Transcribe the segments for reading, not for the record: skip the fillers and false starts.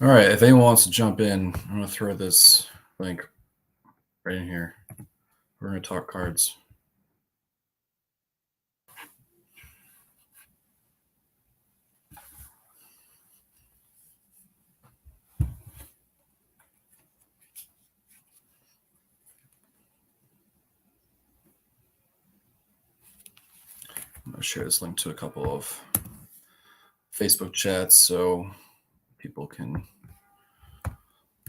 All right, if anyone wants to jump in, I'm going to throw this link right in here. We're going to talk cards. I'm going to share this link to a couple of Facebook chats so people can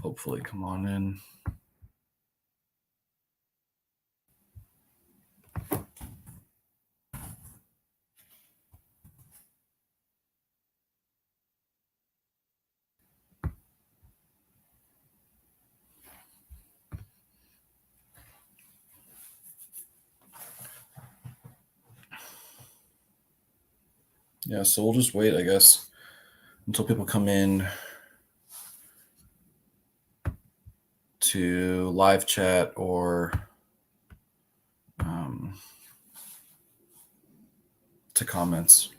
hopefully come on in. Yeah, so we'll just wait, I guess, until people come in to live chat or to comments.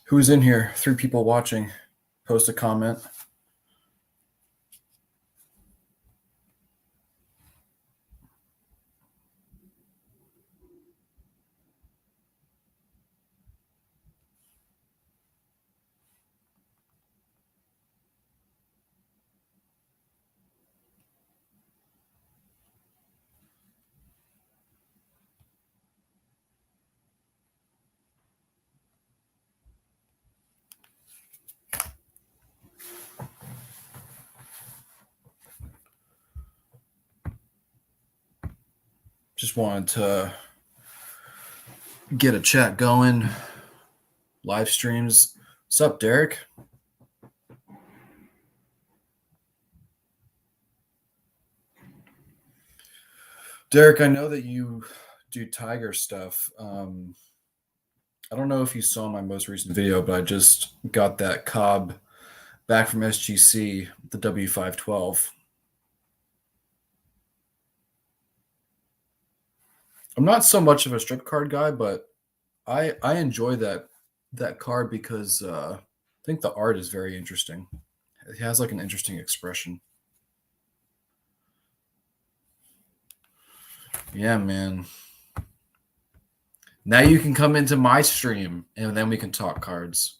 Who's in here? 3 people watching. Post a comment. Just wanted to get a chat going. Live streams. What's up, Derek? Derek, I know that you do Tiger stuff. I don't know if you saw my most recent video, but I just got that Cobb back from SGC, the W512. I'm not so much of a strip card guy, but I enjoy that card because I think the art is very interesting. It has like an interesting expression. Yeah, man. Now you can come into my stream and then we can talk cards.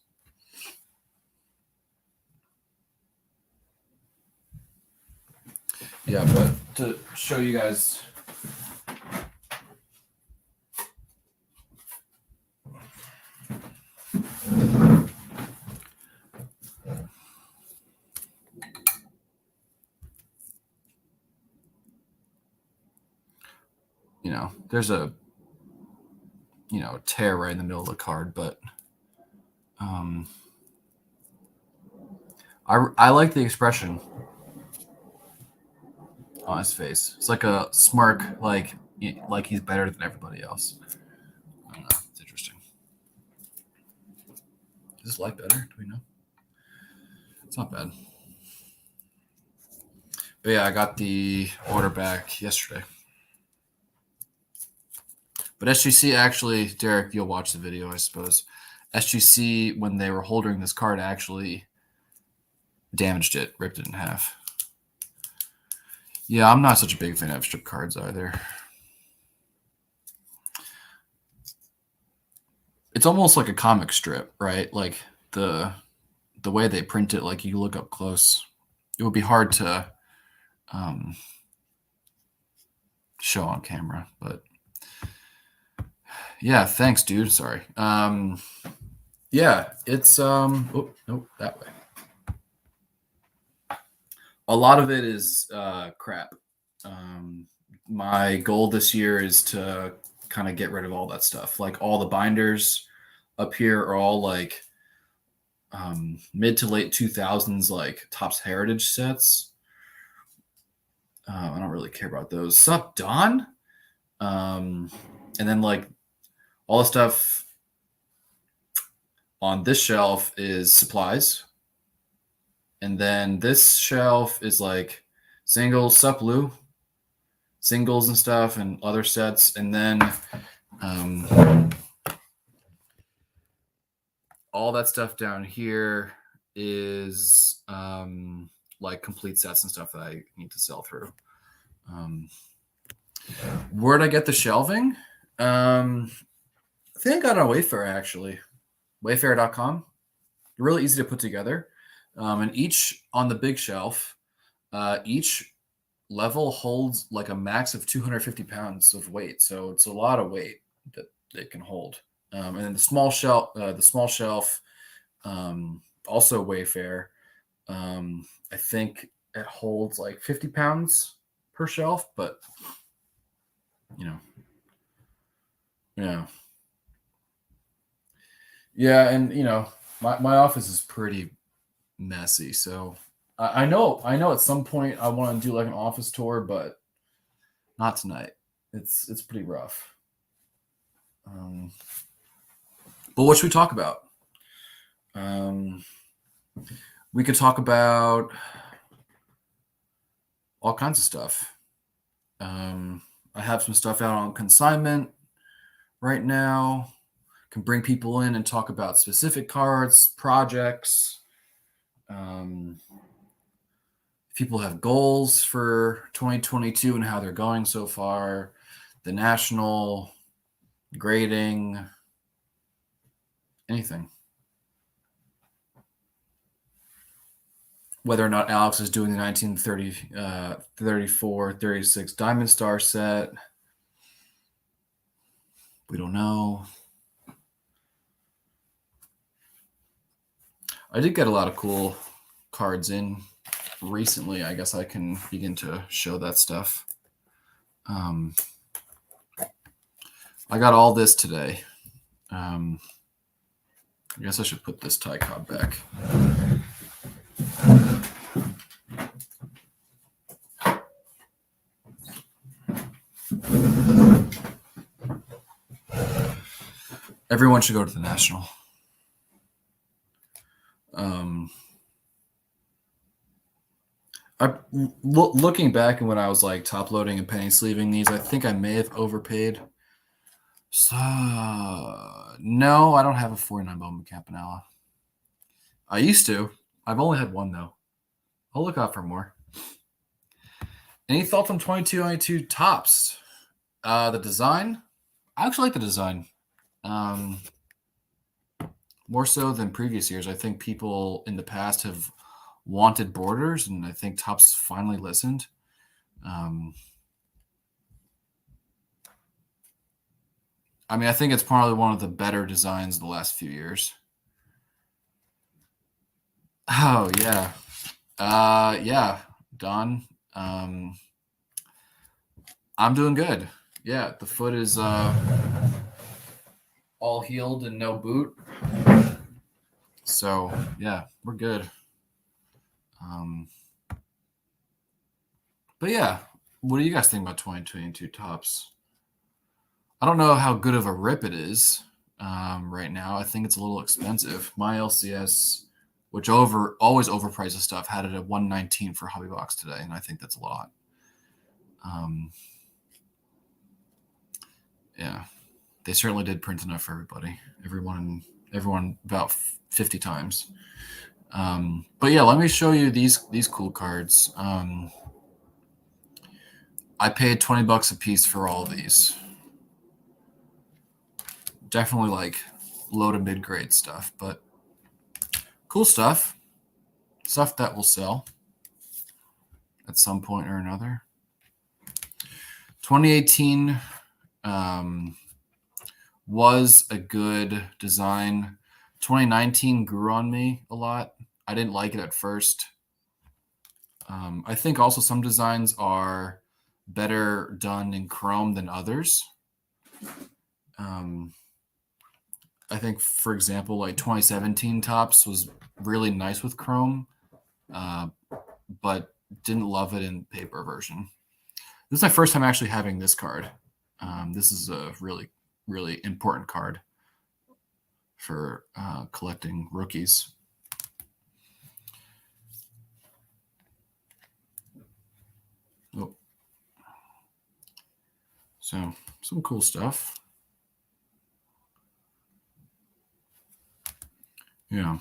Yeah, but to show you guys, there's a tear right in the middle of the card, but I like the expression on his face. It's like a smirk, like he's better than everybody else. I don't know. It's interesting. Is this light better? Do we know? It's not bad. But yeah, I got the order back yesterday. But SGC actually, Derek, you'll watch the video, I suppose. SGC, when they were holding this card, actually damaged it, ripped it in half. Yeah, I'm not such a big fan of strip cards either. It's almost like a comic strip, right? Like the way they print it, like you look up close, it would be hard to show on camera, but yeah, thanks, dude. Sorry. Yeah, it's oh, nope, that way. A lot of it is crap. My goal this year is to kind of get rid of all that stuff. Like all the binders up here are all like mid to late 2000s, like Topps Heritage sets. I don't really care about those. Sup, Don? And then like all the stuff on this shelf is supplies. And then this shelf is like singles, Sup Lou, singles and stuff and other sets. And then all that stuff down here is like complete sets and stuff that I need to sell through. Where'd I get the shelving? I think I got it on Wayfair, actually. Wayfair.com. Really easy to put together. And each on the big shelf, each level holds like a max of 250 pounds of weight. So it's a lot of weight that it can hold. And then the small shelf, also Wayfair. I think it holds like 50 pounds per shelf, but yeah, and my office is pretty messy, so I know at some point I want to do like an office tour, but not tonight. It's pretty rough. But what should we talk about? We could talk about all kinds of stuff. I have some stuff out on consignment right now. Can bring people in and talk about specific cards, projects. People have goals for 2022 and how they're going so far. The national grading, anything. Whether or not Alex is doing the 1934, 36 Diamond Star set, we don't know. I did get a lot of cool cards in recently. I guess I can begin to show that stuff. I got all this today. I guess I should put this tie cob back. Everyone should go to the National. Looking back and when I was like top loading and penny sleeving these, I think I may have overpaid. So no, I don't have a 49 Bowman Campanella. I used to. I've only had one though. I'll look out for more. Any thoughts on 2292 Topps? The design? I actually like the design. More so than previous years. I think people in the past have wanted borders, and I think Topps finally listened. I think it's probably one of the better designs of the last few years. Oh, yeah. Yeah, Don. I'm doing good. Yeah, the foot is all healed and no boot. So, yeah, we're good. But yeah, what do you guys think about 2022 Topps? I don't know how good of a rip it is right now. I think it's a little expensive. My LCS, which always overprices stuff, had it at $119 for Hobby Box today, and I think that's a lot. Yeah, they certainly did print enough for everybody. Everyone about 50 times. But yeah, let me show you these cool cards. I paid $20 a piece for all of these. Definitely like low to mid grade stuff, but cool stuff. Stuff that will sell. at some point or another. 2018 was a good design. 2019 grew on me a lot. I didn't like it at first. I think also some designs are better done in chrome than others. I think, for example, like 2017 Topps was really nice with chrome, but didn't love it in paper version. This is my first time actually having this card. This is a really, really important card for collecting rookies. Oh. So, some cool stuff. Yeah.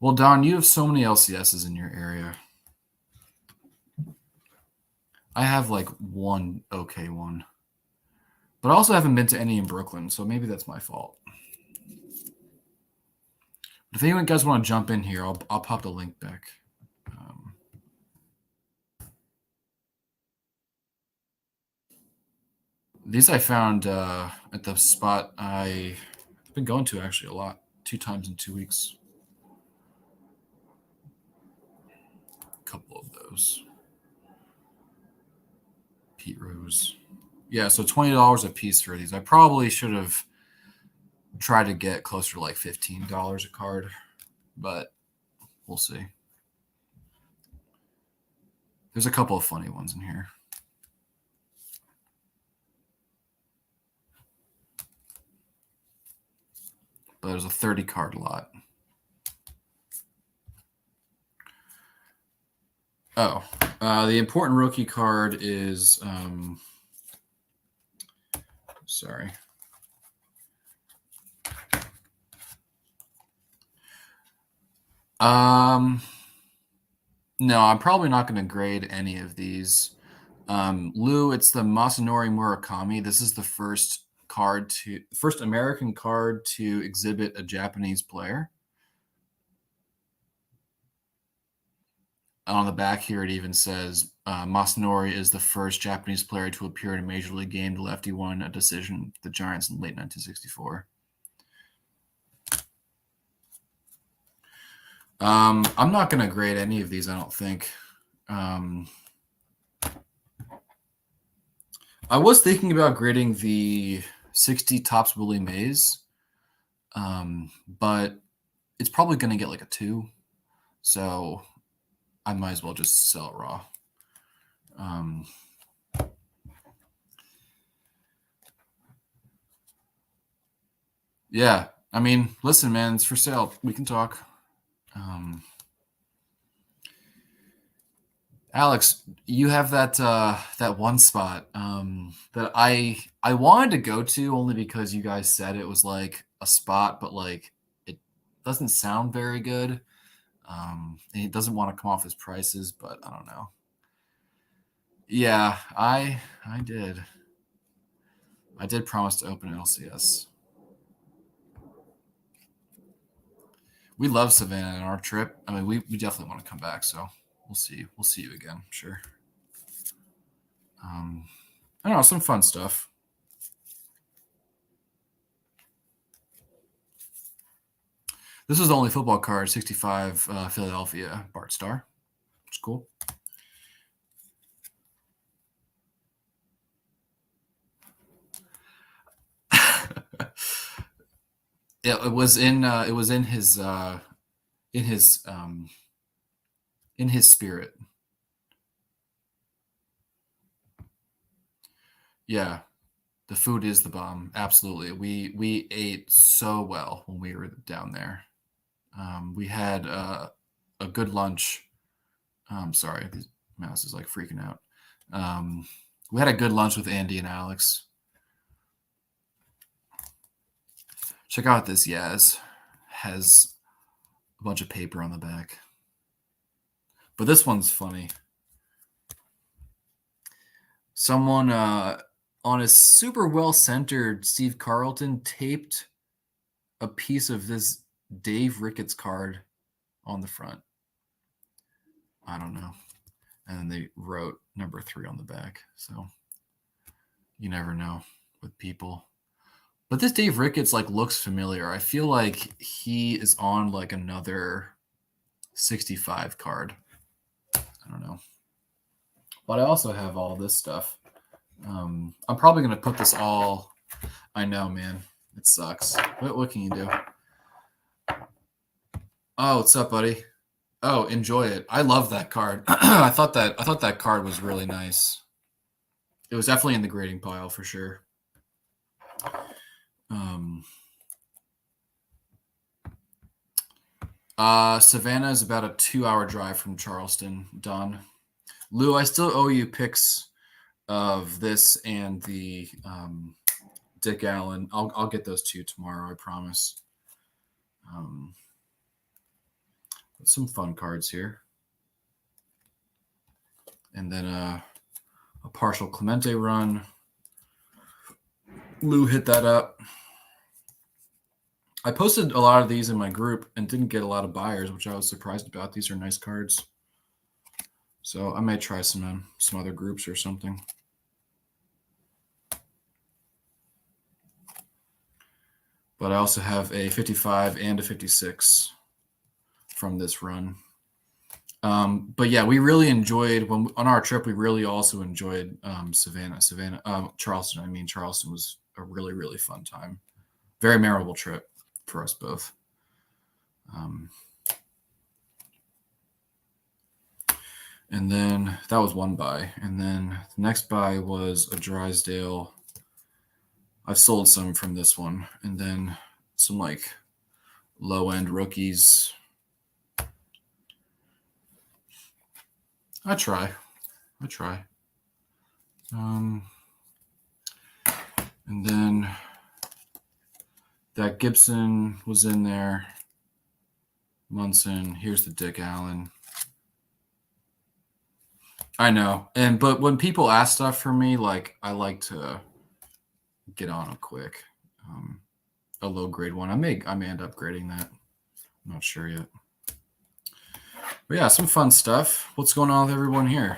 Well, Don, you have so many LCSs in your area. I have like one okay one. But I also haven't been to any in Brooklyn, so maybe that's my fault. But if anyone guys want to jump in here, I'll pop the link back. These I found at the spot I've been going to actually a lot, 2 times in 2 weeks. A couple of those. Pete Rose. Yeah, so $20 a piece for these. I probably should have tried to get closer to like $15 a card, but we'll see. There's a couple of funny ones in here. But there's a 30 card lot. Oh, the important rookie card is, sorry. No, I'm probably not going to grade any of these. Lou, it's the Masanori Murakami. This is the first American card to exhibit a Japanese player. On the back here, it even says Masanori is the first Japanese player to appear in a major league game. The lefty won a decision with the Giants in late 1964. I'm not going to grade any of these, I don't think. I was thinking about grading the 60 Topps Willie Mays, but it's probably going to get like a 2. So I might as well just sell it raw. Yeah, I mean, listen, man, it's for sale. We can talk. Alex, you have that one spot that I wanted to go to only because you guys said it was like a spot, but like it doesn't sound very good. And he doesn't want to come off his prices, but I don't know. Yeah, I did. I did promise to open an LCS. We love Savannah in our trip. I mean, we definitely want to come back, so we'll see. We'll see you again, sure. I don't know, some fun stuff. This was the only football card, 65 Philadelphia Bart Starr. It's cool. Yeah, it was in his spirit. Yeah, the food is the bomb. Absolutely, we ate so well when we were down there. We had a good lunch. Sorry, the mouse is like freaking out. We had a good lunch with Andy and Alex. Check out this Yaz. Has a bunch of paper on the back. But this one's funny. Someone on a super well-centered Steve Carlton taped a piece of this Dave Ricketts card on the front. I don't know. and then they wrote number 3 on the back. So you never know with people. But this Dave Ricketts like looks familiar. I feel like he is on like another 65 card. I don't know. But I also have all this stuff. I'm probably going to put this all... I know, man. It sucks. What can you do? Oh, what's up, buddy? Oh, enjoy it. I love that card. I thought that card was really nice. It was definitely in the grading pile for sure. Savannah is about a 2-hour drive from Charleston. Don, Lou, I still owe you pics of this and the Dick Allen. I'll get those to you tomorrow. I promise. Some fun cards here, and then a partial Clemente run. Lou hit that up. I posted a lot of these in my group and didn't get a lot of buyers, which I was surprised about. These are nice cards. So I may try some other groups or something. But I also have a 55 and a 56 from this run. But yeah, we really enjoyed on our trip. We really also enjoyed Charleston. Charleston was a really, really fun time. Very memorable trip for us both. And then that was one buy. And then the next buy was a Drysdale. I've sold some from this one. And then some like low-end rookies. I try. And then that Gibson was in there. Munson. Here's the Dick Allen. I know. But when people ask stuff for me, like I like to get on them quick. A low grade one. I may end up grading that. I'm not sure yet. But yeah, some fun stuff. What's going on with everyone here?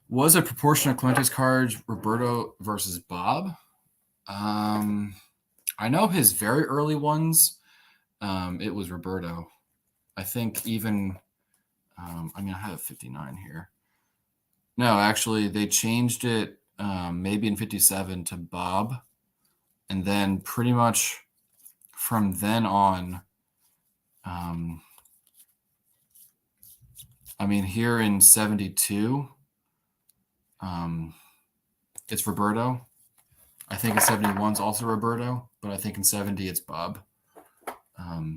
Was a proportion of Clemente's cards Roberto versus Bob? I know his very early ones. It was Roberto. I think even I have 59 here. No, actually, they changed it maybe in 57 to Bob. And then pretty much from then on, here in 72, it's Roberto. I think in 71 is also Roberto, but I think in 70 it's Bob.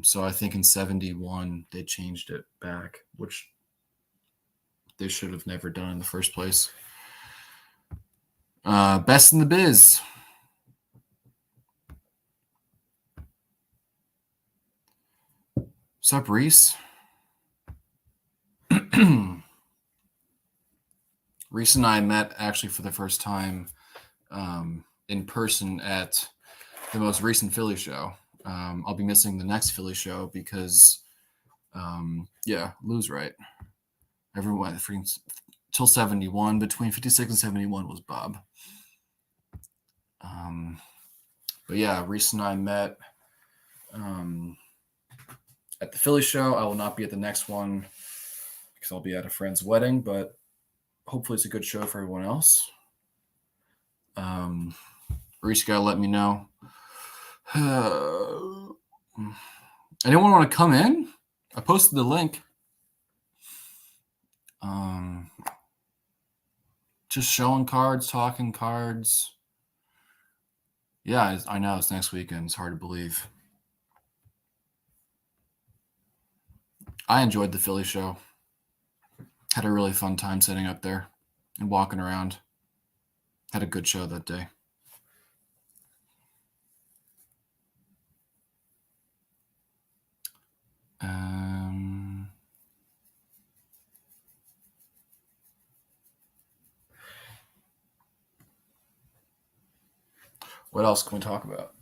So I think in 71 they changed it back, which they should have never done in the first place. Best in the biz. What's up, Reese? Reese and I met actually for the first time in person at the most recent Philly show. I'll be missing the next Philly show because, Lou's right. Everyone till 71, between 56 and 71 was Bob. But yeah, Reese and I met at the Philly show. I will not be at the next one because I'll be at a friend's wedding, but hopefully it's a good show for everyone else. Reese got to let me know. Anyone want to come in? I posted the link. Just showing cards, talking cards. Yeah, I know it's next weekend. It's hard to believe. I enjoyed the Philly show. Had a really fun time sitting up there and walking around. Had a good show that day. What else can we talk about?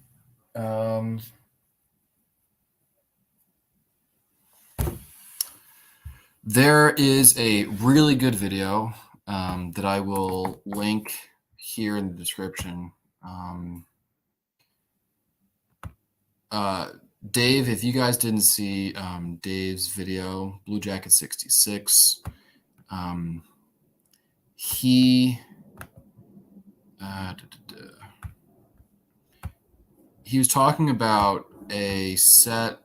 There is a really good video that I will link here in the description. Dave, if you guys didn't see Dave's video, Blue Jacket 66, he was talking about a set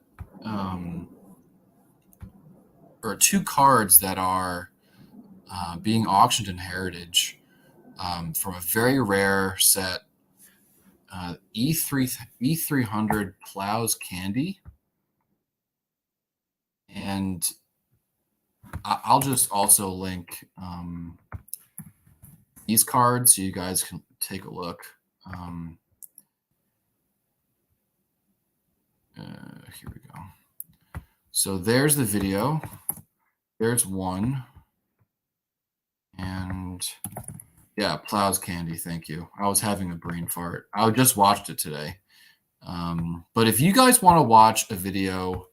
or 2 cards that are being auctioned in Heritage from a very rare set, E300 Plows Candy. And I'll just also link these cards so you guys can take a look. Here we go. So there's the video. There's one. And yeah, Plows Candy, thank you. I was having a brain fart. I just watched it today. But if you guys want to watch a video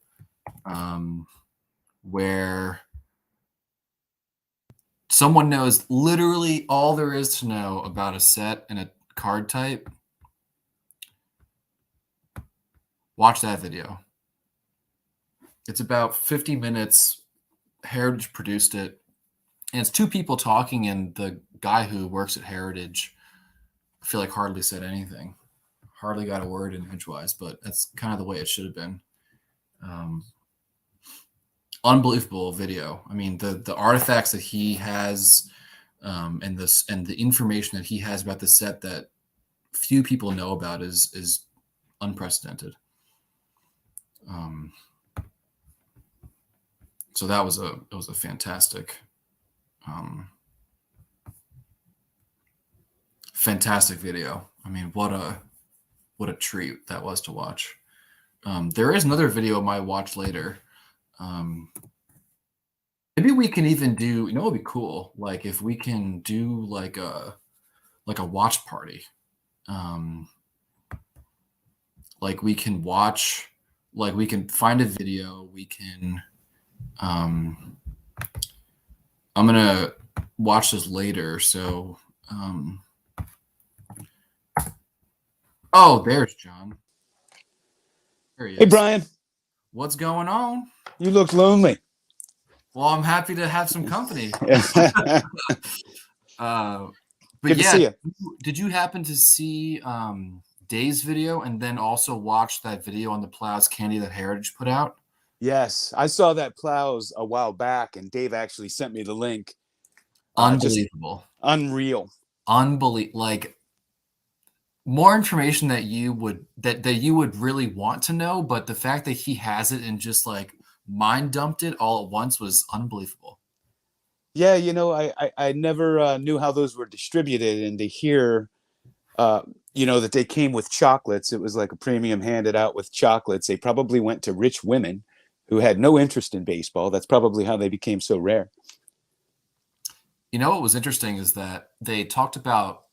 where someone knows literally all there is to know about a set and a card type, watch that video. It's about 50 minutes. Heritage produced it. And it's 2 people talking, and the guy who works at Heritage, I feel like hardly said anything. Hardly got a word in edgewise, but that's kind of the way it should have been. Unbelievable video. I mean, the artifacts that he has and the information that he has about the set that few people know about is unprecedented. So that was a fantastic fantastic video. I mean, what a treat that was to watch. There is another video I might watch later. Maybe we can even do, it would be cool, like if we can do like a watch party. Like we can watch, like we can find a video, we can I'm gonna watch this later, so oh, there's John. There he is. Hey, Brian. What's going on? You look lonely. Well, I'm happy to have some company. But good to see you. Did you happen to see Dave's video and then also watch that video on the Plows Candy that Heritage put out? Yes, I saw that Plows a while back, and Dave actually sent me the link. Unbelievable. Unreal. Like more information that you would really want to know, but the fact that he has it and just like mind dumped it all at once was unbelievable. Yeah, I never knew how those were distributed, and to hear that they came with chocolates. It was like a premium handed out with chocolates. They probably went to rich women who had no interest in baseball. That's probably how they became so rare. What was interesting is that they talked about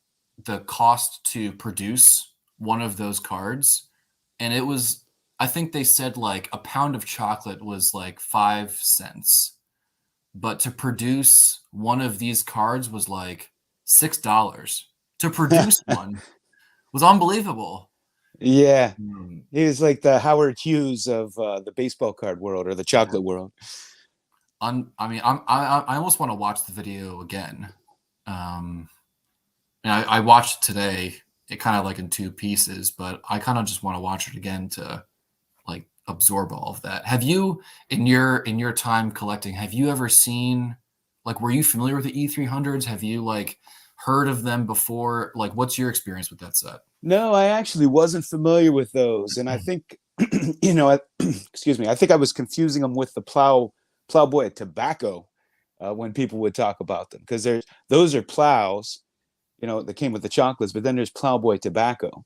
the cost to produce one of those cards, and it was, I think they said like a pound of chocolate was like 5 cents, but to produce one of these cards was like $6. To produce one was unbelievable. Yeah, he was like the Howard Hughes of the baseball card world or the chocolate world. I mean, I almost want to watch the video again. And I watched it today. It kind of like in 2 pieces, but I kind of just want to watch it again to like absorb all of that. Have you, in your time collecting, have you ever seen, like, were you familiar with the E300s? Have you like heard of them before? Like, what's your experience with that set? No, I actually wasn't familiar with those, and I think, excuse me, I think I was confusing them with the Plowboy Tobacco when people would talk about them, because those are plows, that came with the chocolates, but then there's Plowboy Tobacco,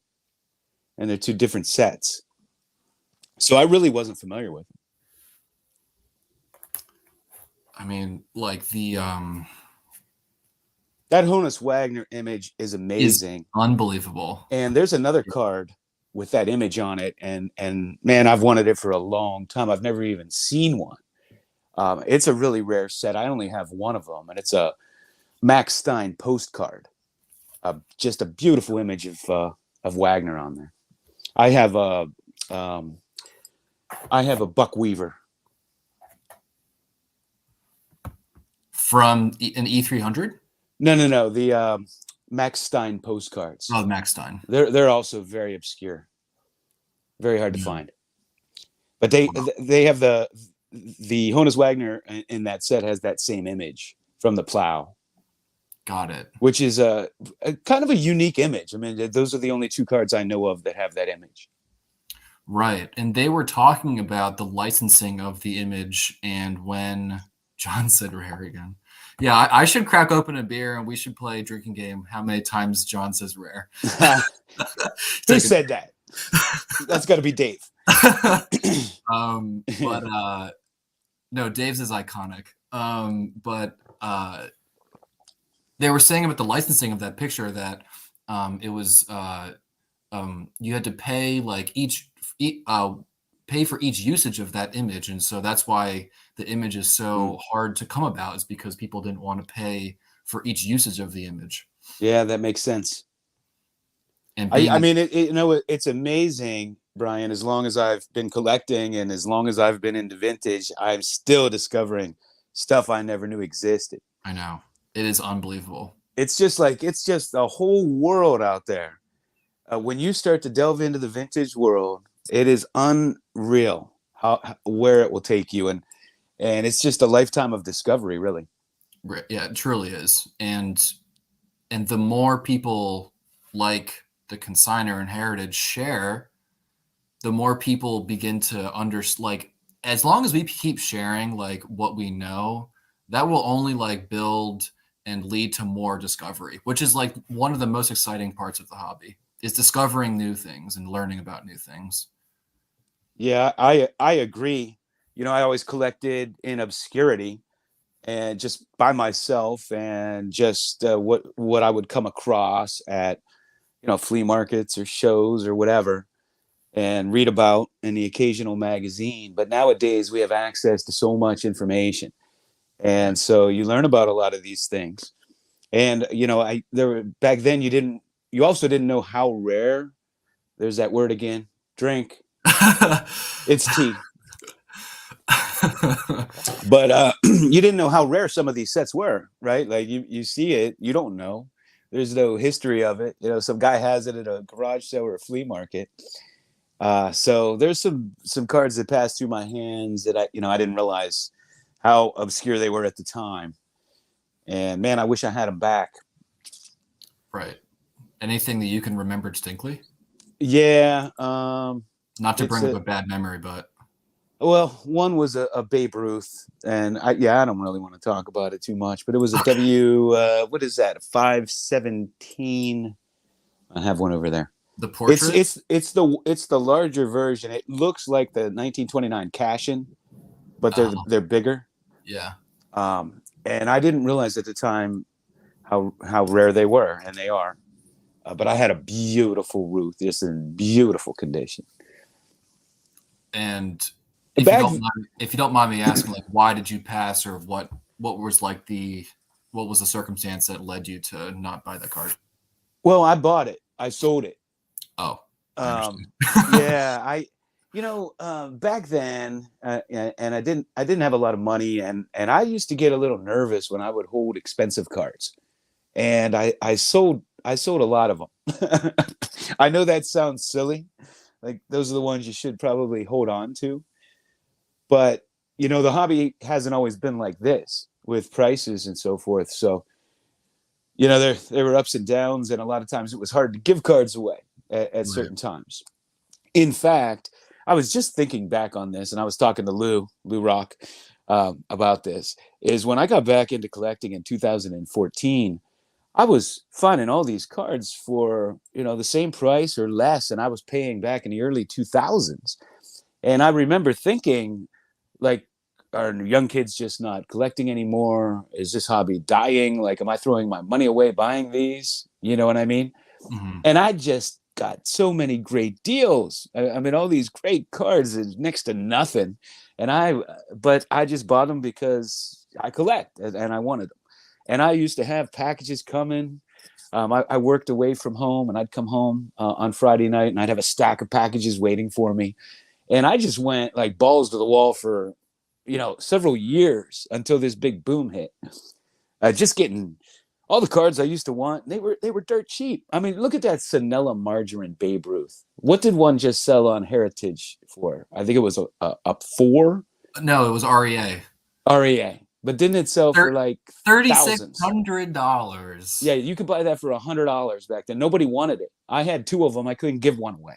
and they're 2 different sets. So I really wasn't familiar with them. I mean, like the that Honus Wagner image is amazing, unbelievable. And there's another card with that image on it, and man, I've wanted it for a long time. I've never even seen one. It's a really rare set. I only have one of them, and it's a Max Stein postcard. Just a beautiful image of Wagner on there. I have a Buck Weaver from an E300. No. The Max Stein postcards. Oh, Max Stein. They're also very obscure, very hard to find. But they have the Honus Wagner in that set has that same image from the plow. Got it. Which is a kind of a unique image. I mean, those are the only two cards I know of that have that image. Right. And they were talking about the licensing of the image, and when John said rare again. Yeah, I should crack open a beer and we should play a drinking game. How many times John says rare? Who said that? That's got to be Dave. But no, Dave's is iconic. But they were saying about the licensing of that picture that it was you had to pay like pay for each usage of that image, and so that's why the image is so hard to come about, is because people didn't want to pay for each usage of the image. Yeah, that makes sense. And I mean, it's amazing, Brian. As long as I've been collecting and as long as I've been into vintage, I'm still discovering stuff I never knew existed. I know. It is unbelievable. It's just a whole world out there. When you start to delve into the vintage world, it is unreal where it will take you. And it's just a lifetime of discovery, really. Yeah, it truly is. And the more people like the consignor and heritage share, the more people begin to like, as long as we keep sharing like what we know, that will only like build and lead to more discovery, which is like one of the most exciting parts of the hobby, is discovering new things and learning about new things. Yeah, I agree. I always collected in obscurity and just by myself, and just what I would come across at, flea markets or shows or whatever, and read about in the occasional magazine. But nowadays we have access to so much information. And so you learn about a lot of these things. And, back then you also didn't know how rare, there's that word again, drink. It's tea. But you didn't know how rare some of these sets were, right? Like you see it, you don't know. There's no history of it. Some guy has it at a garage sale or a flea market. So there's some cards that passed through my hands that I didn't realize how obscure they were at the time. And man, I wish I had them back. Right. Anything that you can remember distinctly? Yeah. Not to bring up a bad memory, but. Well, one was a Babe Ruth, and I don't really want to talk about it too much, but it was a what is that? 517. I have one over there. The portrait? It's the larger version. It looks like the 1929 Cashin, but they're bigger. Yeah. And I didn't realize at the time how rare they were, and they are. But I had a beautiful Ruth, just in beautiful condition. And if you don't mind me asking, like, why did you pass, or what was the circumstance that led you to not buy that card? Well, I bought it. I sold it. Oh. Yeah, back then, and I didn't have a lot of money, and I used to get a little nervous when I would hold expensive cards, and I sold a lot of them. I know that sounds silly, like those are the ones you should probably hold on to, but the hobby hasn't always been like this with prices and so forth. So there were ups and downs, and a lot of times it was hard to give cards away at certain times. In fact, I was just thinking back on this, and I was talking to Lou Rock about this, is when I got back into collecting in 2014, I was finding all these cards for, the same price or less, and I was paying back in the early 2000s. And I remember thinking, like, are young kids just not collecting anymore? Is this hobby dying? Like, am I throwing my money away buying these? You know what I mean? Mm-hmm. And I just got so many great deals. I mean, all these great cards is next to nothing. But I just bought them because I collect and I wanted them. And I used to have packages coming. I worked away from home, and I'd come home on Friday night, and I'd have a stack of packages waiting for me. And I just went like balls to the wall for, several years until this big boom hit. Just getting all the cards I used to want. They were dirt cheap. I mean, look at that Sanella Margarine Babe Ruth. What did one just sell on Heritage for? I think it was a 4. No, it was REA. REA. But didn't it sell for like $3,600? Yeah, you could buy that for $100 back then. Nobody wanted it. I had 2 of them. I couldn't give one away.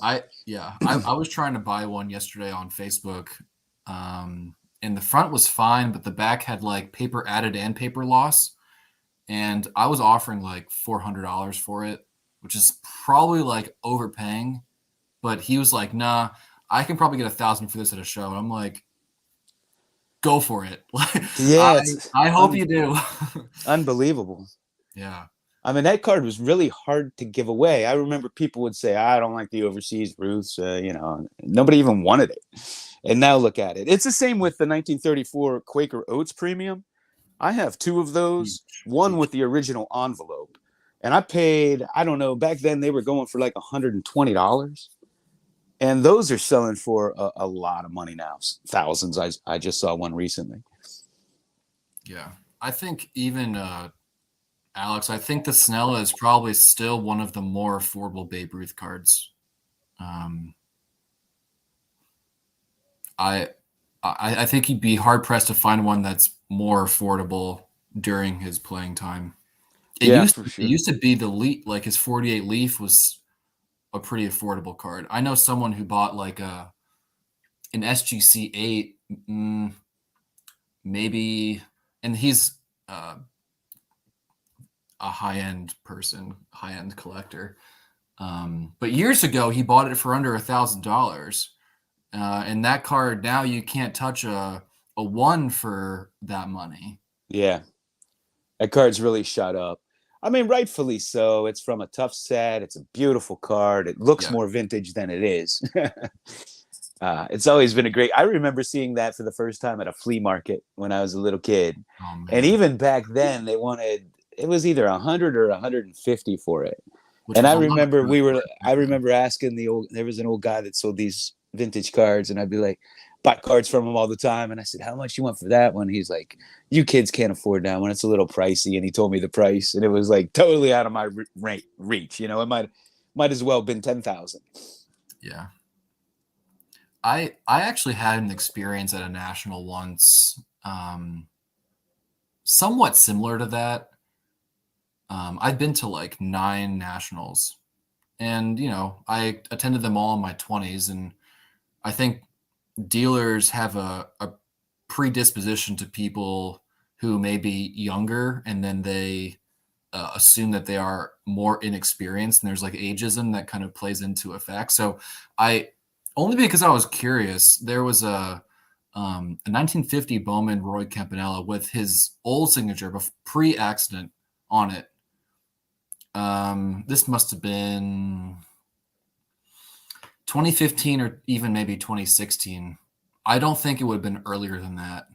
I was trying to buy one yesterday on Facebook. And the front was fine, but the back had like paper added and paper loss. And I was offering like $400 for it, which is probably like overpaying. But he was like, nah, I can probably get $1,000 for this at a show. And I'm like, go for it. Yeah, I hope you do. Unbelievable. Yeah. I mean, that card was really hard to give away. I remember people would say, I don't like the overseas Ruths. Nobody even wanted it. And now look at it. It's the same with the 1934 Quaker Oats Premium. I have 2 of those, one with the original envelope. And I paid, I don't know, back then they were going for like $120. And those are selling for a lot of money now. Thousands. I just saw one recently. Yeah. I think even, Alex, I think the Snella is probably still one of the more affordable Babe Ruth cards. I think he'd be hard pressed to find one that's more affordable during his playing time. It used to be the Leaf, like his 48 Leaf was a pretty affordable card. I know someone who bought like an SGC 8, maybe, and he's a high-end person, high-end collector. But years ago, he bought it for under $1,000. And that card, now you can't touch a 1 for that money. Yeah. That card's really shot up. I mean, rightfully so. It's from a tough set. It's a beautiful card. It looks more vintage than it is. It's always been I remember seeing that for the first time at a flea market when I was a little kid. Oh, and even back then, it was either 100 or 150 for it. And I remember asking there was an old guy that sold these vintage cards, and I'd be like, bought cards from him all the time. And I said, how much you want for that one? He's like, you kids can't afford that one. It's a little pricey. And he told me the price, and it was like totally out of my reach. It might as well have been 10,000. Yeah. I actually had an experience at a national once, somewhat similar to that. I'd been to like 9 nationals, and, I attended them all in my 20s. And I think dealers have a predisposition to people who may be younger, and then they assume that they are more inexperienced, and there's like ageism that kind of plays into effect. So only because I was curious, there was a 1950 Bowman Roy Campanella with his old signature, pre-accident on it. This must have been 2015 or even maybe 2016. I don't think it would have been earlier than that.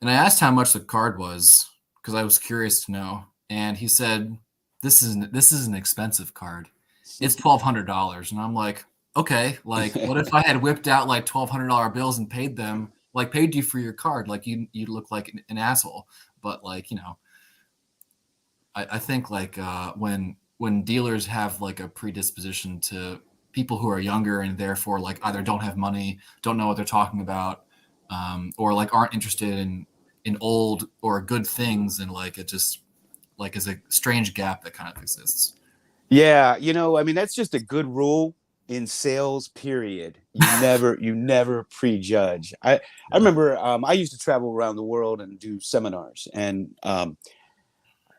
And I asked how much the card was because I was curious to know. And he said, this is an expensive card. It's $1,200. And I'm like, okay, like what if I had whipped out like $1,200 bills and paid you for your card? Like you look like an asshole. But like, I think like when dealers have like a predisposition to people who are younger and therefore like either don't have money, don't know what they're talking about, or like aren't interested in old or good things, and like it just like is a strange gap that kind of exists. Yeah, I mean, that's just a good rule in sales, period. You never prejudge. I remember I used to travel around the world and do seminars, and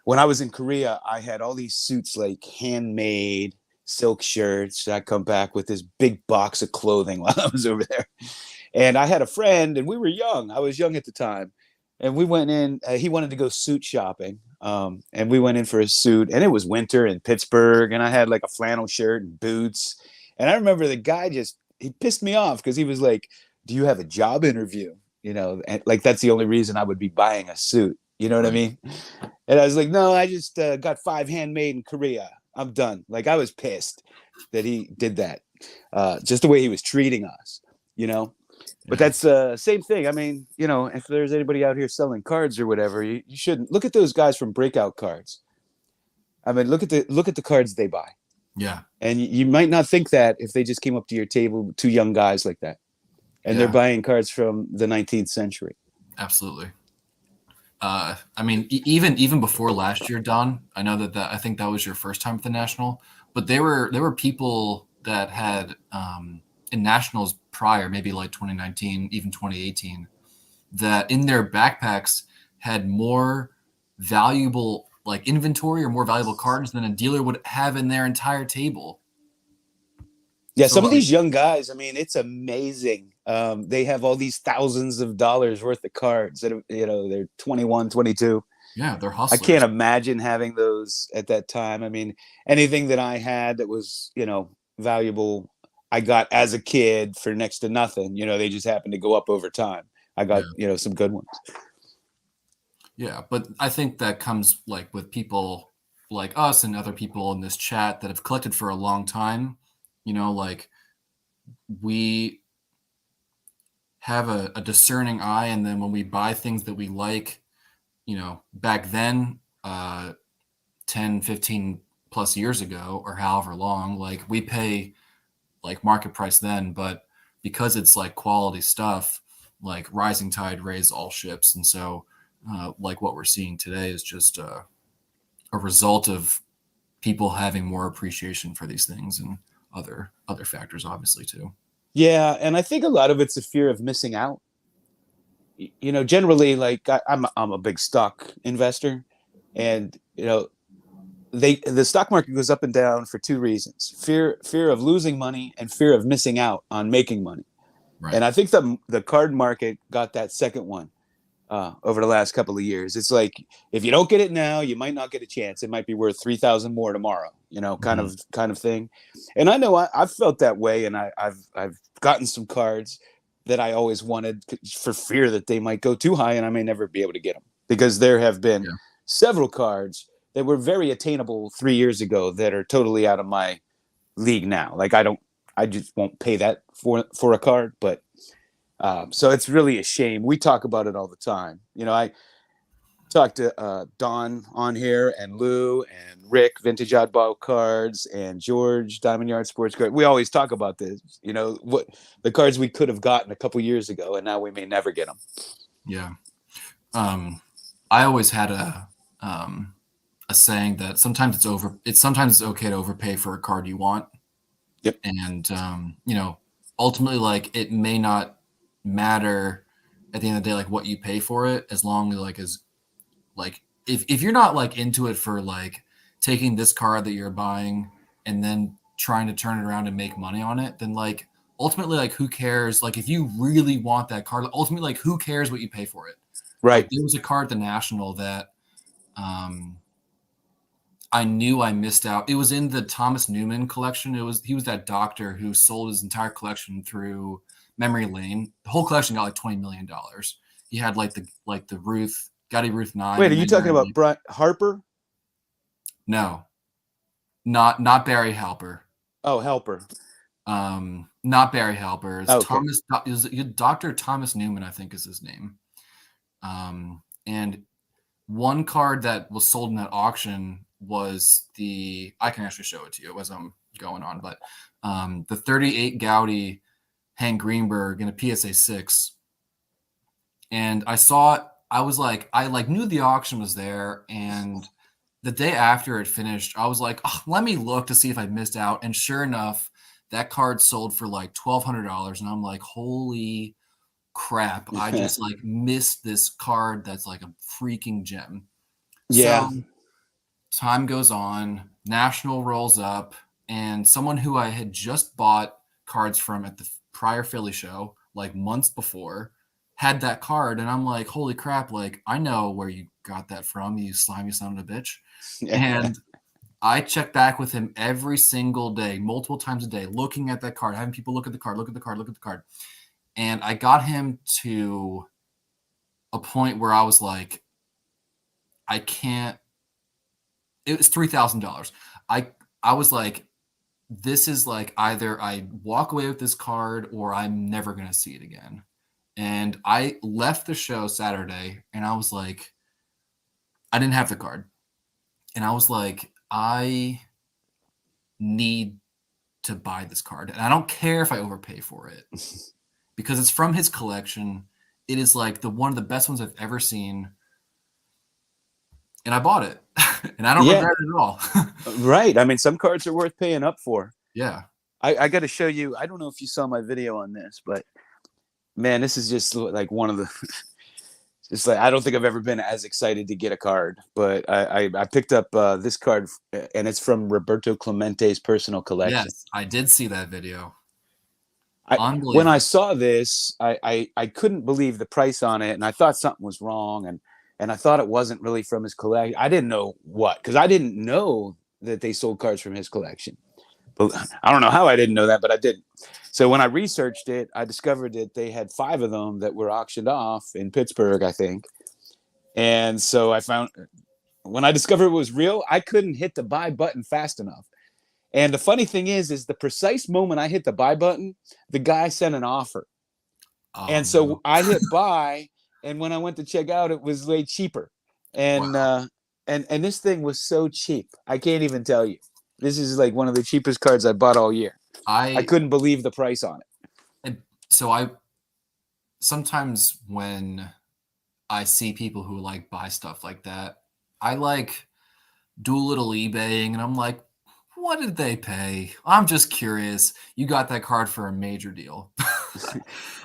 when I was in Korea, I had all these suits, like handmade silk shirts. I come back with this big box of clothing while I was over there. And I had a friend, and we were young. I was young at the time. And we went in. He wanted to go suit shopping. And we went in for a suit, and it was winter in Pittsburgh, and I had like a flannel shirt and boots. And I remember the guy he pissed me off because he was like, "Do you have a job interview?" And like that's the only reason I would be buying a suit. You know what I Right. mean? And I was like, "No, I just got 5 handmade in Korea. I'm done." Like I was pissed that he did that, just the way he was treating us. But Yeah. that's same thing. I mean, if there's anybody out here selling cards or whatever, you shouldn't look at those guys from Breakout Cards. I mean, look at the cards they buy, Yeah. and you might not think that if they just came up to your table, 2 young guys like that, and they're Yeah. buying cards from the 19th century. Absolutely. I mean, even before last year, Don, I know that I think that was your first time at the National, but there were people that had in Nationals prior, maybe like 2019, even 2018, that in their backpacks had more valuable like inventory or more valuable cards than a dealer would have in their entire table. Yeah, So some of like, these young guys, I mean, it's amazing. They have all these thousands of dollars worth of cards that, they're 21, 22. yeah, they're I hustlers. can't imagine having those at that time. I mean, anything that I had that was, valuable, I got as a kid for next to nothing. They just happened to go up over time. I got, some good ones. Yeah, but I think that comes like with people like us and other people in this chat that have collected for a long time. Like we have a discerning eye, and then when we buy things that we like, back then, 10, 15 plus years ago, or however long, like we pay like market price then, but because it's like quality stuff, like rising tide raise all ships. And so like what we're seeing today is just a result of people having more appreciation for these things and other factors, obviously, too. Yeah. And I think a lot of it's a fear of missing out. Generally, like I'm a big stock investor, and, the stock market goes up and down for 2 reasons: fear of losing money and fear of missing out on making money. Right. And I think the card market got that second one over the last couple of years. It's like, if you don't get it now, you might not get a chance. It might be worth 3,000 more tomorrow. Kind of thing. And I know I've felt that way, and I've gotten some cards that I always wanted for fear that they might go too high and I may never be able to get them, because there have been several cards that were very attainable 3 years ago that are totally out of my league now. Like I just won't pay that for a card. But so it's really a shame. We talk about it all the time. I talked to Don on here, and Lou and Rick, Vintage Oddball Cards, and George, Diamond Yard Sports Card. We always talk about this, what the cards we could have gotten a couple years ago, and now we may never get them. Yeah. I always had a saying that sometimes it's okay to overpay for a card you want. Yep. And ultimately, like, it may not matter at the end of the day, like what you pay for it, as long as if you're not like into it for like taking this card that you're buying and then trying to turn it around and make money on it, then like ultimately, like, who cares? Like, if you really want that card, ultimately, like, who cares what you pay for it? Right. Like, there was a card at the National that I knew I missed out. It was in the Thomas Newman collection. He was that doctor who sold his entire collection through memory lane. The whole collection got like $20 million. He had like the Ruth, Gowdy Ruth 9. Wait, are you talking about Brett Harper? No, not Barry Halper. Oh, Helper. Not Barry Halper. It's Thomas. Is Dr. Thomas Newman, I think, is his name. And one card that was sold in that auction was I can actually show it to you as I'm going on, but the 38 Gowdy Hank Greenberg in a PSA 6. And I saw it. I was like, I knew the auction was there, and the day after it finished, I was like, oh, let me look to see if I missed out. And sure enough, that card sold for like $1,200, and I'm like, holy crap! I just like missed this card that's like a freaking gem. Yeah. So time goes on, National rolls up, and someone who I had just bought cards from at the prior Philly show, like months before, had that card, and I'm like, holy crap, like, I know where you got that from, you slimy son of a bitch. And I check back with him every single day, multiple times a day, looking at that card, having people look at the card, look at the card, look at the card. And I got him to a point where I was like, I can't. It was $3,000. I was like, this is like either I walk away with this card or I'm never going to see it again. And I left the show Saturday and I was like, I didn't have the card. And I was like, I need to buy this card. And I don't care if I overpay for it because it's from his collection. It is like one of the best ones I've ever seen. And I bought it. And I don't regret it at all. Right. I mean, some cards are worth paying up for. Yeah. I got to show you. I don't know if you saw my video on this, but man, this is just like one of the. It's like I don't think I've ever been as excited to get a card, but I picked up this card, and it's from Roberto Clemente's personal collection. Yes, I did see that video. When I saw this, I couldn't believe the price on it, and I thought something was wrong, and I thought it wasn't really from his collection. I didn't know what, because I didn't know that they sold cards from his collection. But I don't know how I didn't know that, but I didn't. So when I researched it, I discovered that they had 5 of them that were auctioned off in Pittsburgh, I think. And so I found, when I discovered it was real, I couldn't hit the buy button fast enough. And the funny thing is the precise moment I hit the buy button, the guy sent an offer. Oh, and so no. I hit buy, and when I went to check out, it was way cheaper. And wow. And this thing was so cheap. I can't even tell you. This is like one of the cheapest cards I bought all year. I couldn't believe the price on it. And so sometimes when I see people who like buy stuff like that, I like do a little eBaying and I'm like, what did they pay? I'm just curious. You got that card for a major deal.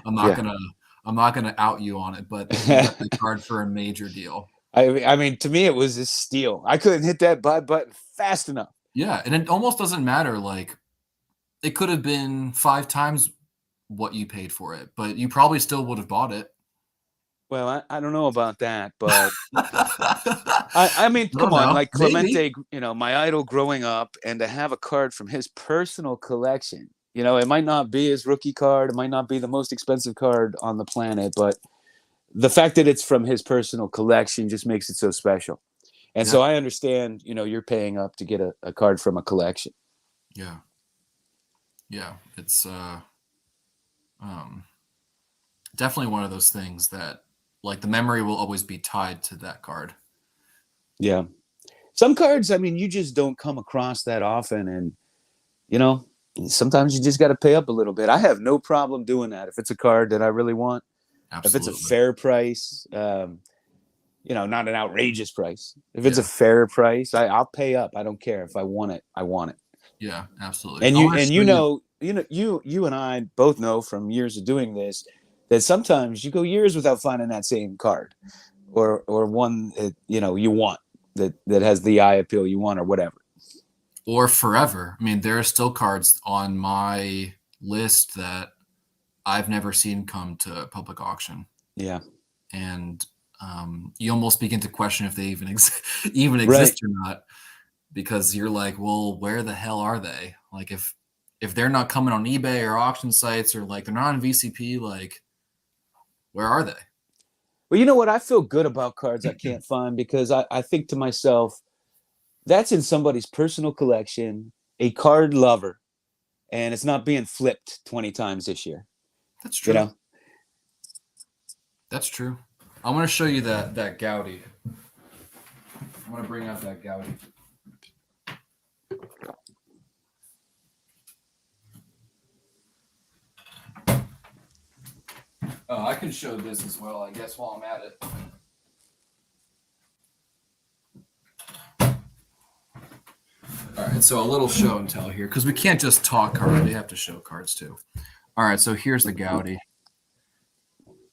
I'm not gonna out you on it, but you got the card for a major deal. I mean, to me, it was a steal. I couldn't hit that buy button fast enough. Yeah, and it almost doesn't matter. Like, it could have been 5 times what you paid for it, but you probably still would have bought it. Well, I don't know about that, but I mean, come on, like Clemente, my idol growing up, and to have a card from his personal collection, it might not be his rookie card, it might not be the most expensive card on the planet, but the fact that it's from his personal collection just makes it so special. And so I understand, you're paying up to get a card from a collection. Yeah. Yeah. It's definitely one of those things that, like, the memory will always be tied to that card. Yeah. Some cards, I mean, you just don't come across that often. And, sometimes you just got to pay up a little bit. I have no problem doing that. If it's a card that I really want, Absolutely. If it's a fair price, not an outrageous price. If it's a fair price, I'll pay up. I don't care. If I want it, I want it. Yeah, absolutely. And you and I both know from years of doing this that sometimes you go years without finding that same card or one that, you want that has the eye appeal you want or whatever. Or forever. I mean, there are still cards on my list that I've never seen come to public auction. Yeah. And you almost begin to question if they even exist or not, because you're like, well, where the hell are they? Like, if they're not coming on eBay or auction sites, or like they're not on VCP, like, where are they? Well, you know what? I feel good about cards I can't find, because I think to myself, that's in somebody's personal collection, a card lover, and it's not being flipped 20 times this year. That's true. That's true. I want to show you that Gowdy. I want to bring out that Gowdy. Oh, I can show this as well, I guess, while I'm at it. All right, so a little show and tell here, because we can't just talk cards. We have to show cards too. All right, so here's the Gowdy.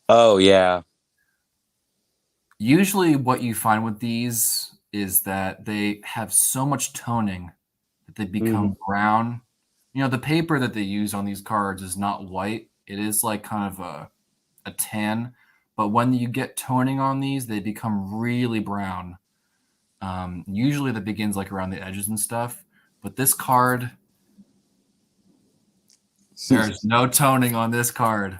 Oh, yeah. Usually what you find with these is that they have so much toning that they become brown. The paper that they use on these cards is not white. It is like kind of a tan, but when you get toning on these, they become really brown. Usually that begins like around the edges and stuff, but this card, there's no toning on this card.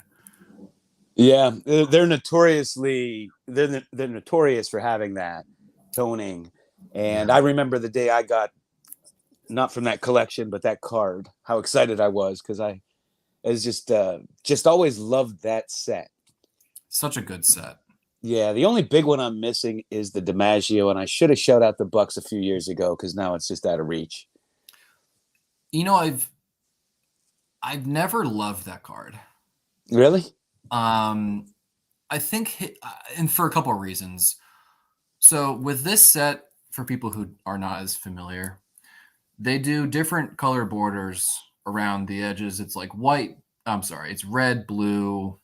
Yeah, they're notorious for having that toning. And I remember the day I got, not from that collection, but that card, how excited I was, because I was just always loved that set. Such a good set. Yeah, the only big one I'm missing is the Dimaggio, and I should have showed out the Bucks a few years ago because now it's just out of reach. You know, I've never loved that card. Really? I think, and for a couple of reasons. So with this set, for people who are not as familiar, they do different color borders around the edges. It's like white. I'm sorry. It's red, blue,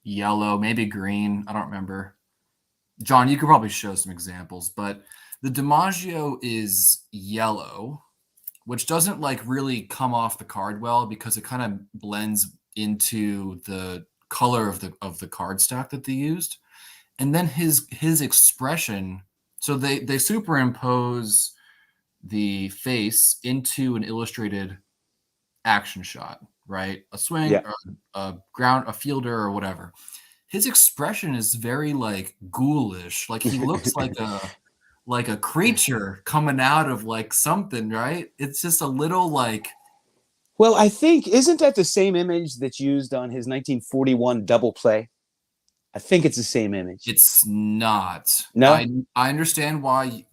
yellow, maybe green. I don't remember. John, you could probably show some examples, but the Dimaggio is yellow, which doesn't like really come off the card well because it kind of blends into the color of the card stack that they used. And then his expression, so they superimpose the face into an illustrated action shot, right? A swing, or a ground, a fielder, or whatever. His expression is very like ghoulish. Like he looks like a creature coming out of like something, right? It's just a little like. Well, I think, isn't that the same image that's used on his 1941 double play? I think it's the same image. It's not. No, I understand why.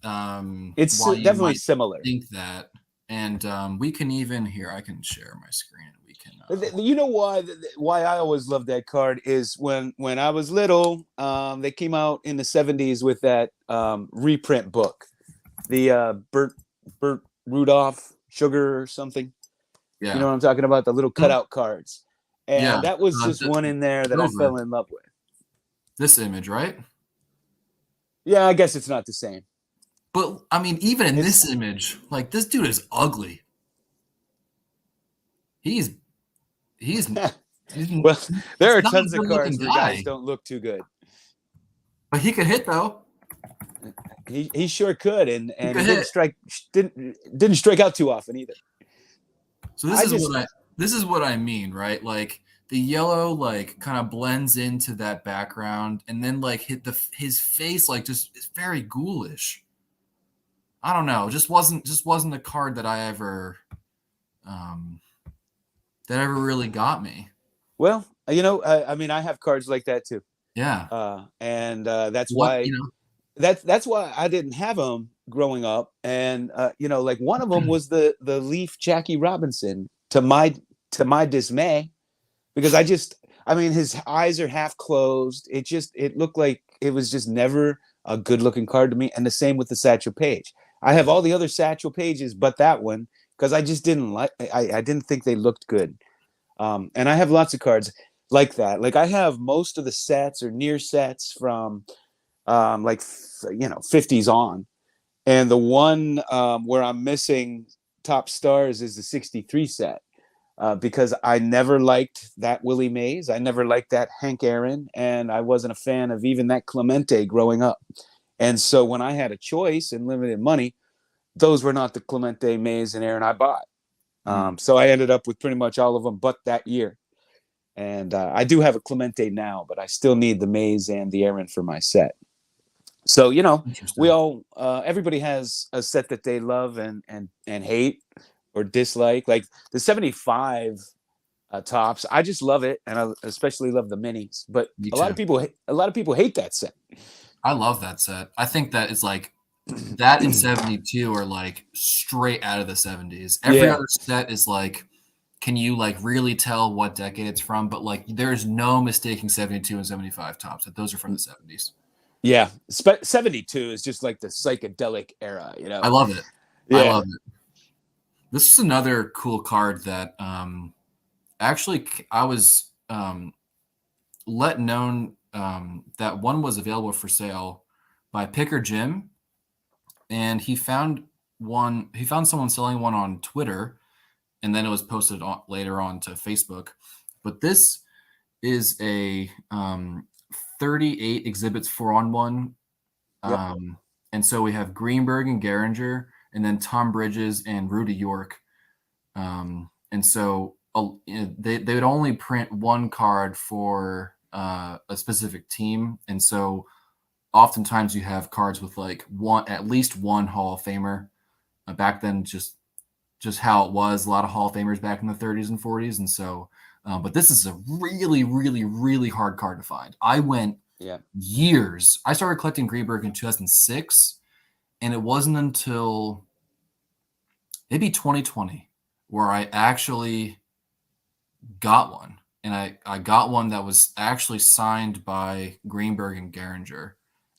It's why you definitely might similar. think that, and we can even here. I can share my screen. We can. You know why I always loved that card is when I was little, they came out in the 70s with that reprint book, the Burt Rudolph Sugar or something. Yeah. You know what I'm talking about? The little cutout cards. And that was just one in there that I fell in love with. This image, right? Yeah, I guess it's not the same. But, I mean, even in this image, like, this dude is ugly. He's well, there are tons of cards where guys don't look too good. But he could hit, though. He sure could, and he didn't strike out too often either. So this is what I mean, right? Like the yellow like kind of blends into that background, and then like his face like just is very ghoulish. I don't know, just wasn't a card that I ever really got me. Well, you know, I mean, I have cards like that too. Yeah. And that's why that's why I didn't have them growing up. And you know, like one of them was the Leaf Jackie Robinson, to my dismay, because I mean, his eyes are half closed. It looked like it was just never a good looking card to me. And the same with the Satchel Paige. I have all the other Satchel Pages but that one because I just didn't like. I didn't think they looked good. And I have lots of cards like that. Like I have most of the sets or near sets from like 50s on, and the one where I'm missing top stars is the 63 set because I never liked that Willie Mays. I never liked that Hank Aaron, and I wasn't a fan of even that Clemente growing up. And so when I had a choice and limited money, those were not the Clemente, Mays, and Aaron I bought. So I ended up with pretty much all of them but that year. And I do have a Clemente now, but I still need the Mays and the Aaron for my set. So, you know, we all, everybody has a set that they love and hate or dislike. Like the 75 tops, I just love it, and I especially love the minis. But a lot of people hate that set. I love that set. I think that is like that and 72 are like straight out of the 70s. Every other set is like, can you like really tell what decade it's from? But like, there's no mistaking 72 and 75 tops. That those are from the 70s. Yeah, 72 is just like the psychedelic era, you know. I love it. Yeah. I love it. This is another cool card that actually I was let known that one was available for sale by Picker Jim, and he found someone selling one on Twitter, and then it was posted later on to Facebook. But this is a 38 exhibits 4-on-1. Yep. And so we have Greenberg and Gehringer, and then Tom Bridges and Rudy York. And so they would only print one card for a specific team. And so oftentimes you have cards with like at least one Hall of Famer. Back then, just how it was, a lot of Hall of Famers back in the 30s and 40s. And so, but this is a really, really, really hard card to find. I went years. I started collecting Greenberg in 2006, and it wasn't until maybe 2020 where I actually got one. And I got one that was actually signed by Greenberg and Gehringer.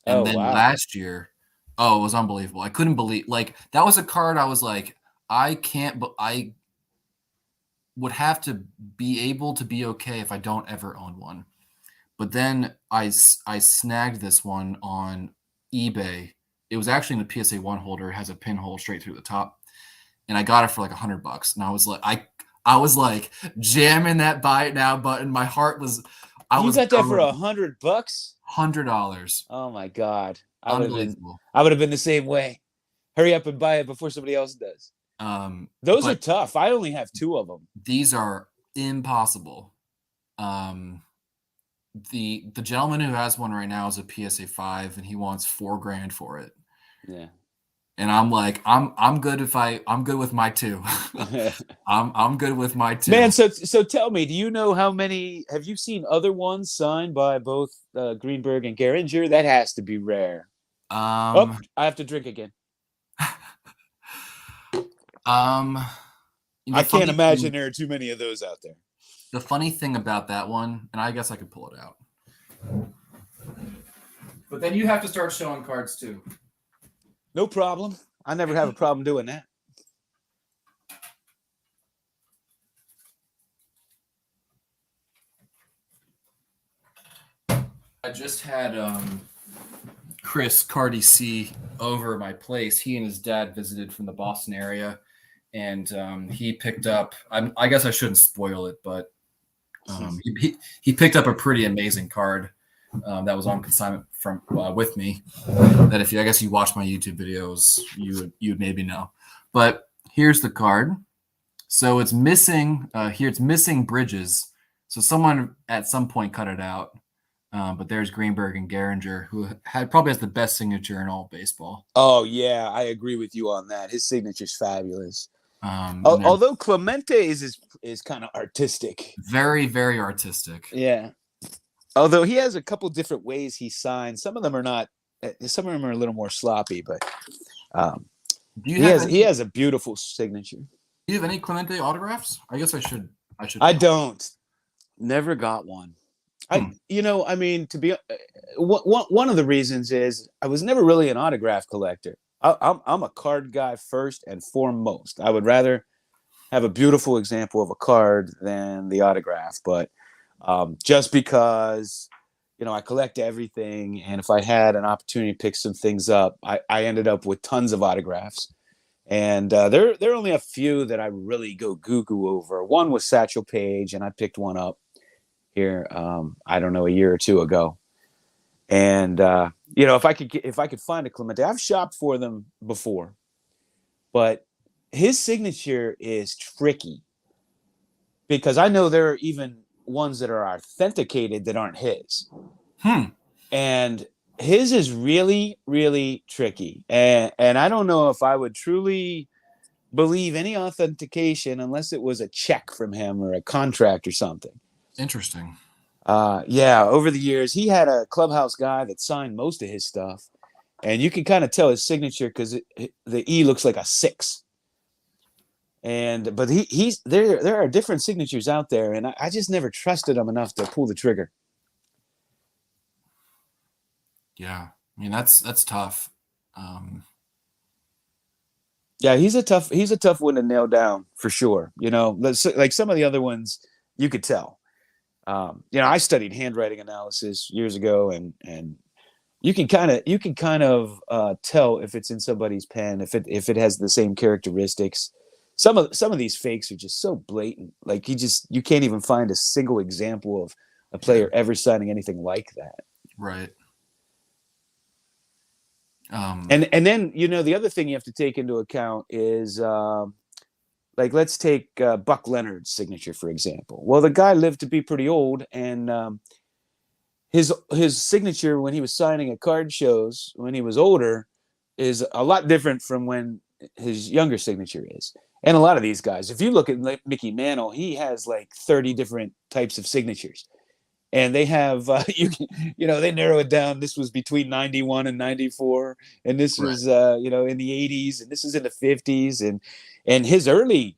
And last year, it was unbelievable. I couldn't believe, like, that was a card I was like, I would have to be able to be okay if I don't ever own one. But then I snagged this one on eBay. It was actually in the PSA 1 holder. It has a pinhole straight through the top. And I got it for like $100. And I was like, I was like jamming that buy it now button. My heart was. You got that for $100? $100. Oh my God! Unbelievable. I would have been the same way. Hurry up and buy it before somebody else does. Those are tough. I only have 2 of them. These are impossible. The gentleman who has one right now is a PSA 5, and he wants $4,000 for it. Yeah. And I'm like, I'm good I'm good with my 2. I'm good with my 2. Man, so tell me, do you know how many? Have you seen other ones signed by both Greenberg and Gehringer? That has to be rare. I have to drink again. I can't imagine there are too many of those out there. The funny thing about that one, and I guess I could pull it out, but then you have to start showing cards too. No problem. I never have a problem doing that. I just had Chris Cardi C over at my place. He and his dad visited from the Boston area, and he picked up. I guess I shouldn't spoil it, but he picked up a pretty amazing card that was on consignment from with me. That I guess you watch my YouTube videos, you would maybe know. But here's the card. So it's missing here. It's missing Bridges. So someone at some point cut it out. But there's Greenberg and Gehringer, who probably has the best signature in all baseball. Oh yeah, I agree with you on that. His signature's fabulous. Although Clemente is kind of artistic. Very, very artistic. Yeah. Although he has a couple different ways he signs. Some of them are not. Some of them are a little more sloppy, but he has a beautiful signature. Do you have any Clemente autographs? I guess I should. I don't. Never got one. To be one of the reasons is I was never really an autograph collector. I'm a card guy first and foremost. I would rather have a beautiful example of a card than the autograph. But just because, I collect everything, and if I had an opportunity to pick some things up, I ended up with tons of autographs. And there are only a few that I really go goo-goo over. One was Satchel Paige, and I picked one up here, I don't know, a year or two ago. And if I could find a Clemente, I've shopped for them before, but his signature is tricky because I know there are even ones that are authenticated that aren't his. And his is really, really tricky. And I don't know if I would truly believe any authentication unless it was a check from him or a contract or something. Interesting. Over the years, he had a clubhouse guy that signed most of his stuff, and you can kind of tell his signature because the E looks like a 6. But there are different signatures out there, and I just never trusted him enough to pull the trigger. Yeah, I mean that's tough. Yeah, he's a tough one to nail down for sure. Like some of the other ones, you could tell. I studied handwriting analysis years ago, and you can kind of tell if it's in somebody's pen, if it has the same characteristics. Some of these fakes are just so blatant. Like you can't even find a single example a player ever signing anything like that. Right. And then, you know, the other thing you have to take into account is like, let's take Buck Leonard's signature, for example. Well, the guy lived to be pretty old, and his signature when he was signing at card shows when he was older is a lot different from when his younger signature is. And a lot of these guys, if you look at Mickey Mantle, he has like 30 different types of signatures. And they have you know, they narrow it down. This was between 91 and 94, and this was you know, in the 80s, and this is in the 50s, and his early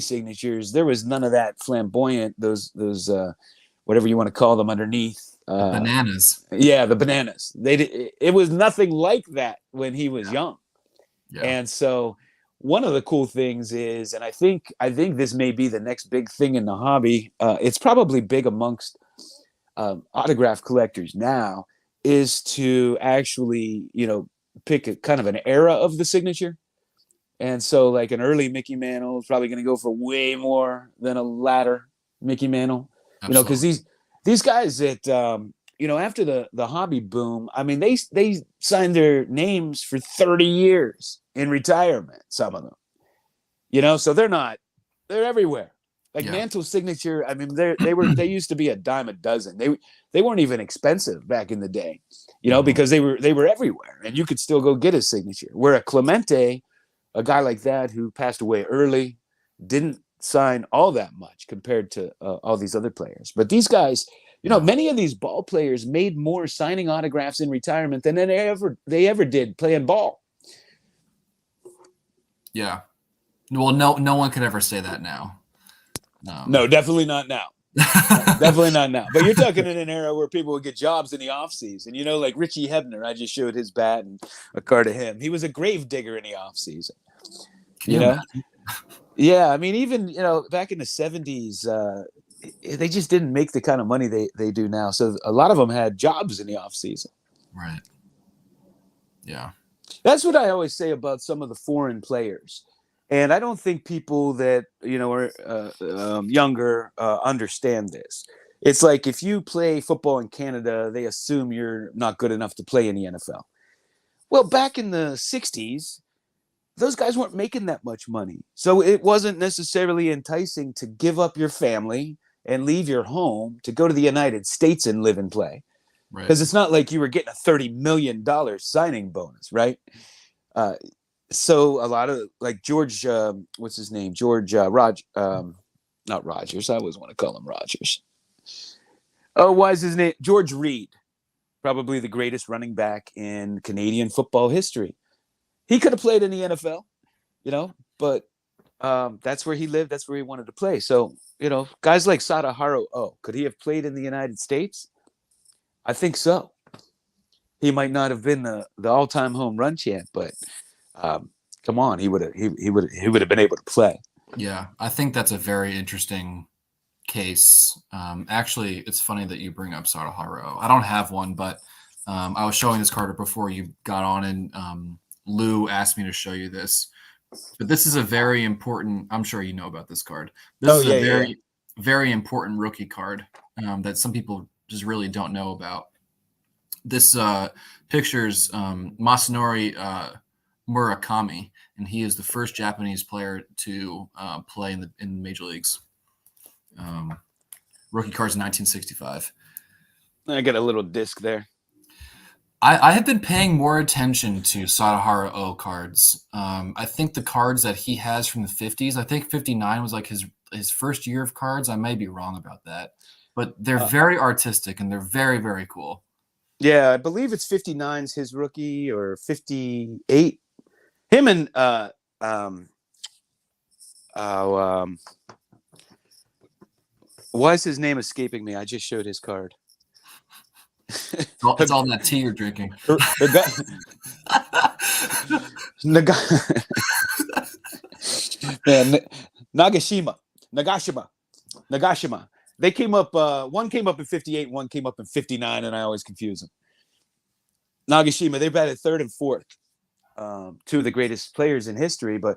signatures, there was none of that flamboyant, those whatever you want to call them underneath, bananas. Yeah, the bananas. It was nothing like that when he was young. And so one of the cool things is, and I think this may be the next big thing in the hobby, it's probably big amongst autograph collectors now, is to actually, you know, pick a kind of an era of the signature. And so like an early Mickey Mantle is probably going to go for way more than a latter Mickey Mantle. Absolutely. You know, because these guys that you know, after the hobby boom, I mean, they signed their names for 30 years in retirement, some of them, you know, so they're everywhere. Like Mantle's signature, I mean, they used to be a dime a dozen. They weren't even expensive back in the day, you know, because they were everywhere, and you could still go get his signature. Where a Clemente, a guy like that who passed away early, didn't sign all that much compared to all these other players. But these guys, you know, many of these ball players made more signing autographs in retirement than they ever did playing ball. Yeah. Well, no one could ever say that now. No, definitely not now. Definitely not now. But you're talking in an era where people would get jobs in the off season. You know, like Richie Hebner, I just showed his bat and a card of him. He was a grave digger in the off season. You know? Yeah, I mean, even, you know, back in the 70s, they just didn't make the kind of money they do now. So a lot of them had jobs in the off season. Right. Yeah. That's what I always say about some of the foreign players. And I don't think people that, you know, are younger understand this. It's like if you play football in Canada, they assume you're not good enough to play in the NFL. Well, back in the 60s, those guys weren't making that much money. So it wasn't necessarily enticing to give up your family and leave your home to go to the United States and live and play. Because it's not like you were getting a $30 million signing bonus, right? So a lot of, like George, what's his name? George not Rogers. I always want to call him Rogers. Oh, why is his name? George Reed, probably the greatest running back in Canadian football history. He could have played in the NFL, you know, but that's where he lived. That's where he wanted to play. So, you know, guys like Sadaharu, could he have played in the United States? I think so. He might not have been the all-time home run champ, but come on, he would have been able to play. Yeah, I think that's a very interesting case. Actually, it's funny that you bring up Sadaharu. I don't have one, but I was showing this card before you got on, and Lou asked me to show you this. But this is a very important. I'm sure you know about this card. This is a very important rookie card that some people just really don't know about. This pictures Masanori Murakami, and he is the first Japanese player to play in the major leagues. Rookie cards in 1965. I got a little disc there. I have been paying more attention to Sadaharu O cards. I think the cards that he has from the 50s, I think 59 was like his first year of cards. I may be wrong about that. But they're very artistic, and they're very, very cool. Yeah, I believe it's 59's his rookie, or 58. Him and why is his name escaping me? I just showed his card. It's all that tea you're drinking. Nagashima. They came up. One came up in 58. One came up in 59, and I always confuse them. Nagashima. They batted third and fourth. Two of the greatest players in history. But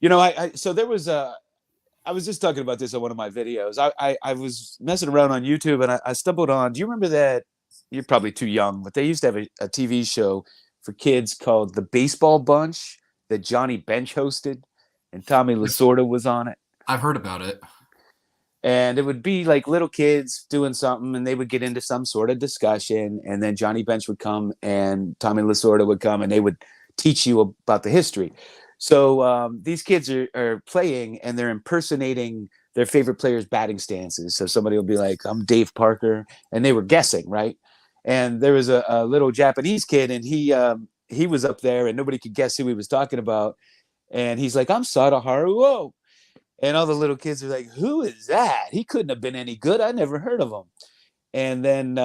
you know, so there was I I was just talking about this on one of my videos. I was messing around on YouTube and I stumbled on. Do you remember that? You're probably too young, but they used to have a TV show for kids called The Baseball Bunch that Johnny Bench hosted, and Tommy Lasorda was on it. I've heard about it. And it would be like little kids doing something, and they would get into some sort of discussion, and then Johnny Bench would come and Tommy Lasorda would come, and they would teach you about the history. So these kids are playing, and they're impersonating their favorite players' batting stances. So somebody will be like, "I'm Dave Parker," and they were guessing, right? And there was a little Japanese kid, and he was up there, and nobody could guess who he was talking about. And he's like, "I'm Sadaharu Oh." And all the little kids are like, "Who is that? He couldn't have been any good. I never heard of him." And then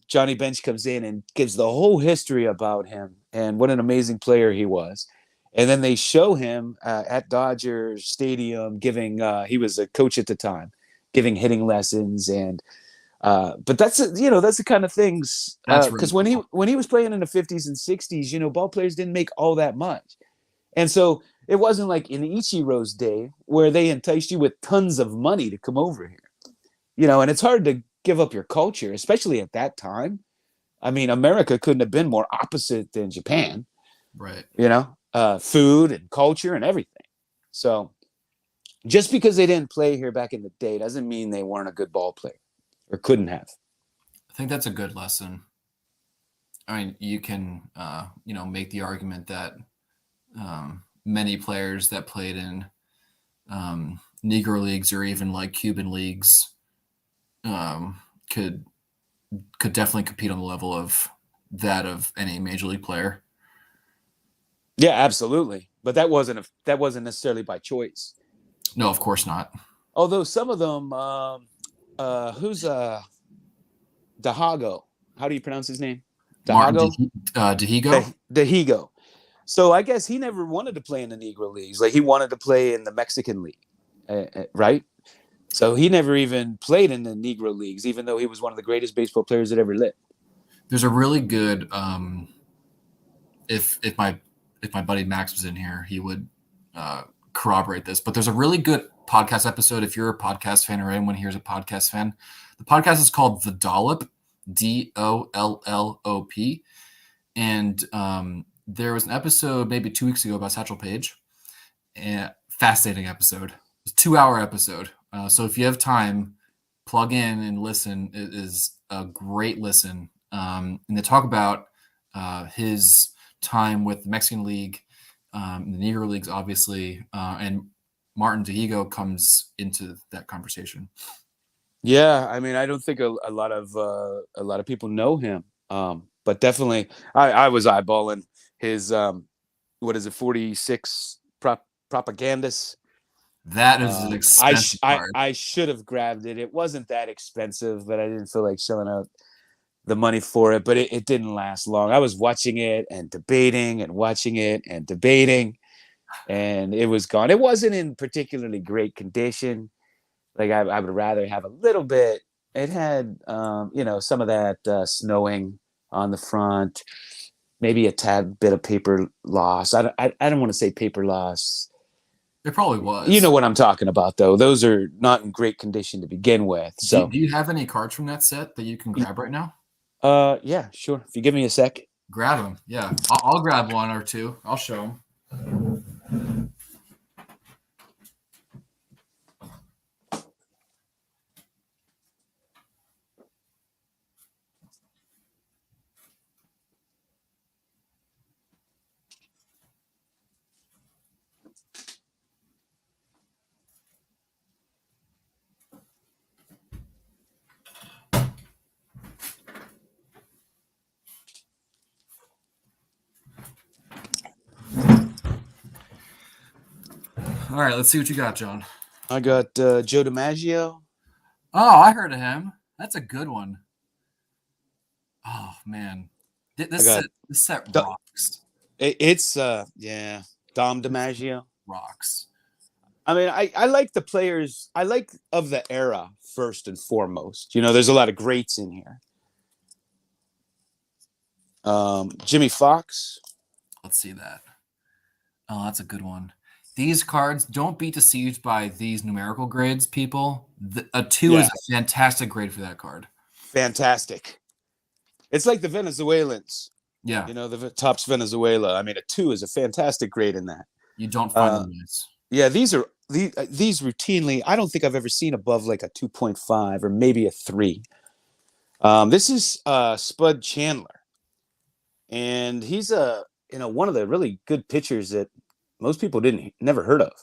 Johnny Bench comes in and gives the whole history about him and what an amazing player he was. And then they show him at Dodger Stadium giving, he was a coach at the time, giving hitting lessons. And but that's that's the kind of things, because Really cool. when he was playing in the 50s and 60s, ball players didn't make all that much. And so it wasn't like in Ichiro's day where they enticed you with tons of money to come over here. And it's hard to give up your culture, especially at that time. I mean, America couldn't have been more opposite than Japan, Right. Food and culture and everything. So just because they didn't play here back in the day doesn't mean they weren't a good ball player or couldn't have. I think that's a good lesson. I mean, you can, make the argument that many players that played in Negro leagues or even like Cuban leagues could definitely compete on the level of that of any major league player. Yeah, absolutely. But that wasn't necessarily by choice. No, of course not. Although some of them, who's Dahago? How do you pronounce his name? Dahago? Dahigo? Dahigo. So I guess he never wanted to play in the Negro leagues. Like he wanted to play in the Mexican league, right? So he never even played in the Negro leagues, even though he was one of the greatest baseball players that ever lived. There's a really good, if my buddy Max was in here, he would corroborate this. But there's a really good podcast episode. If you're a podcast fan or anyone here's a podcast fan, the podcast is called The Dollop, Dollop, and there was an episode maybe 2 weeks ago about Satchel Paige. And fascinating episode. It's a 2-hour episode. So if you have time, plug in and listen. It is a great listen. And they talk about his time with the Mexican League, the Negro Leagues, obviously, and Martin Dahigo comes into that conversation. Yeah, I mean, I don't think a lot of people know him, but definitely, I was eyeballing his 46 Propagandist. That is an expensive card. I should have grabbed it. It wasn't that expensive, but I didn't feel like shelling out the money for it. But it didn't last long. I was watching it and debating and watching it and debating, and it was gone. It wasn't in particularly great condition. Like I would rather have a little bit. It had, some of that snowing on the front, maybe a tad bit of paper loss. I don't want to say paper loss. It probably was. You know what I'm talking about, though. Those are not in great condition to begin with. So, do you have any cards from that set that you can grab right now? Yeah, sure. If you give me a sec. Grab them. Yeah, I'll grab one or two. I'll show them. All right, let's see what you got, John. I got Joe Dimaggio. Oh, I heard of him. That's a good one. Oh man, this set rocks. It's Dom Dimaggio rocks. I mean, I like the players. I like of the era first and foremost. There's a lot of greats in here. Jimmy Fox. Let's see that. Oh, that's a good one. These cards, don't be deceived by these numerical grades, people. A 2 Yeah. is a fantastic grade for that card. Fantastic. It's like the Venezuelans. Yeah. You know, the Topps Venezuela. I mean, a 2 is a fantastic grade in that. You don't find them nice. Yeah, these routinely, I don't think I've ever seen above like a 2.5 or maybe a 3. This is Spud Chandler. And he's one of the really good pitchers that most people never heard of.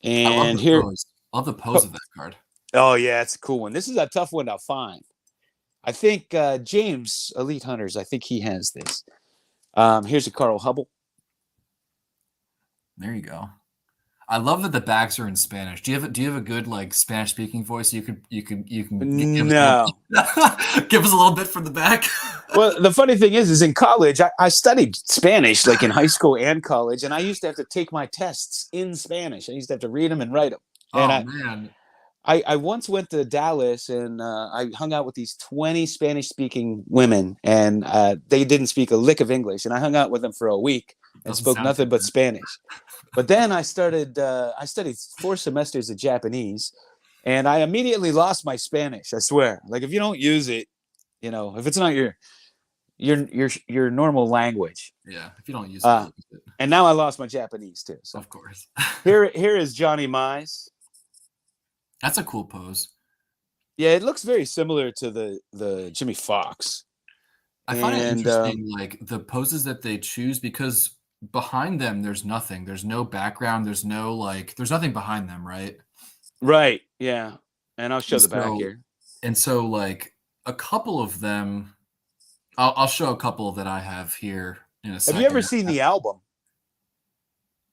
And here, I love the pose of that card. Oh yeah, it's a cool one. This is a tough one to find. I think James Elite Hunters, I think he has this. Here's a Carl Hubbell. There you go. I love that the backs are in Spanish. Do you have a good like Spanish speaking voice? You can No. Give us a little bit from the back. Well, the funny thing is in college, I studied Spanish, like in high school and college, and I used to have to take my tests in Spanish. I used to have to read them and write them. And man. I once went to Dallas and I hung out with these 20 Spanish-speaking women, and they didn't speak a lick of English. And I hung out with them for a week and spoke nothing but Spanish. But then I studied 4 semesters of Japanese, and I immediately lost my Spanish. I swear. Like if you don't use it, you know, if it's not your normal language. Yeah, if you don't use it. And now I lost my Japanese too. So. Of course. Here is Johnny Mize. That's a cool pose. Yeah, it looks very similar to the Jimmy Fox. I find it interesting, like the poses that they choose, because behind them there's nothing. There's no background. There's nothing behind them, right? Right. Yeah. And I'll show the back here. And so, like a couple of them, I'll show a couple that I have here in a second. Have you ever seen the album?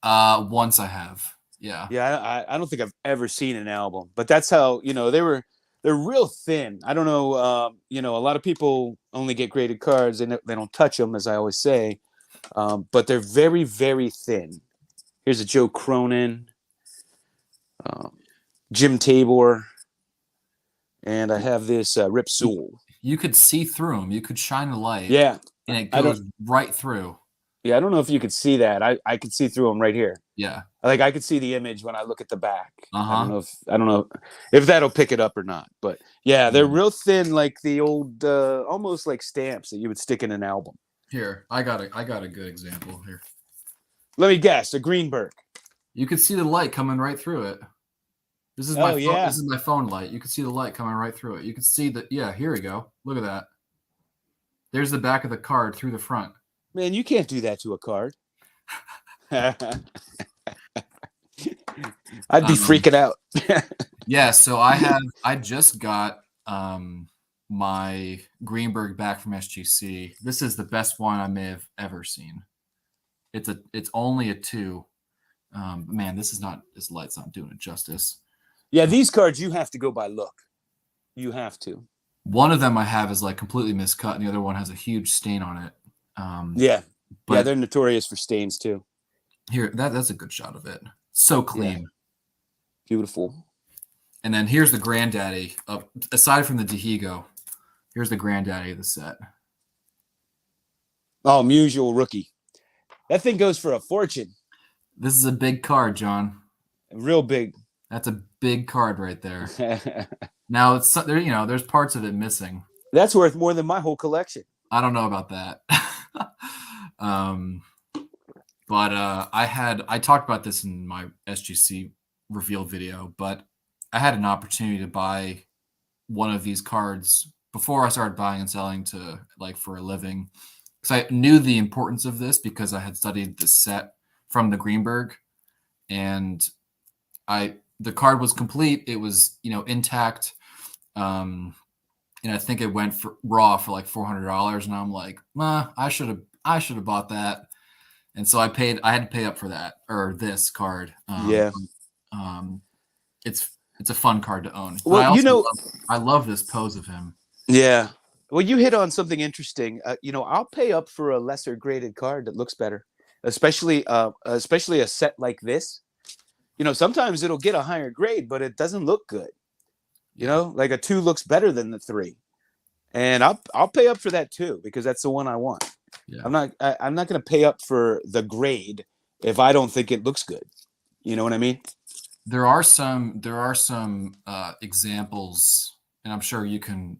Once I have. Yeah. Yeah, I don't think I've ever seen an album, but that's how, you know, they're real thin. I don't know, you know, a lot of people only get graded cards and they don't touch them, as I always say, but they're very, very thin. Here's a Joe Cronin, Jim Tabor, and I have this Rip Sewell. You could see through them. You could shine a light. Yeah. And it goes right through. Yeah, I don't know if you could see that. I could see through them right here. Yeah. Like I could see the image when I look at the back. Uh-huh. I don't know if that'll pick it up or not. But yeah, they're real thin, like the old almost like stamps that you would stick in an album. Here, I got a good example here. Let me guess, a Greenberg. You could see the light coming right through it. This is my phone. This is my phone light. You can see the light coming right through it. You can see that. Yeah, here we go. Look at that. There's the back of the card through the front. Man, you can't do that to a card. I'd be freaking out. Yeah, so I just got my Greenberg back from SGC. This is the best one I may have ever seen. It's only a 2. Man, this light's not doing it justice. Yeah, these cards you have to go by look. You have to. One of them I have is like completely miscut, and the other one has a huge stain on it. Yeah, they're notorious for stains too. Here, that's a good shot of it. So clean. Yeah. Beautiful. And then here's the granddaddy of, aside from the Dimaggio, here's the granddaddy of the set. Oh, Musial rookie. That thing goes for a fortune. This is a big card, John. Real big. That's a big card right there. Now it's there, you know, there's parts of it missing. That's worth more than my whole collection. I don't know about that. But I talked about this in my SGC reveal video, but I had an opportunity to buy one of these cards before I started buying and selling to for a living, because I knew the importance of this because I had studied this set from the Greenberg, and the card was complete. It was, intact. And I think it went for raw for like $400, and I'm like, I should have bought that. And so I had to pay up for that, or this card. It's a fun card to own. Well, I love this pose of him. Yeah. Well, you hit on something interesting. I'll pay up for a lesser graded card that looks better, especially a set like this. Sometimes it'll get a higher grade, but it doesn't look good. Like a 2 looks better than the 3. And I'll pay up for that too, because that's the one I want. Yeah. I'm not going to pay up for the grade if I don't think it looks good. You know what I mean? There are some examples, and I'm sure you can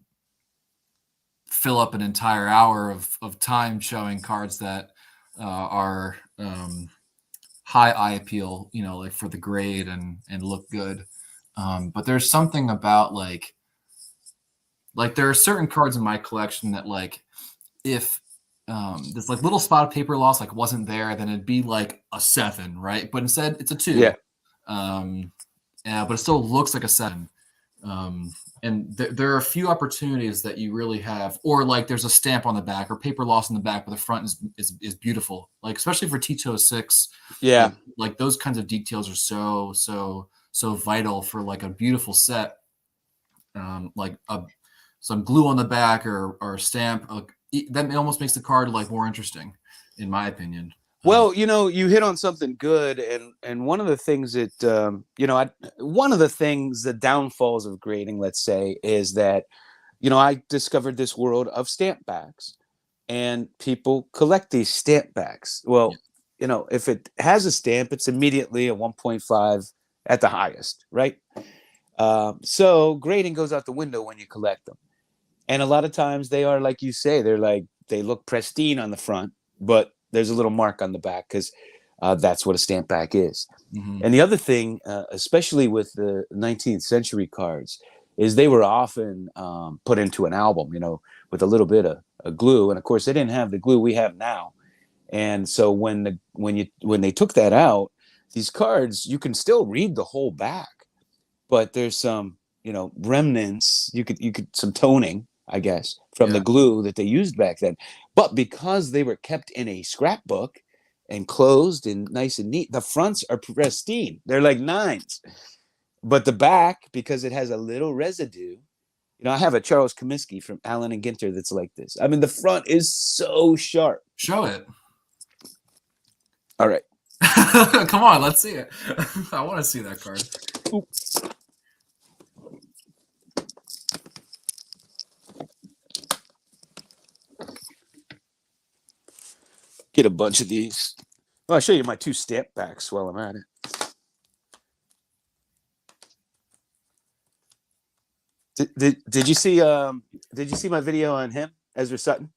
fill up an entire hour of time showing cards that are high eye appeal, like for the grade and look good. But there's something about like there are certain cards in my collection that like if this like little spot of paper loss like wasn't there, then it'd be like a 7, right? But instead it's a 2. Yeah. But it still looks like a 7. And there are a few opportunities that you really have, or like there's a stamp on the back or paper loss on the back, but the front is beautiful. Like especially for T206, Yeah. like those kinds of details are so vital for like a beautiful set. Like some glue on the back or a stamp, that almost makes the card like more interesting, in my opinion. Well, you hit on something good, and one of the things that one of the things, the downfalls of grading, let's say, is that I discovered this world of stamp backs, and people collect these stamp backs. Well, if it has a stamp, it's immediately a 1.5 at the highest, right? So grading goes out the window when you collect them, and a lot of times they are, like you say, they look pristine on the front, but there's a little mark on the back because that's what a stamp back is. Mm-hmm. And the other thing, especially with the 19th century cards, is they were often put into an album, with a little bit of glue. And of course, they didn't have the glue we have now. And so when they took that out, these cards, you can still read the whole back, but there's some remnants. You could some toning, I guess, from the glue that they used back then. But because they were kept in a scrapbook and closed and nice and neat, the fronts are pristine. They're like 9s. But the back, because it has a little residue, I have a Charles Comiskey from Allen and Ginter that's like this. I mean, the front is so sharp. Show it. All right. Come on, let's see it. I want to see that card. Ooh. Get a bunch of these. Well, I'll show you my 2 stamp backs while I'm at it. Did you see my video on him, Ezra Sutton?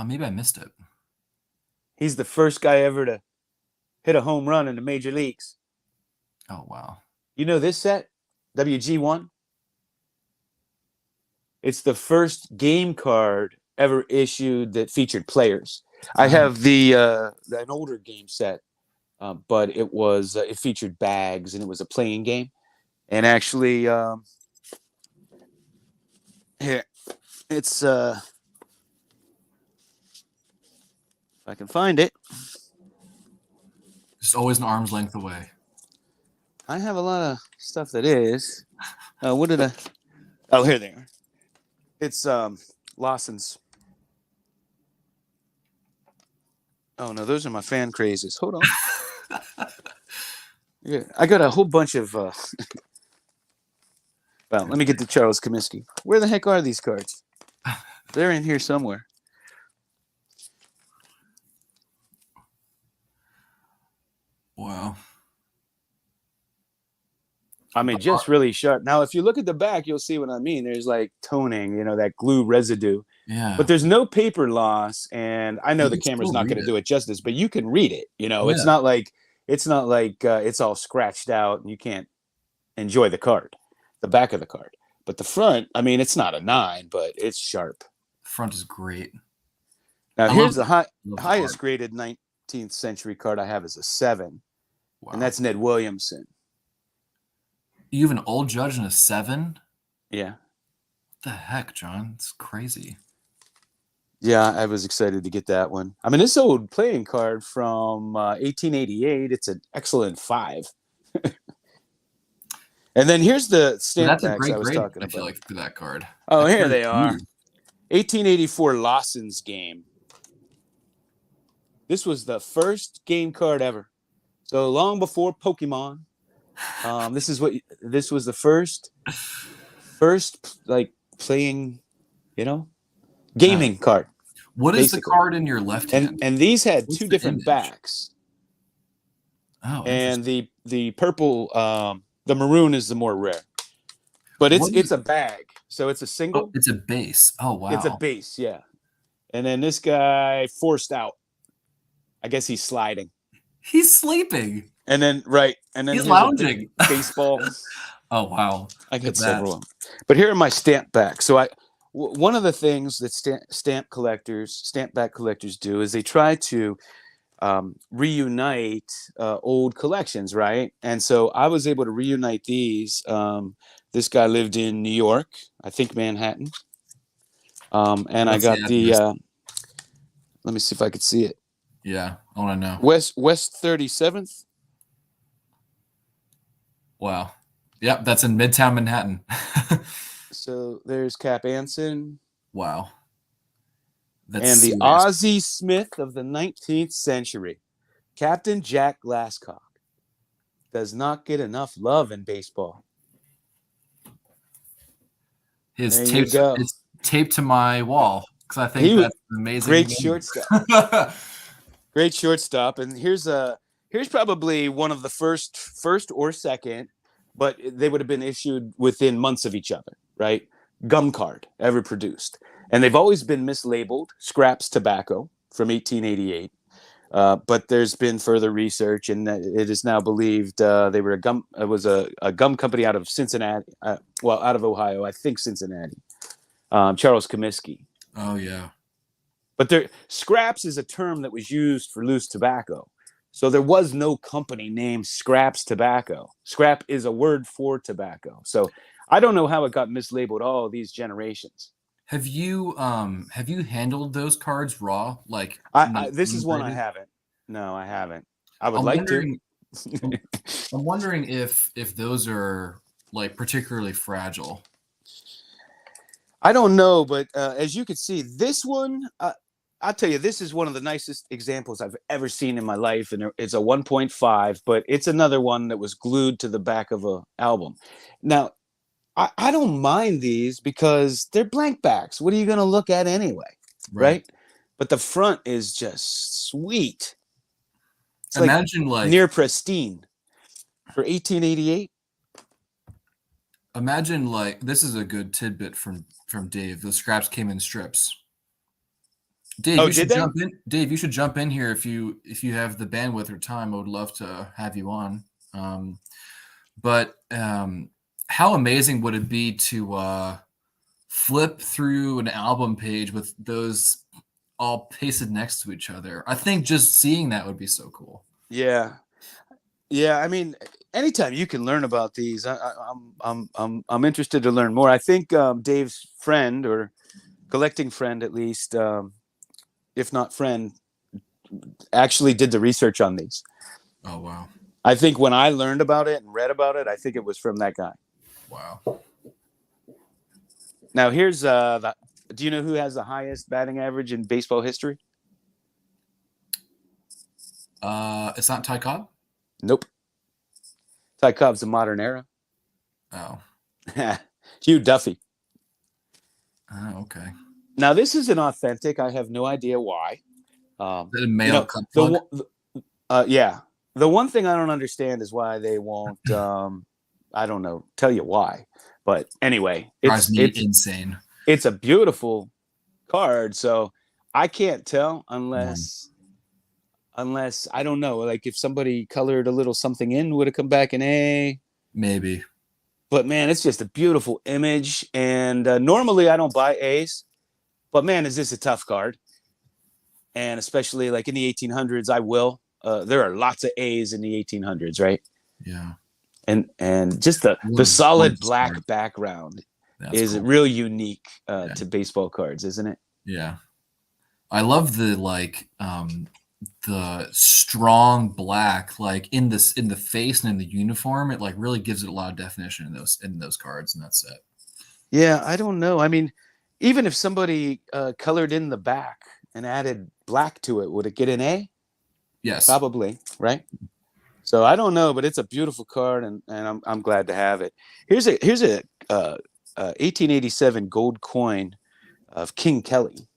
Maybe I missed it. He's the first guy ever to hit a home run in the major leagues. Oh wow. You know this set? WG1? It's the first game card ever issued that featured players. I have an older game set, but it featured bags, and it was a playing game. And actually, here it's if I can find it. It's always an arm's length away. I have a lot of stuff that is. What did I? Oh, here they are. It's Lawson's. Oh no, those are my fan crazes. Hold on. Yeah, I got a whole bunch of. Well, let me get to Charles Comiskey. Where the heck are these cards? They're in here somewhere. Wow. I mean, just really sharp. Now, if you look at the back, you'll see what I mean. There's like toning, that glue residue. Yeah. But there's no paper loss, and I know the camera's not going to do it justice, but you can read it. It's not like it's all scratched out and you can't enjoy the card, the back of the card. But the front, I mean, it's not a 9, but it's sharp. Front is great. Now, here's the highest graded 19th century card I have is a 7, and that's Ned Williamson. You have an old Judge and a 7? Yeah. What the heck, John? It's crazy. Yeah, I was excited to get that one. I mean, this old playing card from 1888. It's an excellent 5. And then here's the stamp backs I was talking about. I feel like for that card. Oh, here they are. 1884 Lawson's game. This was the first game card ever. So long before Pokemon. This was the first like playing, gaming card. What is the basically. card in your left hand? And these had What's two the different image? backs. Oh, And interesting. the purple, the maroon is the more rare. But it's a bag, so it's a Oh, single. it's a base. Oh, wow. It's a base, yeah. And then this guy forced out. I guess he's sliding. He's sleeping. And then He's here's lounging. a big baseball. Oh, wow. I Look got at several that. of them. But here are my stamp backs. So one of the things that stamp back collectors do is they try to reunite old collections, right? And so I was able to reunite these. This guy lived in New York, I think Manhattan. And I What's the got the address? let me see if I could see it. Yeah, I want to know. West 37th. Wow. Yep, that's in Midtown Manhattan. So there's Cap Anson. Wow. That's And the serious. Ozzie Smith of the 19th century, Captain Jack Glasscock, does not get enough love in baseball. It's taped to my wall because I think that's an amazing. Great shortstop. Great shortstop. And here's probably one of the first or second, but they would have been issued within months of each other, right? Gum card ever produced. And they've always been mislabeled, Scraps Tobacco from 1888. But there's been further research, and it is now believed they were it was a gum company out of Cincinnati, out of Ohio, I think Cincinnati. Charles Comiskey. Oh yeah. But Scraps is a term that was used for loose tobacco. So there was no company named Scraps Tobacco. Scrap is a word for tobacco. So I don't know how it got mislabeled all these generations. Have you handled those cards raw? Like this is one I haven't. No, I haven't. I would like to. I'm wondering if those are like particularly fragile. I don't know, but as you can see, this one, I'll tell you, this is one of the nicest examples I've ever seen in my life, and it's a 1.5, but it's another one that was glued to the back of an album. Now, I don't mind these because they're blank backs. What are you going to look at anyway, right? But the front is just sweet. It's Imagine like near pristine for 1888. Imagine like this is a good tidbit from Dave. The scraps came in strips. Dave, you should jump in. Dave, you should jump in here if you have the bandwidth or time. I would love to have you on. But how amazing would it be to flip through an album page with those all pasted next to each other? I think just seeing that would be so cool. Yeah. I mean, anytime you can learn about these, I'm interested to learn more. I think Dave's friend, or collecting friend at least, if not friend, actually did the research on these. Oh wow! I think when I learned about it and read about it, I think it was from that guy. Wow. Now here's do you know who has the highest batting average in baseball history? It's not Ty Cobb? Nope. Ty Cobb's the modern era. Oh. Hugh Duffy. Oh, okay. Now this is an authentic. I have no idea why. Is it a male cut plug? Yeah. The one thing I don't understand is why they won't. I don't know. Tell you why. But anyway, it's insane. It's a beautiful card, so I can't tell unless I don't know. Like if somebody colored a little something in, would it come back an A? Maybe. But man, it's just a beautiful image. And normally I don't buy A's, but man, is this a tough card? And especially like in the 1800s, I will. There are lots of A's in the 1800s, right? Yeah. And just the solid black background is cool. Real unique to baseball cards, isn't it? Yeah. I love the the strong black, like in the face and in the uniform. It like really gives it a lot of definition in those cards, and that's it. Yeah, I don't know. I mean, even if somebody colored in the back and added black to it, would it get an A? Yes, probably, right? So I don't know, but it's a beautiful card, and I'm glad to have it. Here's a 1887 gold coin of King Kelly.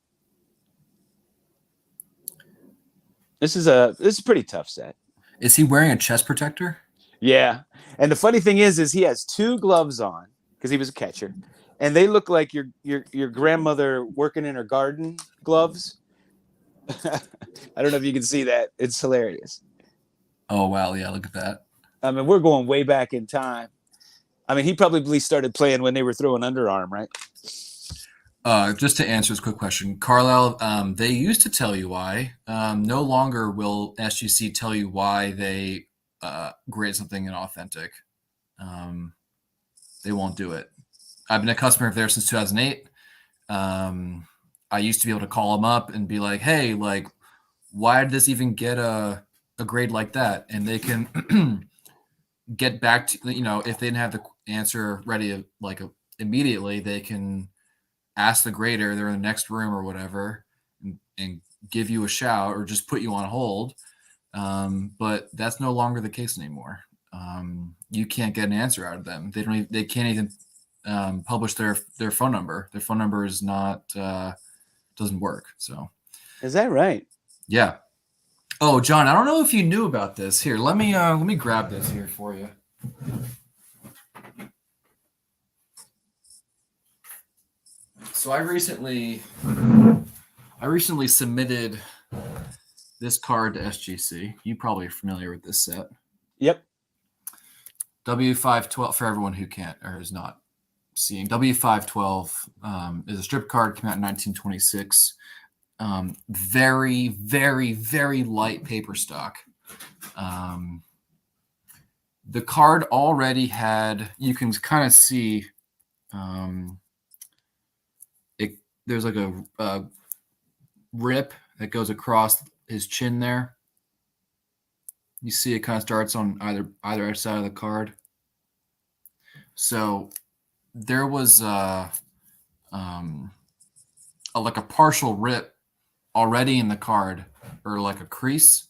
This is a pretty tough set. Is he wearing a chest protector? Yeah. And the funny thing is he has 2 gloves on because he was a catcher, and they look like your grandmother working in her garden gloves. I don't know if you can see that. It's hilarious. Oh wow, yeah, look at that. I mean, we're going way back in time. I mean, he probably started playing when they were throwing underarm, right? Just to answer this quick question, Carlisle, they used to tell you why. No longer will SGC tell you why they grade something inauthentic. They won't do it. I've been a customer of theirs since 2008. I used to be able to call them up and be like, hey, like, why did this even get a grade like that? And they can get back to, if they didn't have the answer ready, like immediately, they can ask the grader, they're in the next room or whatever, and give you a shout or just put you on hold. But that's no longer the case anymore. You can't get an answer out of them. They can't even publish their phone number. Their phone number is not doesn't work. So is that right? Yeah. Oh, John, I don't know if you knew about this. Here, let me grab this here for you. So I recently submitted this card to SGC. You probably are familiar with this set. Yep. W512 for everyone who can't or is not seeing. W512 is a strip card, came out in 1926. Very, very, very light paper stock. The card already had, you can kind of see, there's like a rip that goes across his chin there. You see it kind of starts on either side of the card. So there was like a partial rip already in the card, or like a crease.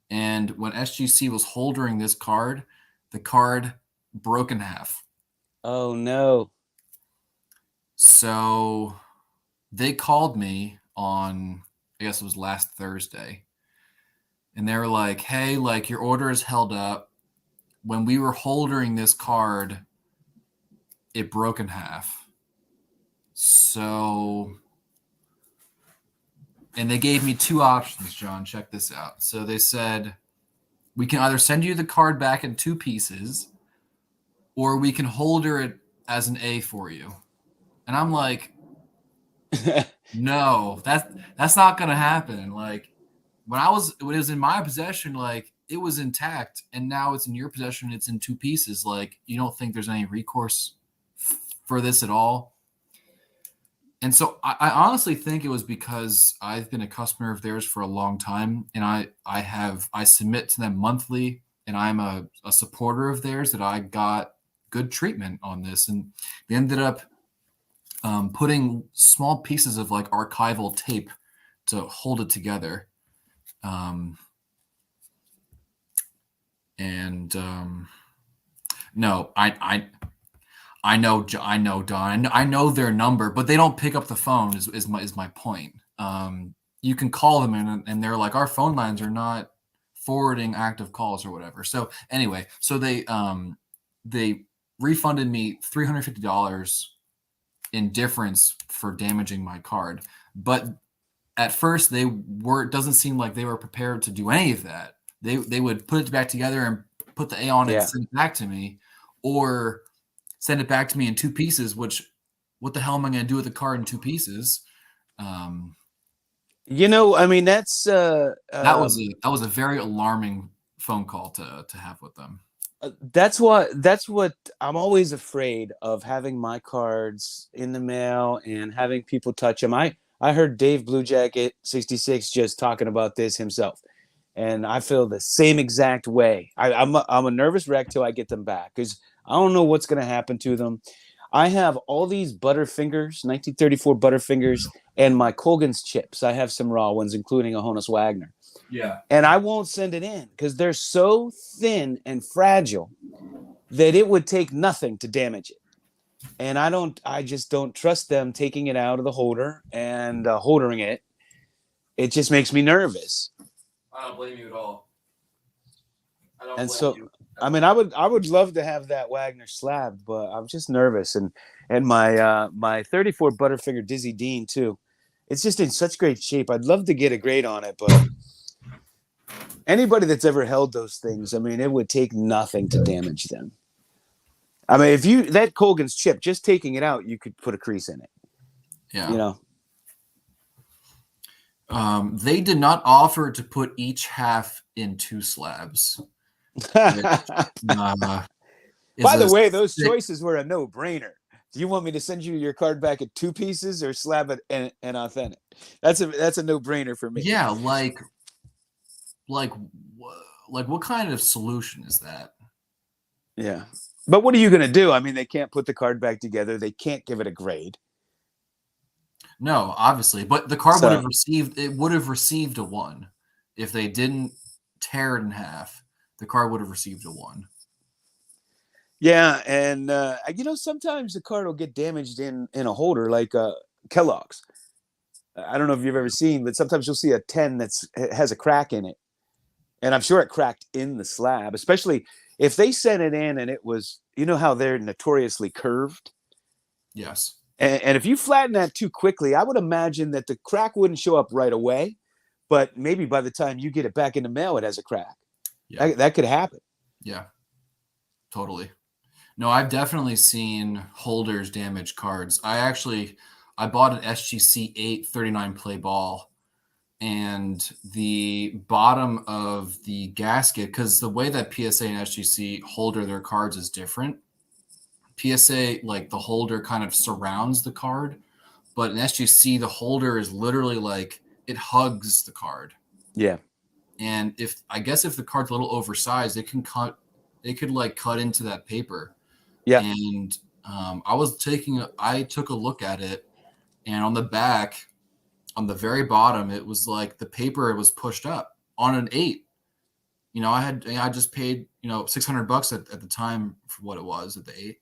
And when SGC was holding this card, the card broke in half. Oh no. So they called me on, I guess it was last Thursday. And they were like, hey, like, your order is held up. When we were holding this card, it broke in half. So, and they gave me 2 options, John. Check this out. So they said, we can either send you the card back in 2 pieces, or we can holder it as an A for you. And I'm like, no, that's not gonna happen. Like, when it was in my possession, like, it was intact, and now it's in your possession, it's in 2 pieces. Like, you don't think there's any recourse for this at all? And so I honestly think it was because I've been a customer of theirs for a long time, and I submit to them monthly, and I'm a supporter of theirs, that I got good treatment on this. And they ended up putting small pieces of like archival tape to hold it together. No, I know, Don. I know their number, but they don't pick up the phone. Is my point. You can call them and they're like, our phone lines are not forwarding active calls or whatever. So anyway, so they refunded me $350 in difference for damaging my card. But at first it doesn't seem like they were prepared to do any of that. They would put it back together and put the A on it and send it back to me, or send it back to me in 2 pieces, which, what the hell am I going to do with the card in 2 pieces? I mean, that's that was a very alarming phone call to have with them. That's what I'm always afraid of, having my cards in the mail and having people touch them. I heard Dave Blue Jacket 66 just talking about this himself, and I feel the same exact way. I'm a nervous wreck till I get them back, because I don't know what's going to happen to them. I have all these Butterfingers, 1934 Butterfingers, and my Colgan's chips. I have some raw ones, including a Honus Wagner. Yeah. And I won't send it in because they're so thin and fragile that it would take nothing to damage it. And I just don't trust them taking it out of the holder and holdering it. it just makes me nervous. I don't blame you at all. And so, I mean, I would love to have that Wagner slabbed, but I'm just nervous. And my 34 Butterfinger Dizzy Dean too. It's just in such great shape. I'd love to get a grade on it, but anybody that's ever held those things, I mean, it would take nothing to damage them. I mean, if that Colgan's chip, just taking it out, you could put a crease in it. Yeah. You know. They did not offer to put each half in 2 slabs. By the way, those choices were a no-brainer. Do you want me to send you your card back at 2 pieces or slab it and authentic? That's a no-brainer for me. Yeah, like what kind of solution is that? Yeah. But what are you going to do? I mean, they can't put the card back together. They can't give it a grade. No, obviously, but the card would have received a 1 if they didn't tear it in half. The card would have received a 1. Yeah, and sometimes the card will get damaged in a holder, like Kellogg's. I don't know if you've ever seen, but sometimes you'll see a 10 has a crack in it, and I'm sure it cracked in the slab, especially if they sent it in and it was, you know how they're notoriously curved. Yes. And if you flatten that too quickly, I would imagine that the crack wouldn't show up right away, but maybe by the time you get it back in the mail, it has a crack. Yeah. That could happen. Yeah, totally. No, I've definitely seen holders damage cards. I bought an SGC 8 39 play ball, and the bottom of the gasket, because the way that PSA and SGC holder their cards is different. PSA, like the holder kind of surrounds the card, but in SGC, the holder is literally like it hugs the card. Yeah. And if the card's a little oversized, it could cut into that paper. Yeah. And I took a look at it, and on the back, on the very bottom, it was like the paper was pushed up on an 8. You know, I just paid, $600 at the time for what it was at the 8.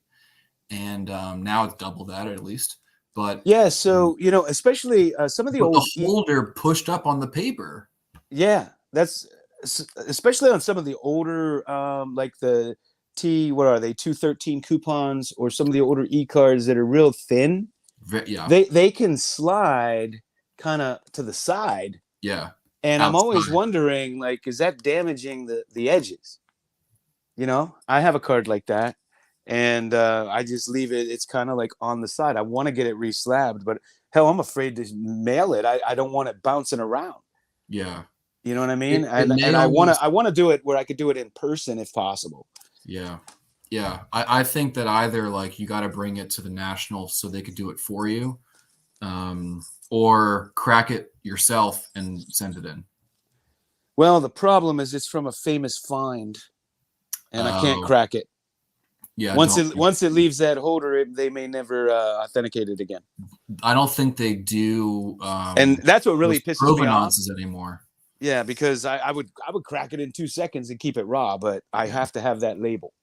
And now it's double that at least. But yeah, so especially some of the old holder pushed up on the paper. Yeah, that's especially on some of the older, like the 213 coupons, or some of the older e-cards that are real thin. Yeah, they can slide kind of to the side. Yeah, and outside. I'm always wondering, like, is that damaging the edges? I have a card like that. And I just leave it. It's kind of like on the side. I want to get it reslabbed, but hell, I'm afraid to mail it. I don't want it bouncing around. Yeah. You know what I mean? And I want to do it where I could do it in person if possible. Yeah. Yeah. I think that either like you got to bring it to the National so they could do it for you, or crack it yourself and send it in. Well, the problem is it's from a famous find, and I can't crack it. Yeah. Once it leaves that holder, they may never authenticate it again. I don't think they do. And that's what really pisses me off anymore. Yeah, because I would crack it in 2 seconds and keep it raw, but I have to have that label.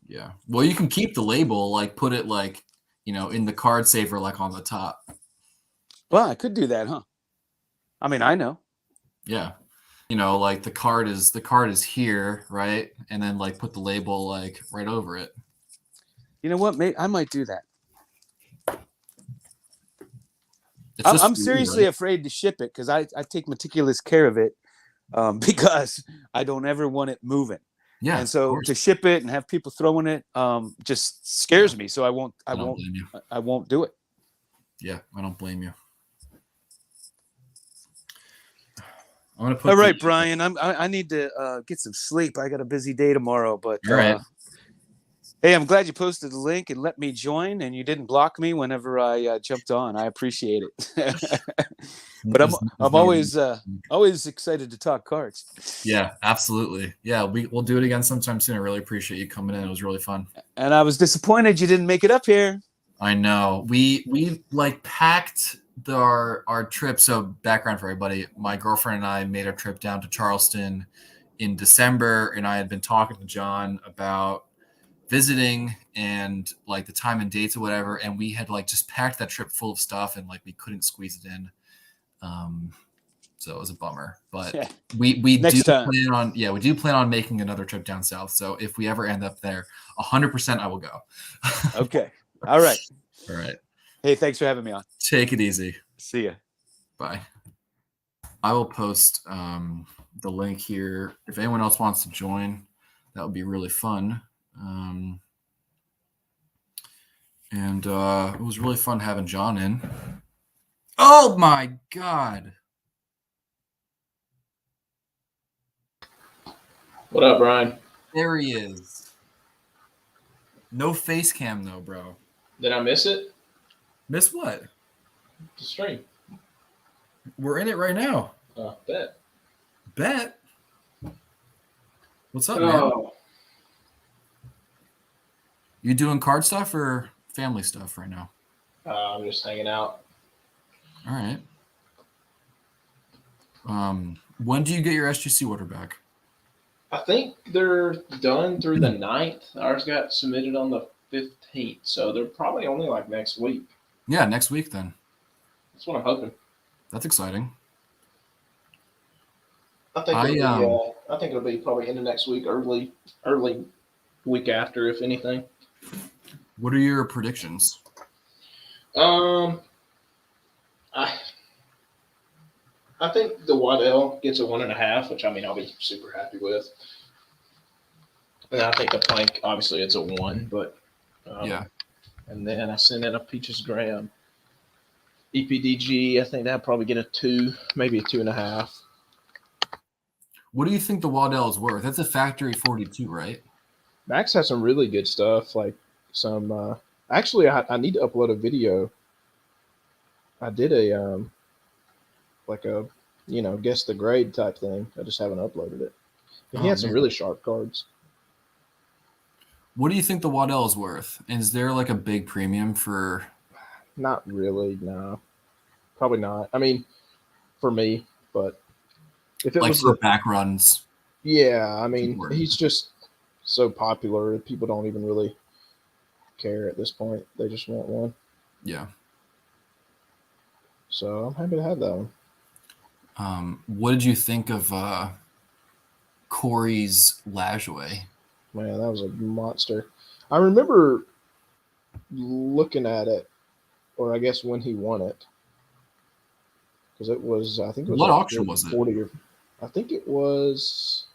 Yeah. Well, you can keep the label, like put it like, in the card saver, like on the top. Well, I could do that, huh? I mean, I know. Yeah. Like the card is here, right? And then like put the label like right over it. You know what? I might do that. I'm seriously afraid to ship it because I take meticulous care of it, because I don't ever want it moving. Yeah. And so to ship it and have people throwing it just scares me. So I won't do it. Yeah, I don't blame you. I'm gonna put all right, Brian. I need to get some sleep. I got a busy day tomorrow, but all right. Hey, I'm glad you posted the link and let me join, and you didn't block me whenever I jumped on. I appreciate it. But I'm always excited to talk cards. Yeah, absolutely. Yeah, we'll do it again sometime soon. I really appreciate you coming in. It was really fun. And I was disappointed you didn't make it up here. I know. We like packed our trip. So background for everybody, my girlfriend and I made our trip down to Charleston in December, and I had been talking to John about visiting and like the time and dates or whatever, and we had like just packed that trip full of stuff, and like we couldn't squeeze it in. so it was a bummer. But Yeah. we Next do time. plan on making another trip down south. So if we ever end up there, 100% I will go. Okay. All right. All right. Hey, thanks for having me on. Take it easy. See ya. Bye. I will post the link here. If anyone else wants to join, that would be really fun. And it was really fun having John in. Oh my God. What up, Brian? There he is. No face cam though, bro. Did I miss it? Miss what? The stream. We're in it right now. Bet. Bet. What's up, man? You doing card stuff or family stuff right now? I'm just hanging out. All right. When do you get your SGC order back? I think they're done through the 9th. Ours got submitted on the 15th, so they're probably only like next week. Yeah, next week then. That's what I'm hoping. That's exciting. I think it'll be probably into next week, early week after, if anything. What are your predictions? I think the Waddell gets a 1.5, which I'll be super happy with. And I think the Plank, obviously, it's a 1, but yeah. And then I sent in a Peaches Graham. EPDG, I think that'd probably get a 2, maybe a 2.5. What do you think the Waddell is worth? That's a factory 42, right? Max has some really good stuff, like some. Actually, I need to upload a video. I did a guess the grade type thing. I just haven't uploaded it. And he had some really sharp cards. What do you think the Waddell is worth? And is there like a big premium for? Not really, no. Probably not. For me, but if it like was for back runs. Yeah, he's just so popular that people don't even really care at this point. They just want one. Yeah. So I'm happy to have that one. What did you think of Corey's Lajoie? Man, that was a monster. I remember looking at it, or I guess when he won it, because I think it was what like auction was it? 40 or, I think it was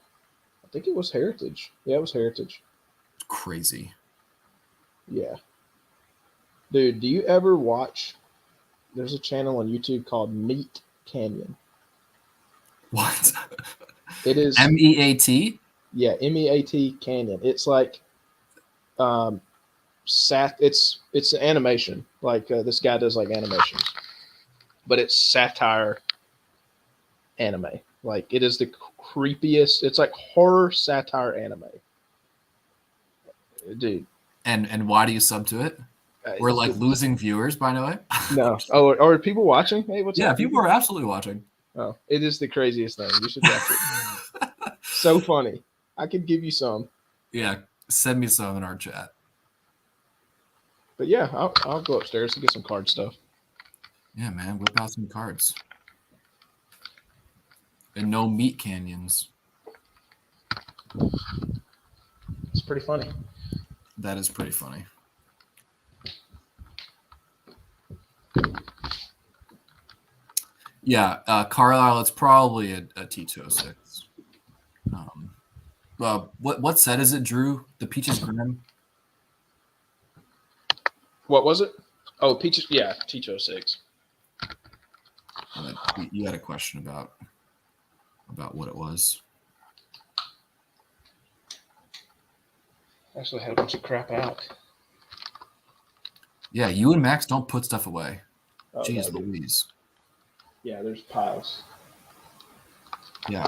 Heritage. Yeah, it was Heritage. Crazy. Yeah. Dude, do you ever watch? There's a channel on YouTube called Meat Canyon. What? It is MEAT? Yeah, MEAT Canyon. It's like it's an animation. Like this guy does like animations. But it's satire anime. Like it is the creepiest. It's like horror satire anime. Dude. And why do you sub to it? We're like losing viewers, by the way. No. Oh, are people watching? Hey, what's up? Yeah, people are absolutely watching. Oh, it is the craziest thing. You should watch it. So funny. I could give you some. Yeah, send me some in our chat. But yeah, I'll go upstairs and get some card stuff. Yeah, man, whip out some cards. And no meat canyons. It's pretty funny. That is pretty funny. Yeah, Carlisle, it's probably a T206. What set is it, Drew? The Peaches Grim? What was it? Oh, Peaches. Yeah, T206. You had a question about what it was. Actually, I had a bunch of crap out. Yeah, you and Max don't put stuff away. Oh, Jeez no, Louise. Yeah, there's piles. Yeah,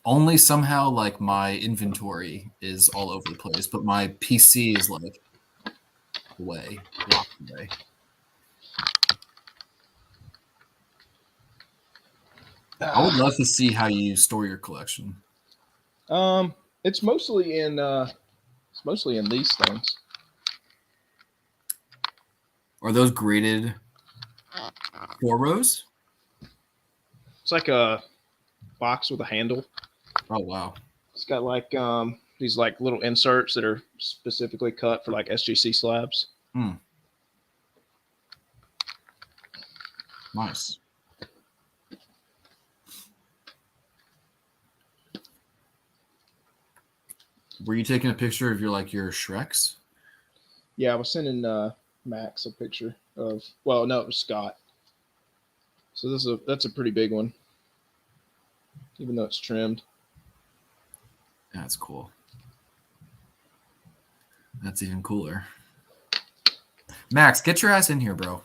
only somehow like my inventory is all over the place, but my PC is like away, locked away. I would love to see how you store your collection. It's mostly in these things. Are those graded 4 rows? It's like a box with a handle. Oh wow. It's got like these like little inserts that are specifically cut for like SGC slabs. Nice. Were you taking a picture of your Shreks? Yeah, I was sending Max a picture of. Well, no, it was Scott. So that's a pretty big one, even though it's trimmed. That's cool. That's even cooler. Max, get your ass in here, bro.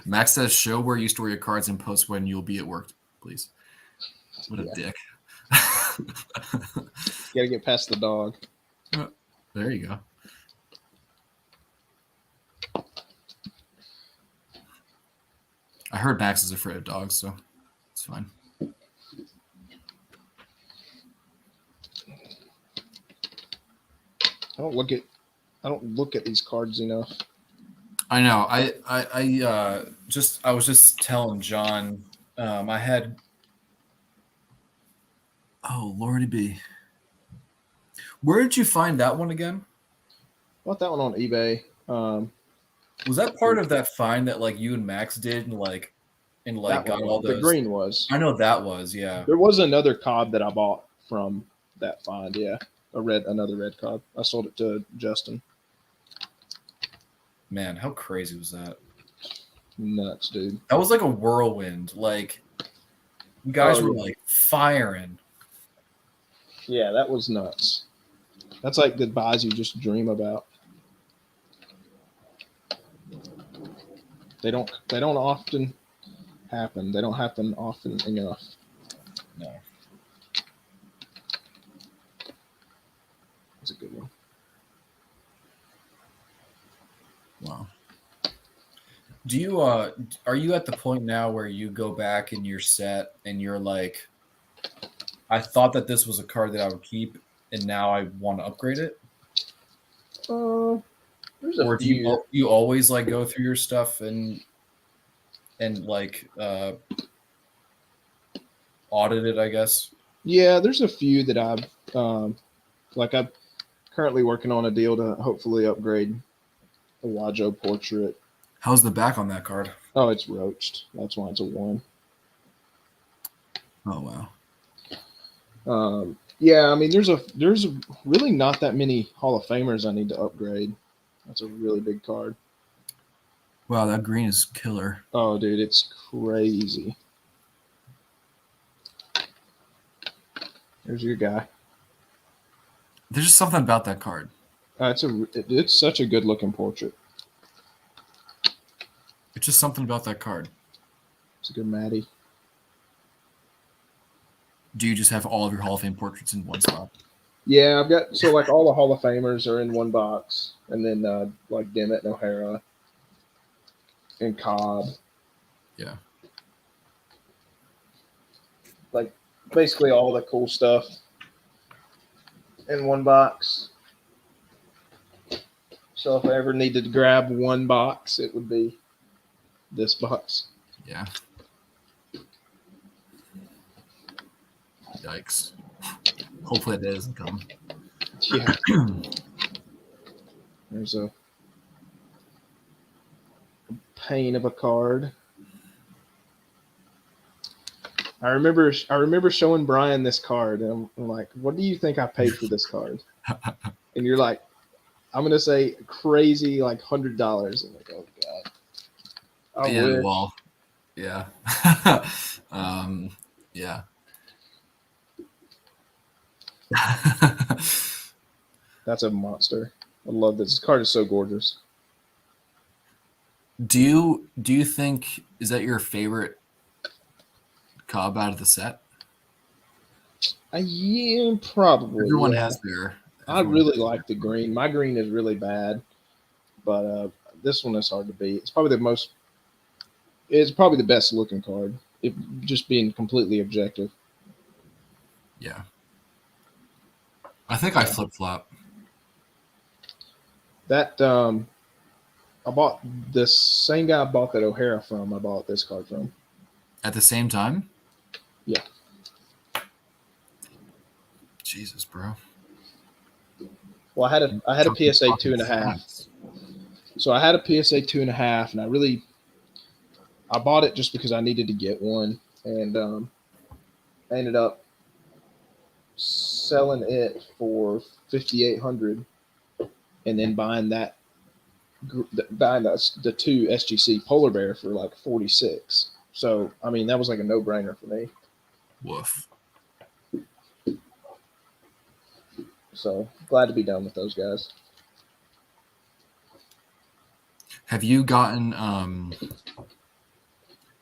Max says, show where you store your cards and post when you'll be at work, please. What a dick. Gotta get past the dog. There you go. I heard Max is afraid of dogs, so it's fine. I don't look at these cards enough. I know. I was just telling John, I had. Oh Lordy B. Where did you find that one again? Bought that one on eBay. Was that part of that find that you and Max did and got all those? The green was. I know that was, yeah. There was another cob that I bought from that find, yeah. Another red cob. I sold it to Justin. Man, how crazy was that? Nuts, dude. That was like a whirlwind. You guys were firing. Yeah, that was nuts. That's like the buys you just dream about. They don't often happen. They don't happen often enough. No. That's a good one. Wow. Do you are you at the point now where you go back in your set and you're like, I thought that this was a card that I would keep and now I want to upgrade it? There's a or do few. you always go through your stuff and audit it, I guess? Yeah, there's a few that I'm currently working on a deal to hopefully upgrade a Wajo portrait. How's the back on that card? Oh, it's roached. That's why it's a 1. Oh wow. Yeah, I mean, there's really not that many Hall of Famers I need to upgrade. That's a really big card. Wow, that green is killer. Oh, dude, it's crazy. There's your guy. There's just something about that card. It's such a good looking portrait. It's just something about that card. It's a good Matty. Do you just have all of your Hall of Fame portraits in one spot? Yeah, I've got all the Hall of Famers are in one box, and then Dimmitt and O'Hara and Cobb. Yeah. Basically all the cool stuff in one box. So if I ever needed to grab one box, it would be this box. Yeah. Yikes. Hopefully that doesn't come. Yeah. There's a pain of a card. I remember showing Brian this card, and I'm like, "What do you think I paid for this card?" And you're like, "I'm gonna say crazy, $100." I'm like, "Oh god." Yeah. Well. Yeah. Yeah. That's a monster. I love this. This card is so gorgeous. Do you think, is that your favorite Cobb out of the set? Yeah, probably. Everyone has their. I really like the green. My green is really bad, but this one is hard to beat. It's probably the best looking card. If just being completely objective. Yeah. I think I flip flop. That I bought this same guy I bought that O'Hara from. I bought this card from At the same time? Yeah. Jesus, bro. Well, I had a PSA 2.5. So I had a PSA 2.5, and I bought it just because I needed to get one, and I ended up selling it for $5,800, and then buying the two SGC Polar Bear for like 46. So I mean that was like a no brainer for me. Woof. So glad to be done with those guys. Have you gotten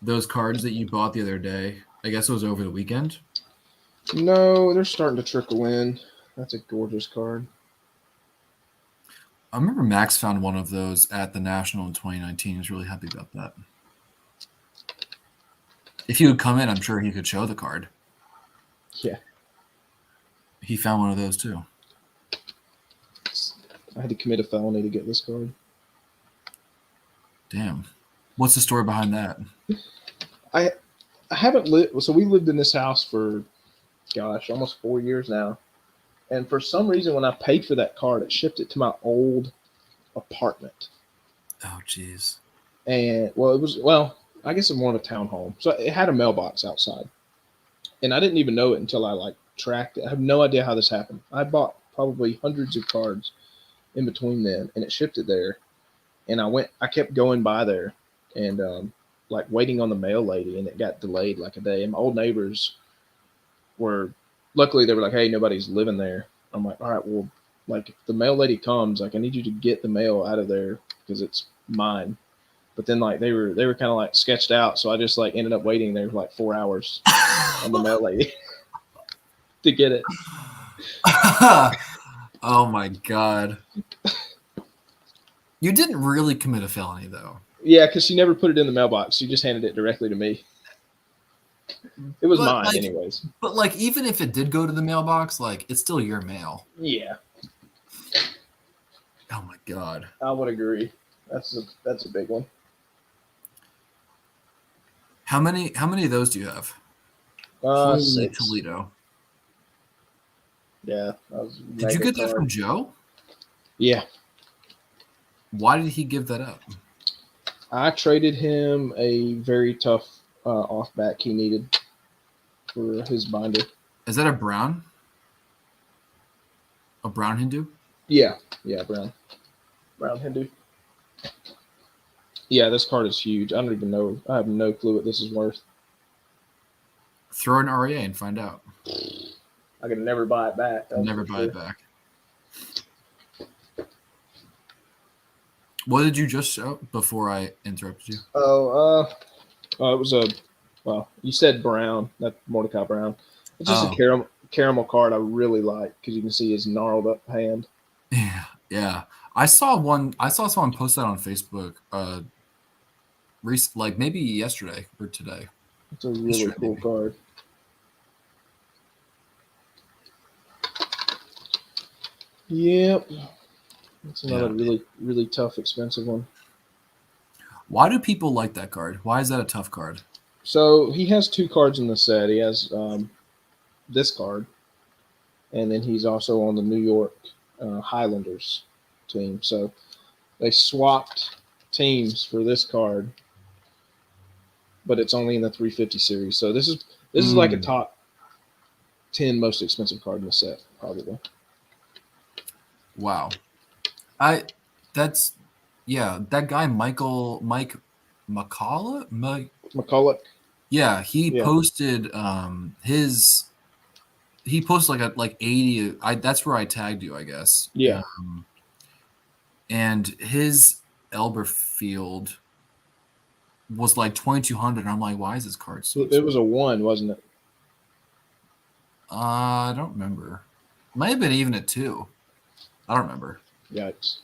those cards that you bought the other day? I guess it was over the weekend. No, they're starting to trickle in. That's a gorgeous card. I remember Max found one of those at the National in 2019. He was really happy about that. If he would come in, I'm sure he could show the card. Yeah. He found one of those too. I had to commit a felony to get this card. Damn. What's the story behind that? I haven't lived. So we lived in this house for, gosh, almost 4 years now. And for some reason, when I paid for that card, it shipped it to my old apartment. Oh, jeez. And I guess it's more of a townhome. So it had a mailbox outside. And I didn't even know it until I like tracked it. I have no idea how this happened. I bought probably hundreds of cards in between then, and it shipped it there. And I kept going by there and like waiting on the mail lady, and it got delayed like a day. And my old neighbors luckily they were like, hey, nobody's living there. I'm like, all right, well, like if the mail lady comes, like I need you to get the mail out of there because it's mine. But then like they were kind of like sketched out, so I just like ended up waiting there for like 4 hours on the mail lady to get it. Oh my God. You didn't really commit a felony though. Yeah, because she never put it in the mailbox. She just handed it directly to me. It was mine, like, anyways. But like, even if it did go to the mailbox, like it's still your mail. Yeah. Oh my God. I would agree. That's a big one. How many of those do you have? 6. Toledo. Yeah. Did you get that from Joe? Yeah. Why did he give that up? I traded him a very tough off back he needed for his binder. Is that a brown? A brown Hindu? Yeah, brown Hindu. Yeah, this card is huge. I don't even know. I have no clue what this is worth. Throw an REA and find out. I could never buy it back. Never buy it back. What did you just show before I interrupted you? It was you said brown. That's Mordecai Brown. It's just a caramel card I really like because you can see his gnarled up hand. Yeah. I saw someone post that on Facebook like maybe yesterday or today. It's a really cool card. Yep. It's another really, really tough, expensive one. Why do people like that card? Why is that a tough card? So he has 2 cards in the set. He has this card, and then he's also on the New York Highlanders team. So they swapped teams for this card, but it's only in the 350 series. So this is like a top 10 most expensive card in the set, probably. Wow. That guy Mike McCulloch. Yeah, he posted he posted like 80. That's where I tagged you, I guess. Yeah. And his Elberfield was like 2,200. I'm like, why is this card so It was a 1, wasn't it? I don't remember. Might have been even at 2. I don't remember. Yikes.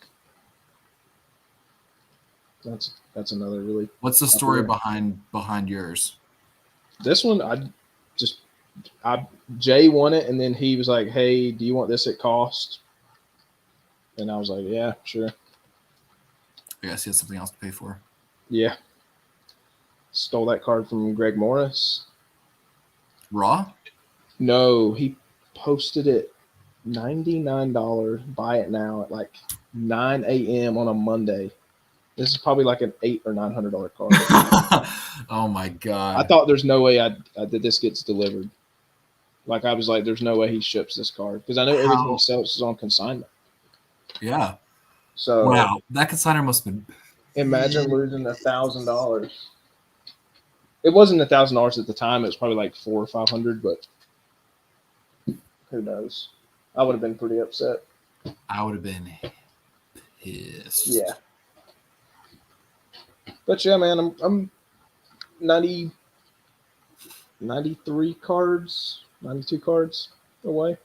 That's another really. What's the story behind yours? This one, Jay won it, and then he was like, "Hey, do you want this at cost?" And I was like, "Yeah, sure." I guess he has something else to pay for. Yeah. Stole that card from Greg Morris. Raw? No, he posted it $99. Buy it now at like 9 a.m. on a Monday. This is probably like an $800 or $900 card. Oh my god! I thought there's no way that this gets delivered. Like I was like, there's no way he ships this card because I know everything he sells is on consignment. Yeah. So wow, that consignor must have been. Imagine losing $1,000. It wasn't $1,000 at the time. It was probably like $400 or $500, but who knows? I would have been pretty upset. I would have been pissed. Yeah. But yeah, man, I'm 93 cards, 92 cards away,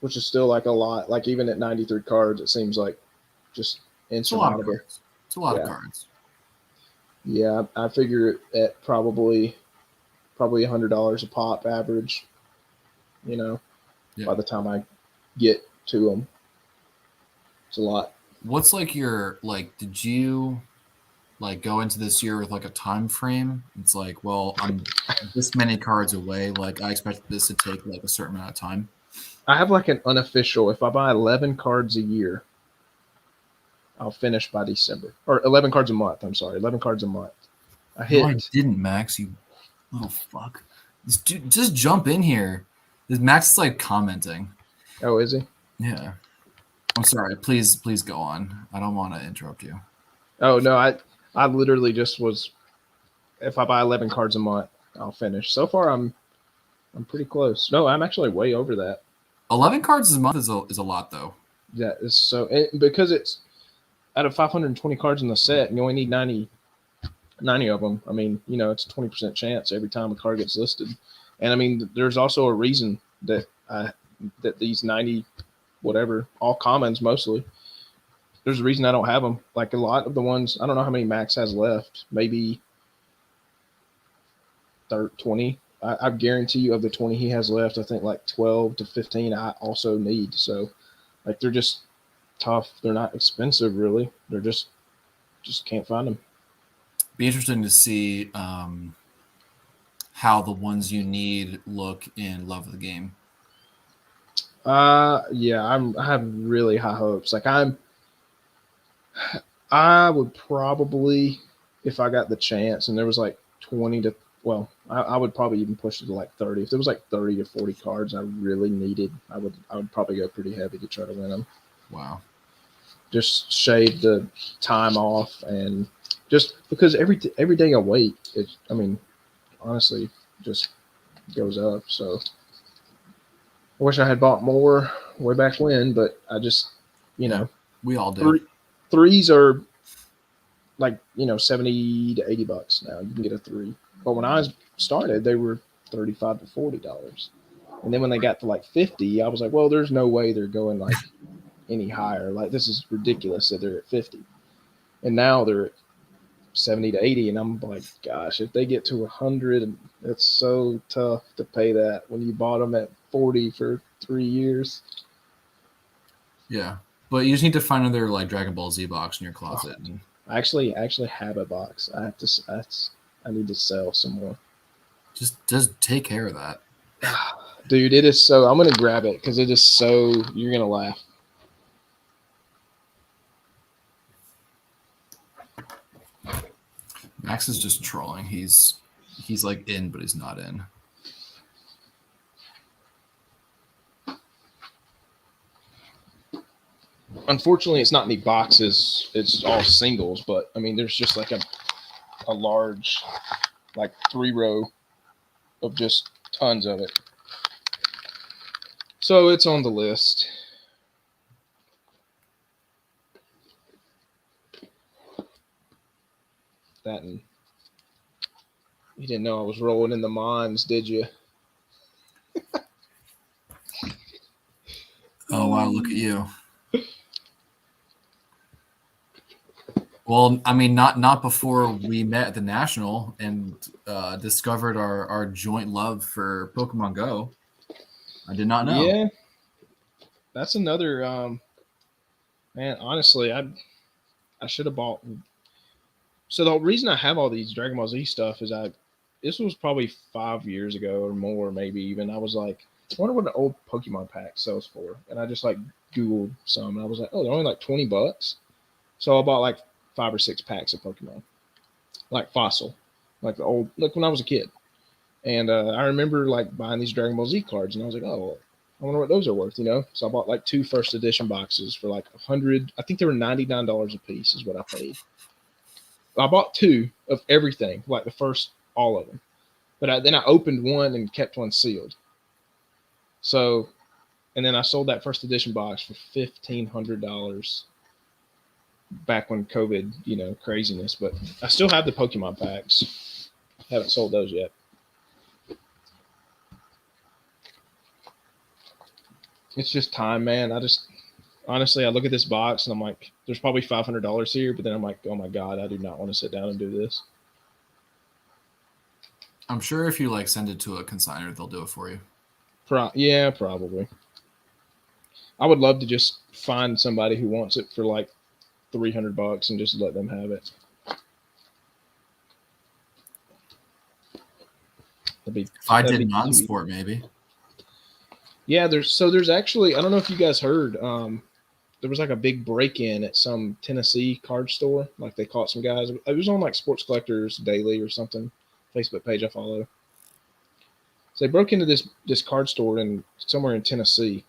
which is still like a lot. Like even at 93 cards, it seems like just insurmountable. It's a lot of cards. Yeah, I figure it at probably $100 a pop average. You know, by the time I get to them, it's a lot. What's like your did you like go into this year with like a time frame? It's like, well, I'm this many cards away. Like I expect this to take like a certain amount of time. I have like an unofficial. If I buy 11 cards a year, I'll finish by December. Or 11 cards a month. I'm sorry, 11 cards a month. I hit. No, I didn't, Max. You little fuck. This dude, just jump in here. This Max is like commenting. Oh, is he? Yeah. I'm sorry. Please go on. I don't want to interrupt you. Oh no, I literally just was. If I buy 11 cards a month, I'll finish. So far, I'm pretty close. No, I'm actually way over that. 11 cards a month is a lot though. Yeah, it's so because it's out of 520 cards in the set, and you only need 90 of them. I mean, you know, it's a 20% chance every time a card gets listed. And I mean, there's also a reason that that these 90, whatever, all commons mostly. There's a reason I don't have them. Like a lot of the ones, I don't know how many Max has left. Maybe 20. I guarantee you of the 20 he has left, I think like 12 to 15 I also need. So like they're just tough. They're not expensive really. They're just can't find them. Be interesting to see how the ones you need look in Love of the Game. Yeah, I have really high hopes. Like I would probably, if I got the chance and there was like 20 to, well, I would probably even push it to like 30. If there was like 30 or 40 cards I really needed, I would probably go pretty heavy to try to win them. Wow. Just shave the time off, and just because every day I wait, I mean, honestly, just goes up. So I wish I had bought more way back when, but I just, you know, we all do. Threes are like, you know, $70 to $80 now. You can get a 3. But when I started, they were $35 to $40. And then when they got to like 50, I was like, well, there's no way they're going like any higher. Like, this is ridiculous that they're at 50. And now they're at 70 to 80. And I'm like, gosh, if they get to 100, it's so tough to pay that when you bought them at 40 for 3 years. Yeah. But you just need to find another like Dragon Ball Z box in your closet. I actually have a box. I need to sell some more. Just take care of that. Dude, it is so, I'm going to grab it because it is so, you're going to laugh. Max is just trolling. He's like in, but he's not in. Unfortunately, it's not any boxes. It's all singles, but I mean, there's just like a large, like 3-row of just tons of it. So it's on the list. That, and you didn't know I was rolling in the mines, did you? Oh wow, look at you. Well, I mean, not before we met at the National and discovered our joint love for Pokemon Go. I did not know. Yeah, that's another. Man, honestly, I should have bought. So the reason I have all these Dragon Ball Z stuff is this was probably 5 years ago or more, maybe even. I was like, I wonder what an old Pokemon pack sells for. And I just like Googled some and I was like, oh, they're only like $20. So I bought like 5 or 6 packs of Pokemon, like fossil, like the old, like when I was a kid. And I remember like buying these Dragon Ball Z cards and I was like, oh, I wonder what those are worth, you know? So I bought like 2 first edition boxes for like $100. I think they were $99 a piece is what I paid. I bought 2 of everything, like the first, all of them. But then I opened one and kept one sealed. So, and then I sold that first edition box for $1,500 back when COVID, you know, craziness. But I still have the Pokemon packs. Haven't sold those yet. It's just time, man. Honestly, I look at this box and I'm like, there's probably $500 here, but then I'm like, oh my God, I do not want to sit down and do this. I'm sure if you like send it to a consignor, they'll do it for you. Yeah, probably. I would love to just find somebody who wants it for like $300 and just let them have it. If I did non-sport, maybe. Yeah, there's actually, I don't know if you guys heard, there was like a big break-in at some Tennessee card store. Like they caught some guys. It was on like Sports Collectors Daily or something, Facebook page I follow. So they broke into this card store somewhere in Tennessee.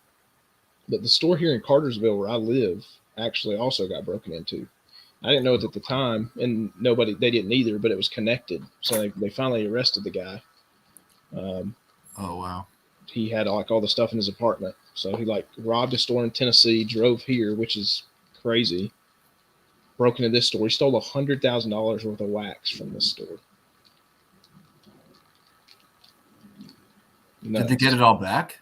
But the store here in Cartersville where I live actually also got broken into. I didn't know it at the time, and they didn't either, but it was connected. So they finally arrested the guy. Oh, wow. He had like all the stuff in his apartment. So he like robbed a store in Tennessee, drove here, which is crazy. Broke into this store. He stole $100,000 worth of wax from this store. Nuts. Did they get it all back?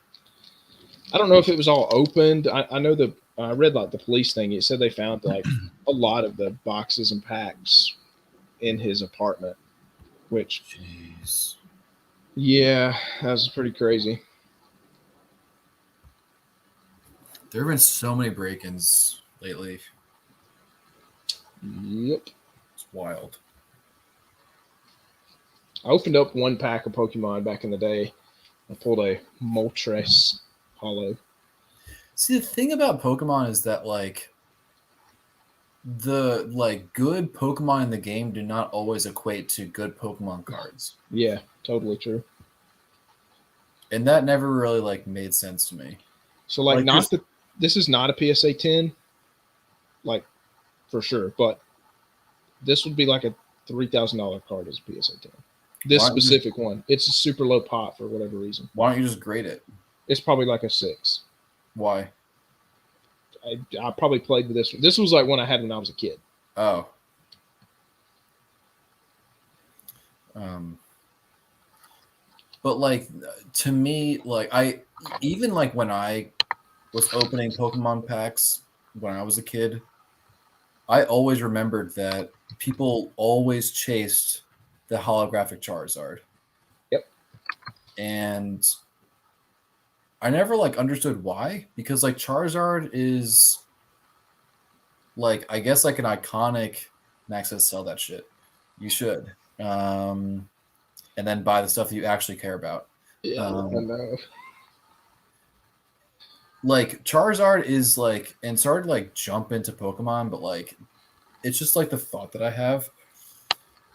I don't know if it was all opened. I know I read like the police thing. It said they found like a lot of the boxes and packs in his apartment, which, jeez. Yeah, that was pretty crazy. There have been so many break-ins lately. Yep. It's wild. I opened up one pack of Pokemon back in the day. I pulled a Moltres Hollow. See, the thing about Pokemon is that like the good Pokemon in the game do not always equate to good Pokemon cards. Yeah, totally true. And that never really like made sense to me. So like this is not a PSA 10, like for sure, but this would be like a $3,000 card as a PSA 10. This specific one, it's a super low pot for whatever reason. Why don't you just grade it? It's probably like a 6. Why? I probably played with this one. This was like one I had when I was a kid. Oh. But like to me, like even like when I was opening Pokemon packs when I was a kid, I always remembered that people always chased the holographic Charizard. Yep. And I never like understood why, because like Charizard is like, I guess like an iconic. Max says sell that shit. You should. And then buy the stuff that you actually care about. Yeah, I know. Like Charizard is like, and sorry to like jump into Pokemon, but like it's just like the thought that I have.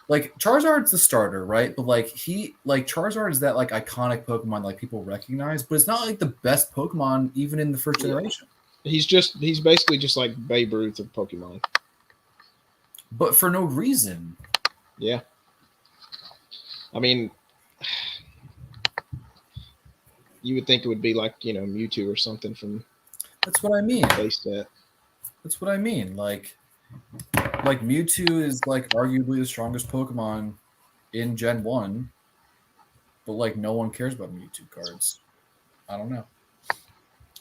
Like Charizard's the starter, right? But like Charizard is that like iconic Pokemon like people recognize, but it's not like the best Pokemon even in the first generation. He's basically just like Babe Ruth of Pokemon. But for no reason. Yeah. I mean, you would think it would be like, you know, Mewtwo or something from. That's what I mean. Base set. That's what I mean. Like Mewtwo is like arguably the strongest Pokemon in Gen 1, but like no one cares about Mewtwo cards. I don't know.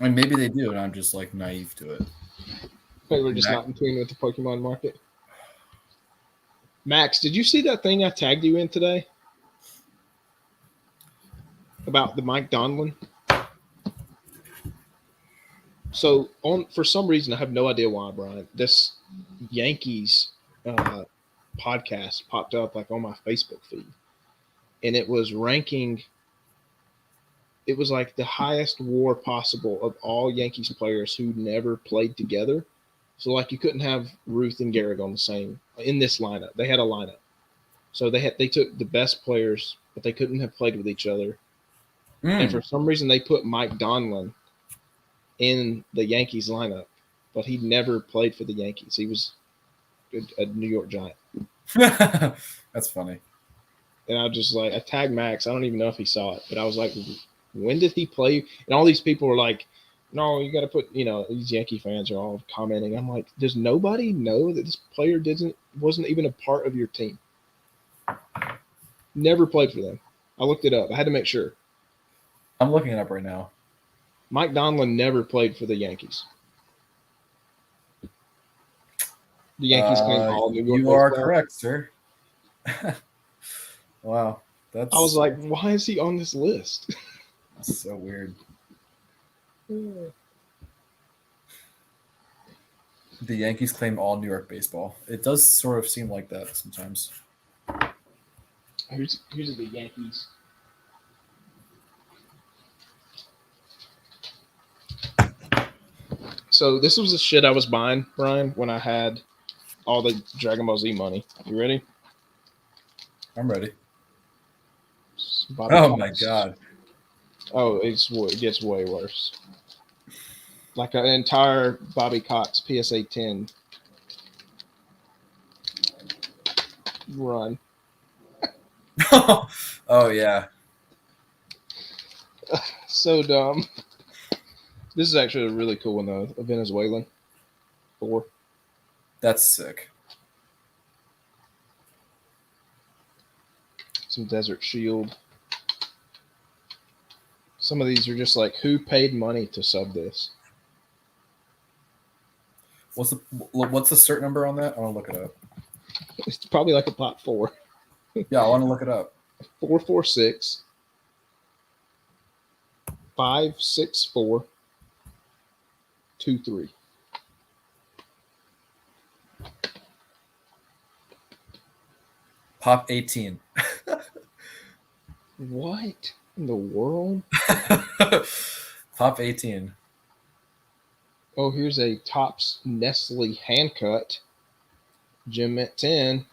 I mean, maybe they do, and I'm just like naive to it. Maybe we're just not in tune with the Pokemon market. Max, did you see that thing I tagged you in today? About the Mike Donlin? So for some reason, I have no idea why, Brian. This Yankees podcast popped up like on my Facebook feed, and it was ranking. It was like the highest WAR possible of all Yankees players who never played together. So like you couldn't have Ruth and Gehrig on the same in this lineup. They had a lineup, so they took the best players, but they couldn't have played with each other. And for some reason, they put Mike Donlin in the Yankees lineup, but he never played for the Yankees. He was a New York Giant. That's funny. And I just like, I tagged Max. I don't even know if he saw it, but I was like, when did he play? And all these people were like, no, you got to put, these Yankee fans are all commenting. I'm like, does nobody know that this player wasn't even a part of your team? Never played for them. I looked it up. I had to make sure. I'm looking it up right now. Mike Donlin never played for the Yankees. The Yankees claim all New York. You are correct, sir. Wow. I was like, why is he on this list? That's so weird. The Yankees claim all New York baseball. It does sort of seem like that sometimes. Here's the Yankees. So this was the shit I was buying, Brian, when I had all the Dragon Ball Z money. You ready? I'm ready. Bobby Oh Cox. my god. Oh, it gets way worse. Like an entire Bobby Cox PSA 10 run. Oh yeah. So dumb. This is actually a really cool one though. A Venezuelan 4. That's sick. Some Desert Shield. Some of these are just like, who paid money to sub this? What's the cert number on that? I want to look it up. It's probably like a pot 4. Yeah, I want to look it up. 446 564 23. Pop 18. What in the world? Pop 18. Oh, here's a Topps Nestle hand cut. Gem at 10.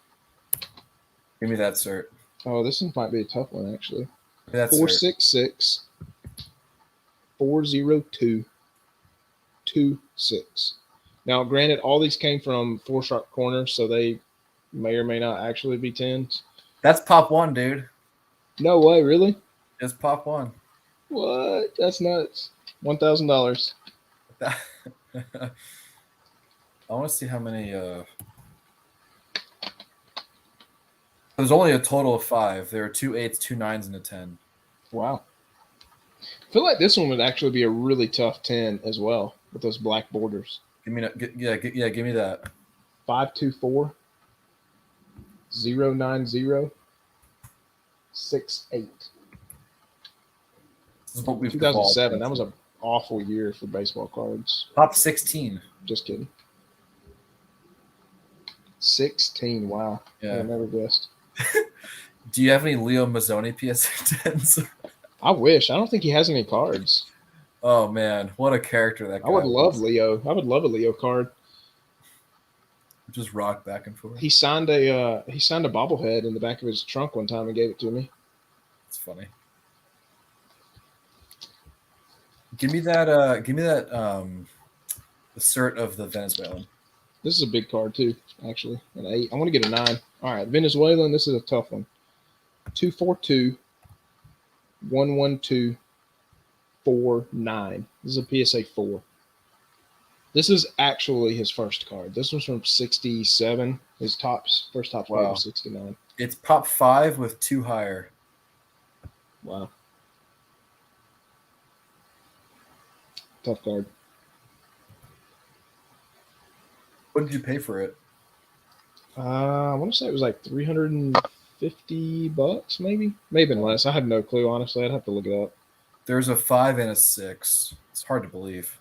Give me that cert. Oh, this one might be a tough one, actually. That's 466 402 26. Now, granted, all these came from Four Sharp Corners, so they may or may not actually be 10s. That's pop 1, dude. No way, really? It's pop 1. What? That's nuts. $1,000. I want to see how many. There's only a total of 5. There are 2 8s, 2 9s, and a 10. Wow. I feel like this one would actually be a really tough 10 as well with those black borders. Give me that. 524 090 68. This is what we've 2007. That was an awful year for baseball cards. Pop 16. Just kidding. 16. Wow. Yeah. I never guessed. Do you have any Leo Mazzoni PSA 10s? I wish. I don't think he has any cards. Oh man, what a character that guy I would love was. Leo. I would love a Leo card. Just rock back and forth. He signed a bobblehead in the back of his trunk one time and gave it to me. It's funny. Give me that the cert of the Venezuelan. This is a big card too, actually. An 8. I want to get a 9. All right, Venezuelan, this is a tough one. 242 112 49. This is a PSA 4. This is actually his first card. This was from 67. His first top card was 69. It's pop 5 with 2 higher. Wow. Tough card. What did you pay for it? I want to say it was like $350, maybe. Maybe less. I have no clue, honestly. I'd have to look it up. There's a 5 and a 6. It's hard to believe.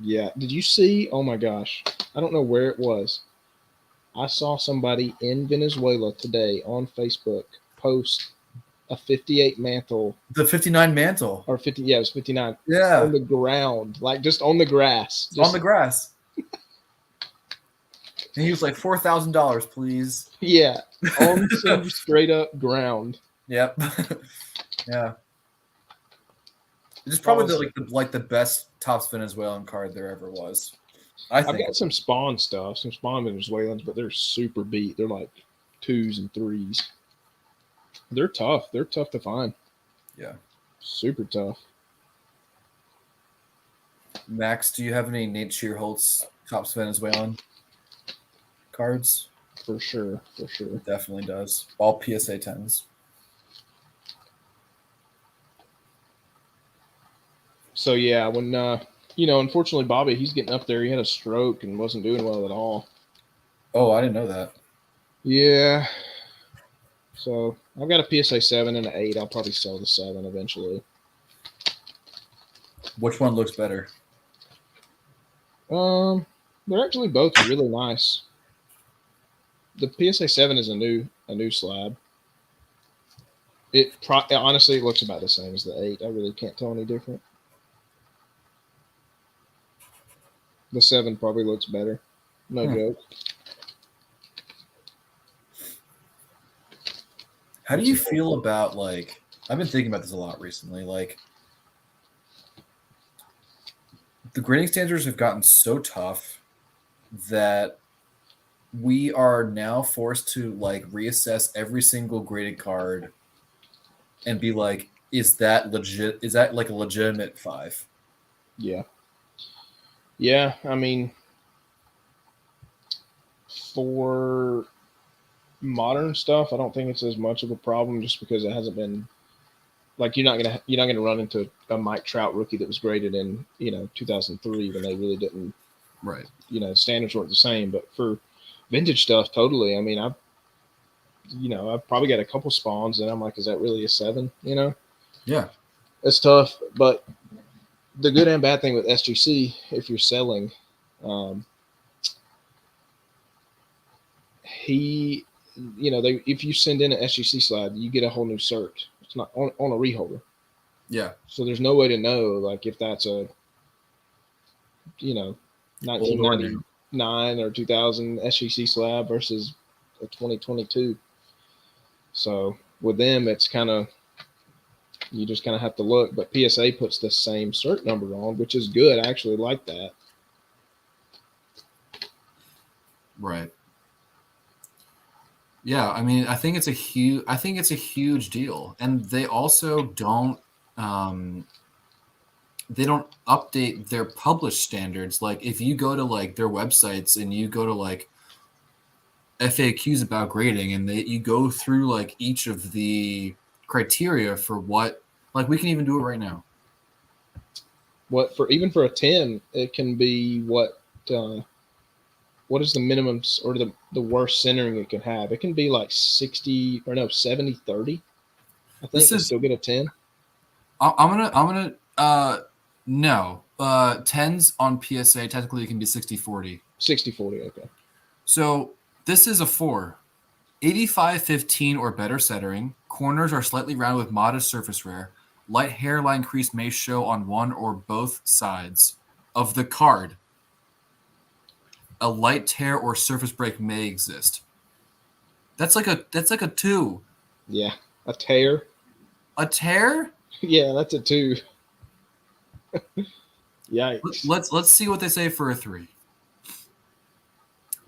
Yeah. Did you see? Oh my gosh. I don't know where it was. I saw somebody in Venezuela today on Facebook post a 58 Mantle The 59 Mantle. or 50. Yeah, it was 59 Yeah. on the ground, like just on the grass. On the grass. And he was like, $4,000, please. Yeah. On some straight up ground. Yep. Yeah. It's probably Awesome. the best Topps Venezuelan card there ever was. I I've think. got some Spawn stuff, some Spawn Venezuelans, but they're super beat. They're like 2s and 3s. They're tough. They're tough to find. Yeah. Super tough. Max, do you have any Nate Shearholtz Topps Venezuelan cards? For sure. For sure. It definitely does. All PSA 10s. So yeah, when unfortunately Bobby, he's getting up there. He had a stroke and wasn't doing well at all. Oh, I didn't know that. Yeah. So I've got a PSA 7 and an 8. I'll probably sell the 7 eventually. Which one looks better? They're actually both really nice. The PSA 7 is a new slab. Honestly, it looks about the same as the 8. I really can't tell any different. The 7 probably looks better. No joke. How do you feel about, like, I've been thinking about this a lot recently, like, the grading standards have gotten so tough that we are now forced to, like, reassess every single graded card and be like, is that legit? Is that like a legitimate 5? Yeah. Yeah, I mean, for modern stuff, I don't think it's as much of a problem just because it hasn't been like you're not gonna run into a Mike Trout rookie that was graded in 2003 when they really didn't, right? Standards weren't the same. But for vintage stuff, totally. I mean, I've probably got a couple spawns and I'm like, is that really a 7? Yeah, it's tough, but the good and bad thing with SGC, if you're selling, if you send in an SGC slab, you get a whole new cert. It's not on a reholder. Yeah. So there's no way to know, like, if that's a, 1999 or 2000 SGC slab versus a 2022. So with them, it's kind of, you just kind of have to look. But PSA puts the same cert number on, which is good. I actually like that. Right. Yeah, I mean, I think it's a huge deal, and they also don't update their published standards. Like, if you go to like their websites and you go to like FAQs about grading, and you go through like each of the criteria for what, like, we can even do it right now. Even for a 10, it can be what is the minimum or the worst centering it can have? It can be like 70-30. I think still get a 10. No. 10s on PSA technically it can be 60-40. 60-40, okay. So this is a 4. 85-15 or better centering. Corners are slightly rounded with modest surface wear. Light hairline crease may show on one or both sides of the card. A light tear or surface break may exist. That's like a 2. Yeah, a tear. A tear? Yeah, that's a 2. Yikes. Let's see what they say for a 3.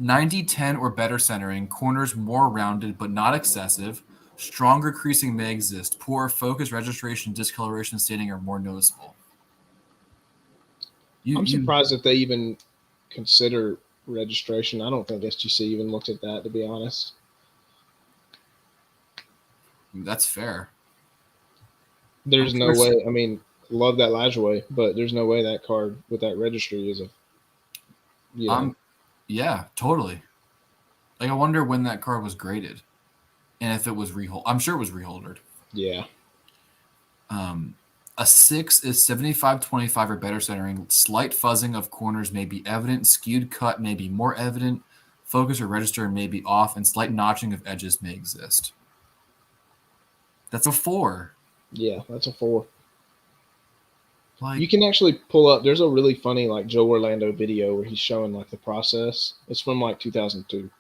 90-10 or better centering. Corners more rounded but not excessive. Stronger creasing may exist. Poor focus, registration, discoloration, staining are more noticeable. I'm surprised that they even consider registration. I don't think SGC even looked at that, to be honest. That's fair. There's no way. I mean, love that Lajoie, but there's no way that card with that registry is a. Yeah, totally. Like, I wonder when that card was graded, and if it was rehold. I'm sure it was reholdered. Yeah. A 6 is 75-25 or better centering. Slight fuzzing of corners may be evident. Skewed cut may be more evident. Focus or register may be off, and slight notching of edges may exist. That's a 4. Yeah, that's a 4. Like, You can actually pull up. There's a really funny like Joe Orlando video where he's showing like the process. It's from like 2002,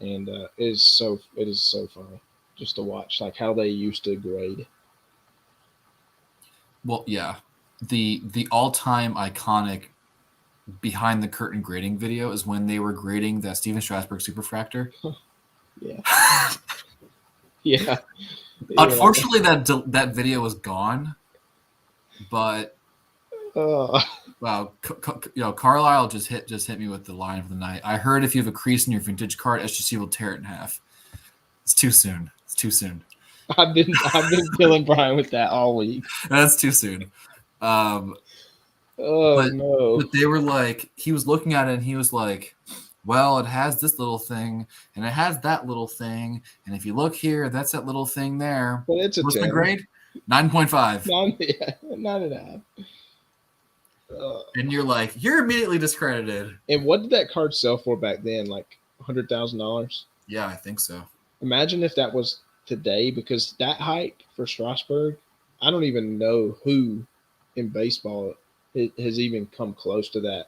and it is so funny just to watch like how they used to grade. well, yeah, the all-time iconic behind the curtain grading video is when they were grading that Steven Strasburg Superfractor. Yeah, yeah. Unfortunately, that video was gone. But wow, Carlisle just hit me with the line of the night. I heard if you have a crease in your vintage card, SGC will tear it in half. It's too soon. It's too soon. I've been killing Brian with that all week. That's too soon. No! But they were like, he was looking at it and he was like, well, it has this little thing and it has that little thing, and if you look here, that's that little thing there. But it's a What's 10. the grade? 9.5. 9.5. And you're like, you're immediately discredited. And what did that card sell for back then? Like $100,000? Yeah, I think so. Imagine if that was today, because that hype for Strasburg, I don't even know who in baseball has even come close to that.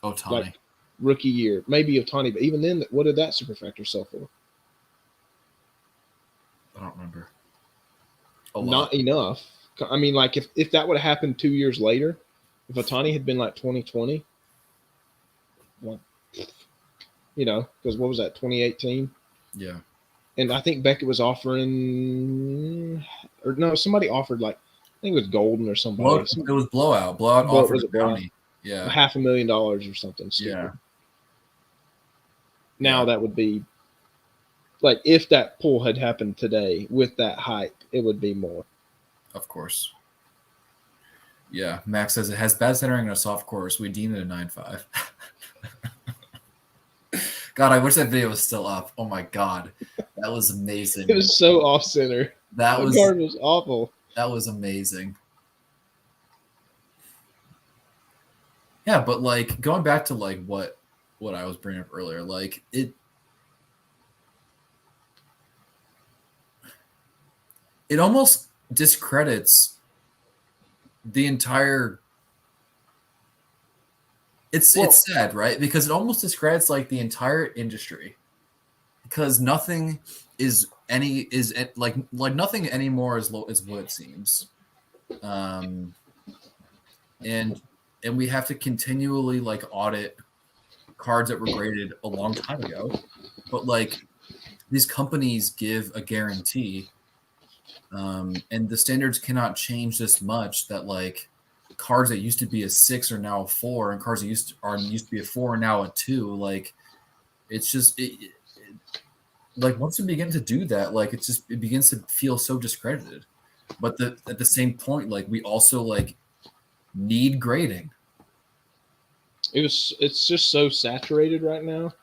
Ohtani. Like rookie year, maybe Ohtani, but even then, what did that Superfactor sell for? I don't remember. Not enough. I mean, like if that would have happened 2 years later, if Ohtani had been like 2020, well, because what was that, 2018? Yeah. And I think Beckett was offering, or no, somebody offered like, I think it was Golden or somebody. It was blowout. Blowout offered the county. Yeah. $500,000 or something stupid. Yeah. Now that would be, like, if that pull had happened today with that hype, it would be more. Of course. Yeah. Max says it has bad centering and a soft course. We deem it a 9.5. God, I wish that video was still up. Oh my God. That was amazing. It was so off center. That card was awful. That was amazing. Yeah, but like going back to like what I was bringing up earlier, like it almost discredits the entire. It's sad, right? Because it almost discredits like the entire industry, because nothing is nothing anymore is what it seems, and we have to continually like audit cards that were graded a long time ago, but like these companies give a guarantee, and the standards cannot change this much that like cards that used to be a 6 are now a 4, and cards that used to be a 4 are now a 2. Like it's just like once we begin to do that, like it begins to feel so discredited. But at the same point, like we also like need grading. It's just so saturated right now.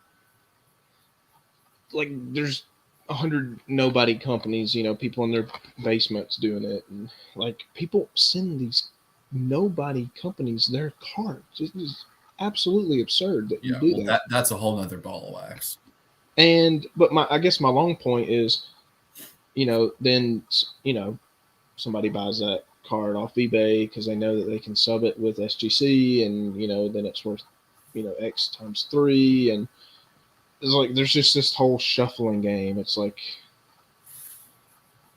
Like there's 100 nobody companies, people in their basements doing it, and like people send these nobody companies their cards. It is absolutely absurd that you do that. That's a whole nother ball of wax. But I guess my long point is, then somebody buys that card off eBay because they know that they can sub it with SGC, and then it's worth X times 3, and it's like there's just this whole shuffling game. It's like,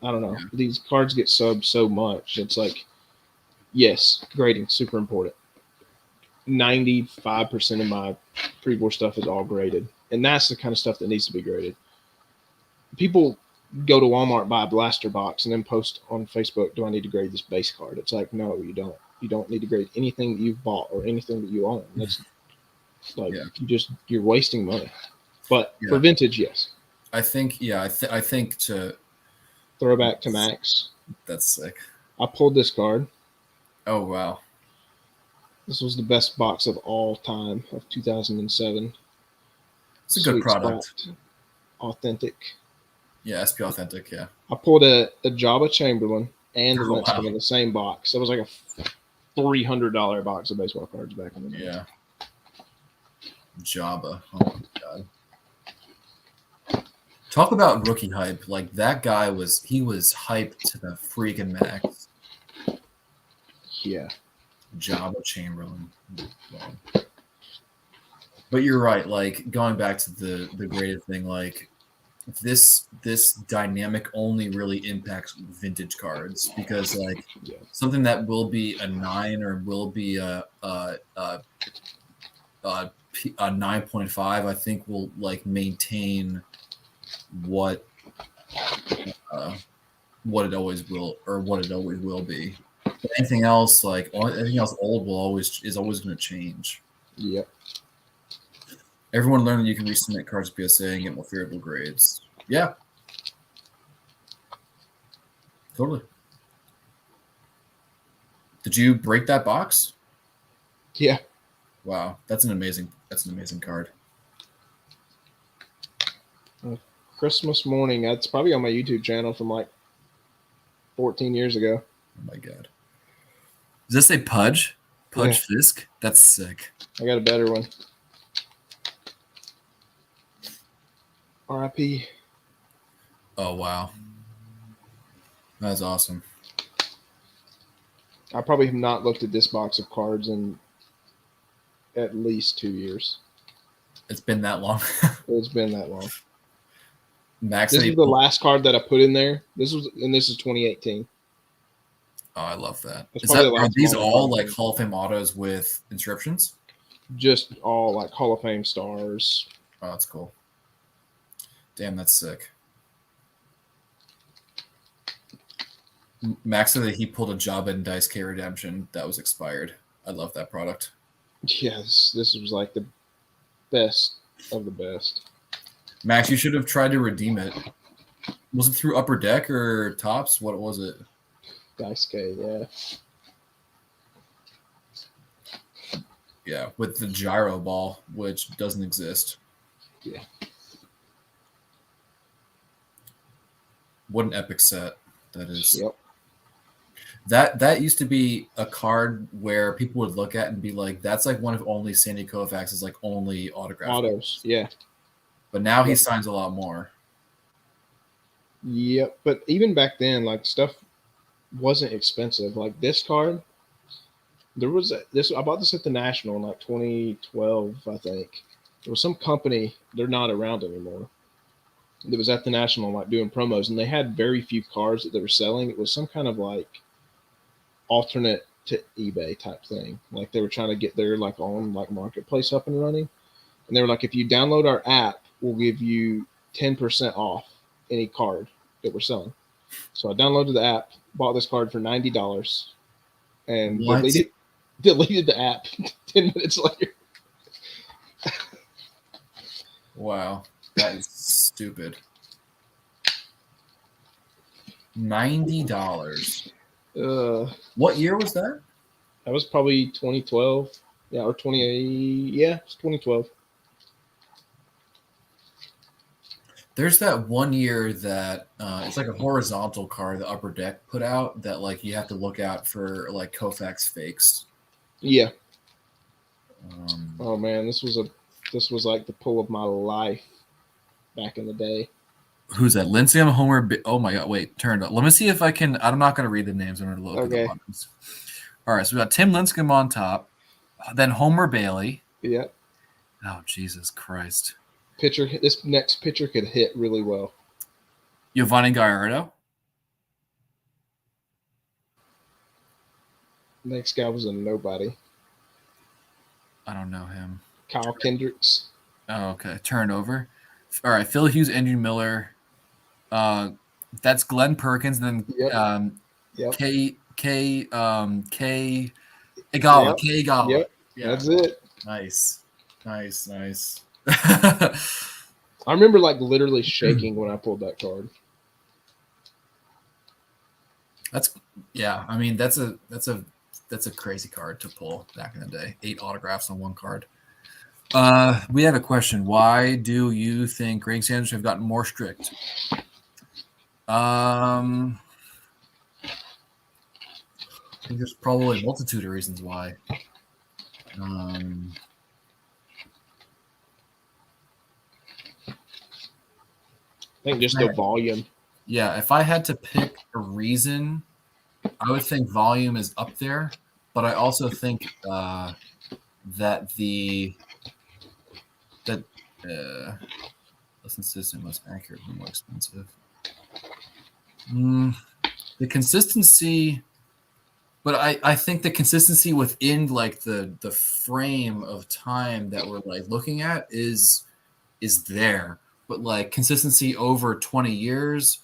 I don't know, these cards get subbed so much. It's like, yes, grading super important. 95% of my pre-board stuff is all graded, and that's the kind of stuff that needs to be graded. People go to Walmart, buy a blaster box, and then post on Facebook, do I need to grade this base card? It's like, no, you don't. You don't need to grade anything that you've bought or anything that you own. That's like you're wasting money. But for vintage, yes. I think to throwback to Max. That's sick. I pulled this card. Oh wow. This was the best box of all time of 2007. It's a good product. Spot, authentic. Yeah, SP Authentic, yeah. I pulled a Jabba Chamberlain, and the Oh, Linscomb wow. in the same box. It was like a $300 box of baseball cards back in the day. Yeah. Jabba. Oh my god. Talk about rookie hype. Like that guy was hyped to the freaking max. Yeah. Jabba Chamberlain. Wow. But you're right, like going back to the graded thing, like this dynamic only really impacts vintage cards because like something that will be a 9 or will be a 9.5, I think will like maintain what it always will be. But anything else anything else old is always going to change. Yep. Everyone learned that you can resubmit cards to PSA and get more favorable grades. Yeah. Totally. Did you break that box? Yeah. Wow. That's an amazing card. Christmas morning. That's probably on my YouTube channel from like 14 years ago. Oh my god. Does this say Pudge? Pudge Fisk? That's sick. I got a better one. RIP. Oh wow. That's awesome. I probably have not looked at this box of cards in at least 2 years. It's been that long. It's been that long. Max, this is the last card that I put in there. This is 2018. Oh, I love that. Are these all like Hall of Fame autos with inscriptions? Just all like Hall of Fame stars. Oh, that's cool. Damn, that's sick. Max said that he pulled a job in Dice K Redemption that was expired. I love that product. Yes, this was like the best of the best. Max, you should have tried to redeem it. Was it through Upper Deck or Tops? What was it? Dice K, yeah. Yeah, with the gyro ball, which doesn't exist. Yeah. What an epic set that is. Yep. That used to be a card where people would look at and be like, that's like one of only Sandy Koufax's like only autograph autos. Yeah. But now he signs a lot more. Yep. But even back then, like stuff wasn't expensive. Like this card, I bought this at the National in like 2012, I think. There was some company, they're not around anymore. That was at the National like doing promos, and they had very few cars that they were selling. It was some kind of like alternate to eBay type thing. Like they were trying to get their like own like marketplace up and running. And they were like, if you download our app, we'll give you 10% off any card that we're selling. So I downloaded the app, bought this card for $90, and deleted the app 10 minutes later. Wow. That is stupid. $90. What year was that? That was probably 2012. Yeah, or 20. Yeah, it's 2012. There's that one year that it's like a horizontal card the Upper Deck put out that like you have to look out for like Koufax fakes. Yeah. Oh man, this was like the pull of my life back in the day. Who's that? Linscomb, Homer. Oh my god! Wait, turned up. Let me see if I can. I'm not going to read the names. I'm going to look at the buttons. All right, so we got Tim Linscomb on top, then Homer Bailey. Yeah. Oh Jesus Christ! This next pitcher could hit really well. Giovanni Gallardo. Next guy was a nobody. I don't know him. Kyle Kendricks. Oh, okay. Turnover. All right, Phil Hughes, Andrew Miller. That's Glenn Perkins. Then K Igala. Yep. K Igala. Yep. Yeah. That's it. Nice. I remember like literally shaking when I pulled that card. I mean that's a crazy card to pull back in the day. 8 autographs on one card. We have a question. Why do you think Greg Sanders have gotten more strict? think there's probably a multitude of reasons why. I think just the volume. Yeah, if I had to pick a reason, I would think volume is up there, but I also think that less consistent, most accurate, and more expensive. The consistency, but I think the consistency within like the frame of time that we're like looking at is there, but like consistency over 20 years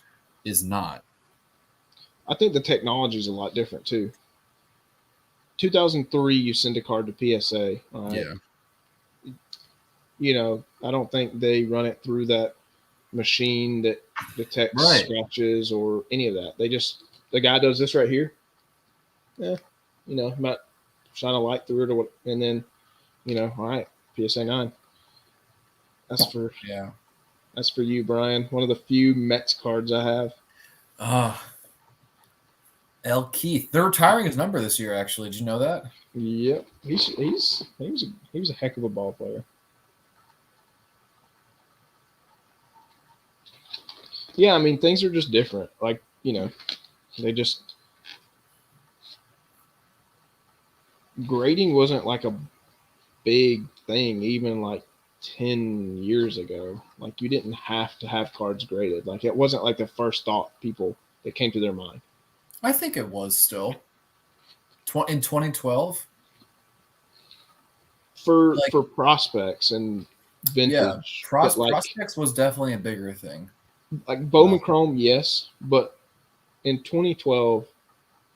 is not. I think the technology is a lot different too. 2003, you send a card to PSA. Yeah. You know, I don't think they run it through that machine that detects scratches or any of that. They just, the guy does this right here. Yeah, you know, might shine a light through it or what, and then, you know, all right, PSA 9. That's for you, Brian. One of the few Mets cards I have. L. Keith. They're retiring his number this year, actually. Did you know that? Yep. He was a heck of a ball player. Yeah, I mean, things are just different. Like, you know, grading wasn't like a big thing even like 10 years ago. Like, you didn't have to have cards graded. Like, it wasn't like the first thought that came to their mind. I think it was still in 2012 for prospects and vintage. Yeah, prospects was definitely a bigger thing. Like Bowman Chrome, yes, but in 2012,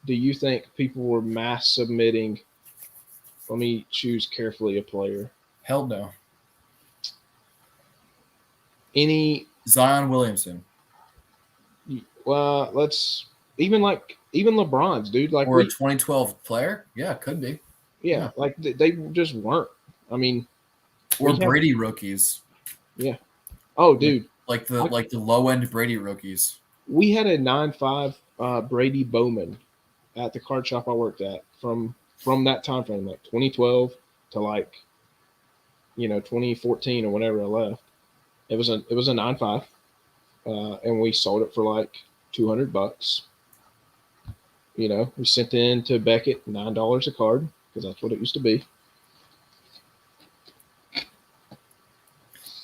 do you think people were mass submitting? Let me choose carefully a player. Hell no. Any Zion Williamson. Well, even LeBron's, dude. Like, or a 2012 player? Yeah, could be. Yeah, like they just weren't. I mean, or Brady rookies. Yeah. Oh, dude. Like the low end Brady rookies. We had a 9.5 Brady Bowman at the card shop I worked at from that time frame, like 2012 to like, you know, 2014 or whenever I left. It was a 9.5, and we sold it for like $200. You know, we sent in to Beckett $9 a card because that's what it used to be.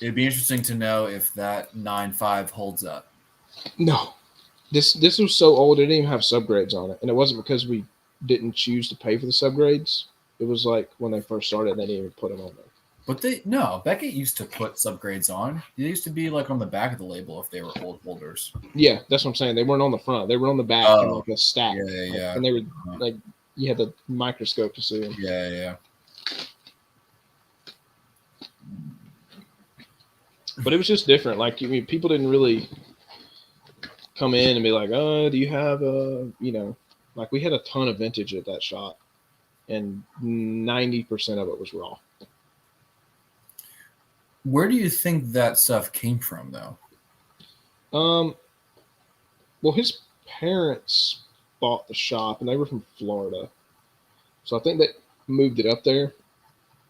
It'd be interesting to know if that 9.5 holds up. No, this was so old it didn't even have subgrades on it, and it wasn't because we didn't choose to pay for the subgrades. It was like when they first started, they didn't even put them on there. But Beckett used to put subgrades on. They used to be like on the back of the label if they were old holders. Yeah, that's what I'm saying. They weren't on the front; they were on the back in like a stack. Yeah. And they were like, you had the microscope to see them. Yeah. But it was just different. Like, I mean, people didn't really come in and be like, "Oh, do you have a?" You know, like we had a ton of vintage at that shop, and 90% of it was raw. Where do you think that stuff came from, though? Well, his parents bought the shop, and they were from Florida, so I think they moved it up there.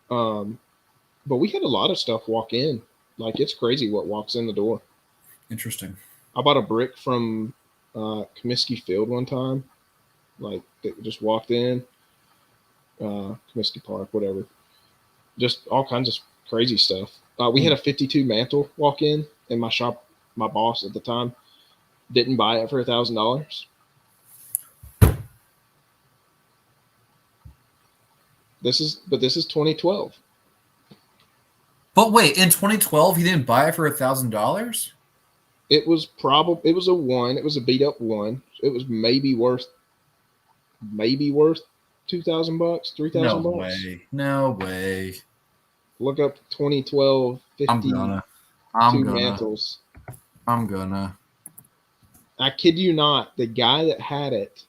But we had a lot of stuff walk in. Like, it's crazy what walks in the door. Interesting. I bought a brick from Comiskey Field one time. Like, it just walked in. Comiskey Park, whatever. Just all kinds of crazy stuff. We had a 52 Mantle walk in my shop. My boss at the time didn't buy it for $1,000. This is 2012. But wait, in 2012, he didn't buy it for $1,000? It was a 1. It was a beat up 1. It was maybe worth $2,000, $3,000. No way. Look up 2012 52 Mantles. I'm gonna. I kid you not. The guy that had it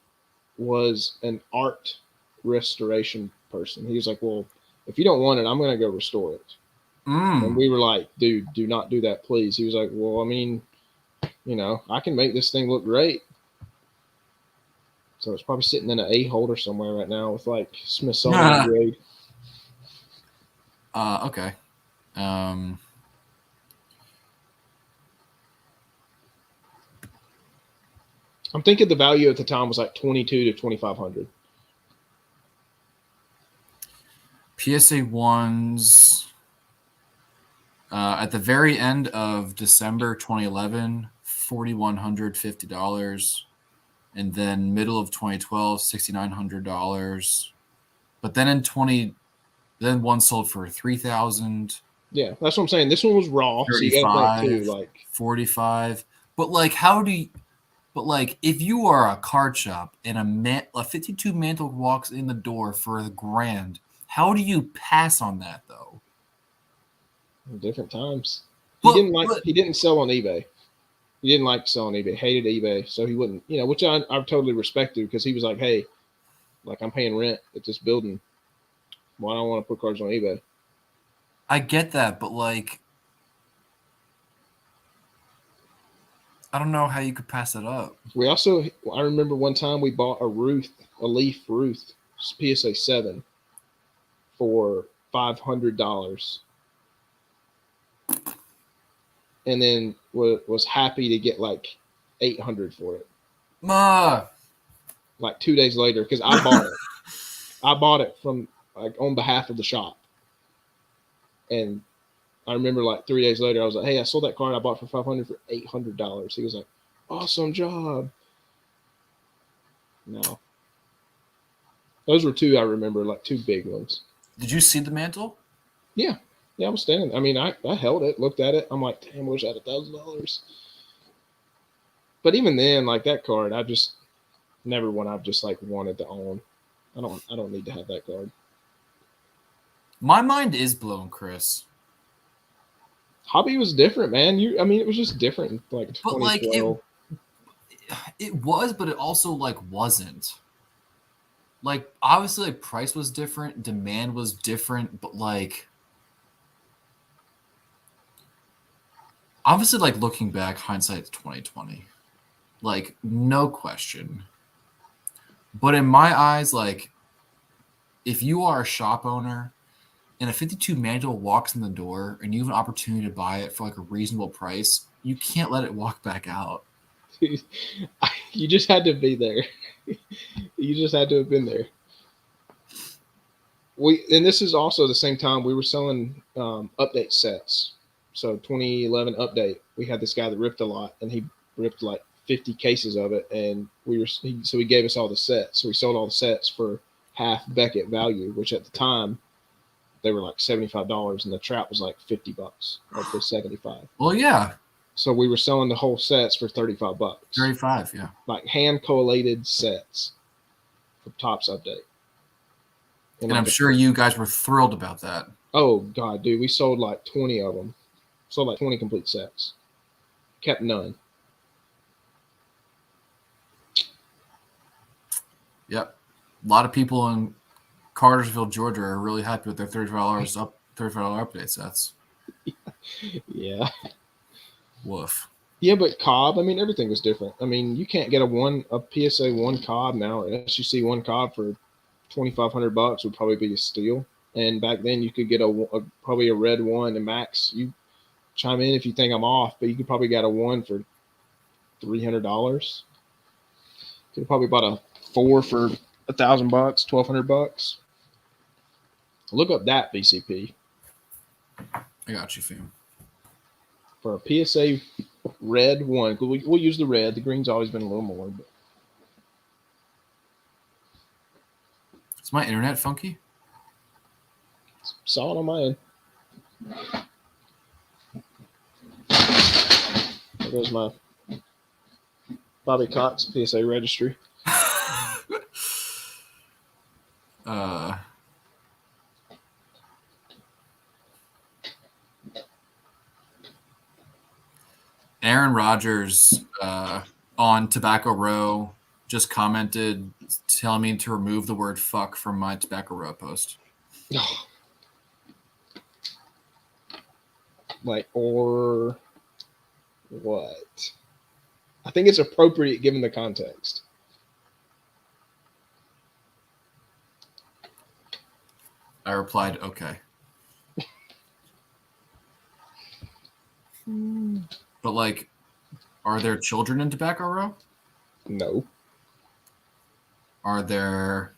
was an art restoration person. He was like, "Well, if you don't want it, I'm gonna go restore it." And we were like, "Dude, do not do that, please." He was like, "Well, I mean, you know, I can make this thing look great." So it's probably sitting in an A holder somewhere right now with like Smithsonian grade. Okay. I'm thinking the value at the time was like 22 to 2,500. PSA ones at the very end of December 2011, $4,150, and then middle of 2012, $6,900. But then then one sold for $3,000. Yeah, that's what I'm saying. This one was raw, so you got to think too, like 45. But like, if you are a card shop and a 52 Mantle walks in the door for $1,000, how do you pass on that though? Different times. He didn't sell on eBay. He didn't like to sell on eBay. Hated eBay, so he wouldn't. Which I totally respected because he was like, hey, like I'm paying rent at this building. Why don't I want to put cards on eBay? I get that, but like, I don't know how you could pass it up. I remember one time we bought a Leaf Ruth PSA 7 for $500, and then was happy to get like $800 for it. Like 2 days later, because I bought it. I bought it from like on behalf of the shop, and I remember like 3 days later, I was like, "Hey, I sold that card I bought for $500 for $800." He was like, "Awesome job." No, those were two I remember, like two big ones. Did you see the Mantle? Yeah, I was standing. I mean, I held it, looked at it. I'm like, "Damn, I wish I had $1,000." But even then, like that card, I just never one I've just like wanted to own. I don't need to have that card. My mind is blown, Chris. Hobby was different, man. It was just different. Like 2012. It was, but it also like wasn't. Like obviously, like price was different, demand was different, but like obviously, like looking back, hindsight's 2020. Like no question. But in my eyes, like if you are a shop owner and a 52 Mantle walks in the door and you have an opportunity to buy it for like a reasonable price, you can't let it walk back out. You just had to be there. You just had to have been there. And this is also the same time we were selling update sets. So 2011 update, we had this guy that ripped a lot, and he ripped like 50 cases of it, and so he gave us all the sets. So we sold all the sets for half Beckett value, which at the time they were like $75, and the trap was like $50 of the 75. Well, yeah. So we were selling the whole sets for $35. 35, yeah. Like hand collated sets for Topps update. And I'm sure you guys were thrilled about that. Oh God, dude, we sold like 20 of them. Sold like 20 complete sets. Kept none. Yep. A lot of people in Cartersville, Georgia are really happy with their $35 update sets. Yeah. Woof. Yeah, but Cobb, everything was different. You can't get a PSA 1 Cobb now. An SEC 1 Cobb for $2,500 would probably be a steal. And back then you could get probably a red one, and max, you chime in if you think I'm off, but you could probably get a one for $300. Could have probably bought a 4 for $1,000, $1,200. Look up that BCP. I got you, fam. For a PSA red one, we'll use the red. The green's always been a little more. But. Is my internet funky? Saw it on my end. There goes my Bobby Cox PSA registry. Aaron Rodgers on Tobacco Row just commented telling me to remove the word fuck from my Tobacco Row post. Like, or what? I think it's appropriate given the context. I replied, okay. But like, are there children in Tobacco Row? No. Are there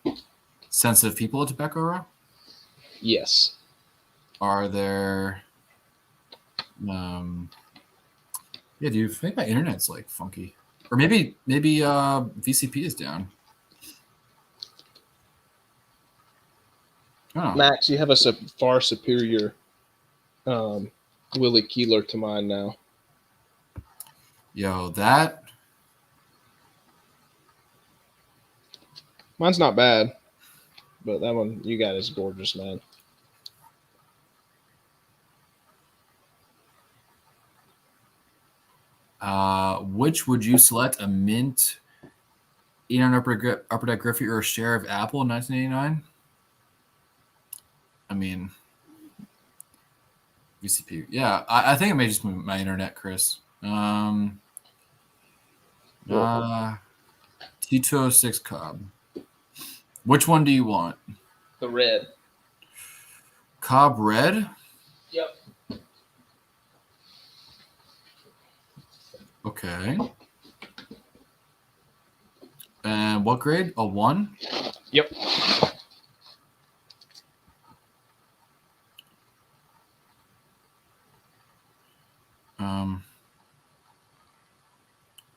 sensitive people at Tobacco Row? Yes. Are there yeah, dude, I think my internet's like funky. Or maybe VCP is down. Oh. Max, you have a far superior Willie Keeler to mine now. Yo, that mine's not bad, but that one you got is gorgeous, man. Which would you select, a mint, Upper Deck Griffey, or a share of Apple in 1989? I mean, VCP. Yeah, I think it may just be my internet, Chris. T206 Cobb. Which one do you want? The red. Cobb red? Yep. Okay. And what grade? A 1? Yep.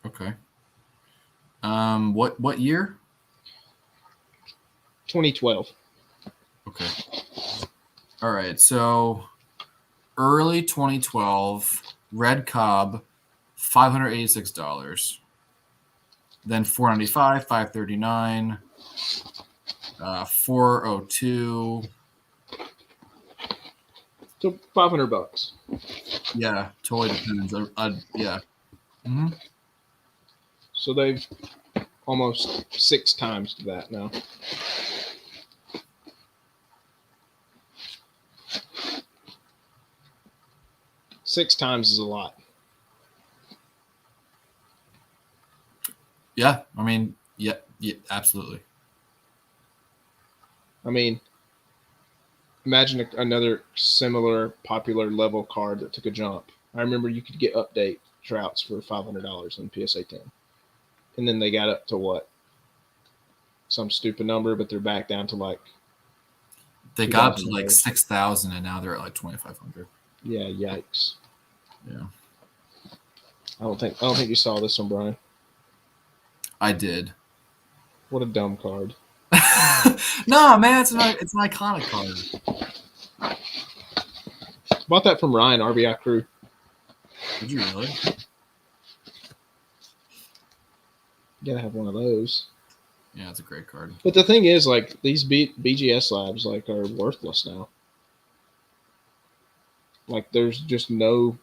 Okay. What year? 2012. Okay. All right. So early 2012, red Cobb, $586. Then $495, $539, $402. So $500. Yeah, totally depends. Yeah. Mm-hmm. So they've almost 6 times that now. Six times is a lot. Yeah, I mean, yeah, absolutely. I mean, imagine another similar popular level card that took a jump. I remember you could get update Trouts for $500 in PSA 10. And then they got up to what? Some stupid number, but they're back down to like. They got up to like 6,000 and now they're at like 2,500. Yeah, yikes. Yeah. I don't think you saw this one, Brian. I did. What a dumb card. No, man, it's an iconic card. Bought that from Ryan, RBI Crew. Did you really? You gotta have one of those. Yeah, it's a great card. But the thing is, like, these BGS labs like are worthless now. Like, there's just no.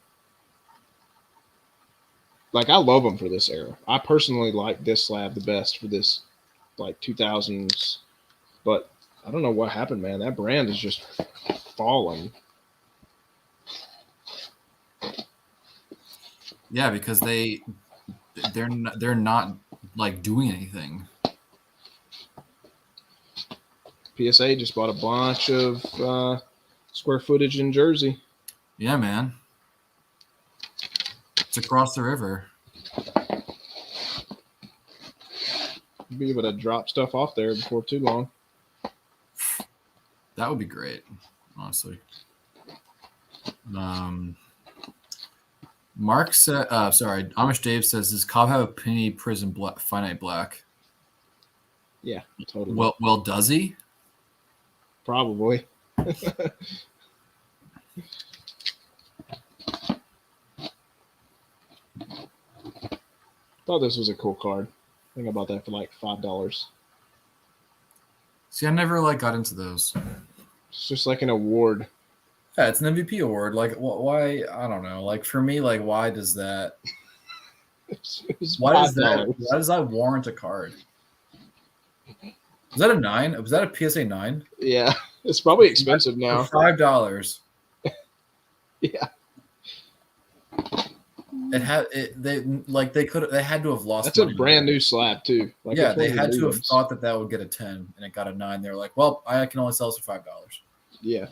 Like, I love them for this era. I personally like this slab the best for this, like, 2000s. But I don't know what happened, man. That brand is just falling. Yeah, because they're not like doing anything. PSA just bought a bunch of square footage in Jersey. Yeah, man. It's across the river. You'll be able to drop stuff off there before too long. That would be great, honestly. Mark said, Amish Dave says, does Cobb have a penny prison finite black? Yeah, totally. Well, does he? Probably. Thought this was a cool card. I think I bought that for like $5. See, I never like got into those. It's just like an award. Yeah, it's an MVP award. Like, why? I don't know. Like, for me, like, why does that? Why does that warrant a card? Was that a 9? Was that a PSA 9? Yeah, it's probably expensive now. $5. Yeah. They had to have lost. That's a brand new slab too. Like, yeah, they had to have thought that would get a 10, and it got a 9. They're like, well, I can only sell this for $5. Yeah.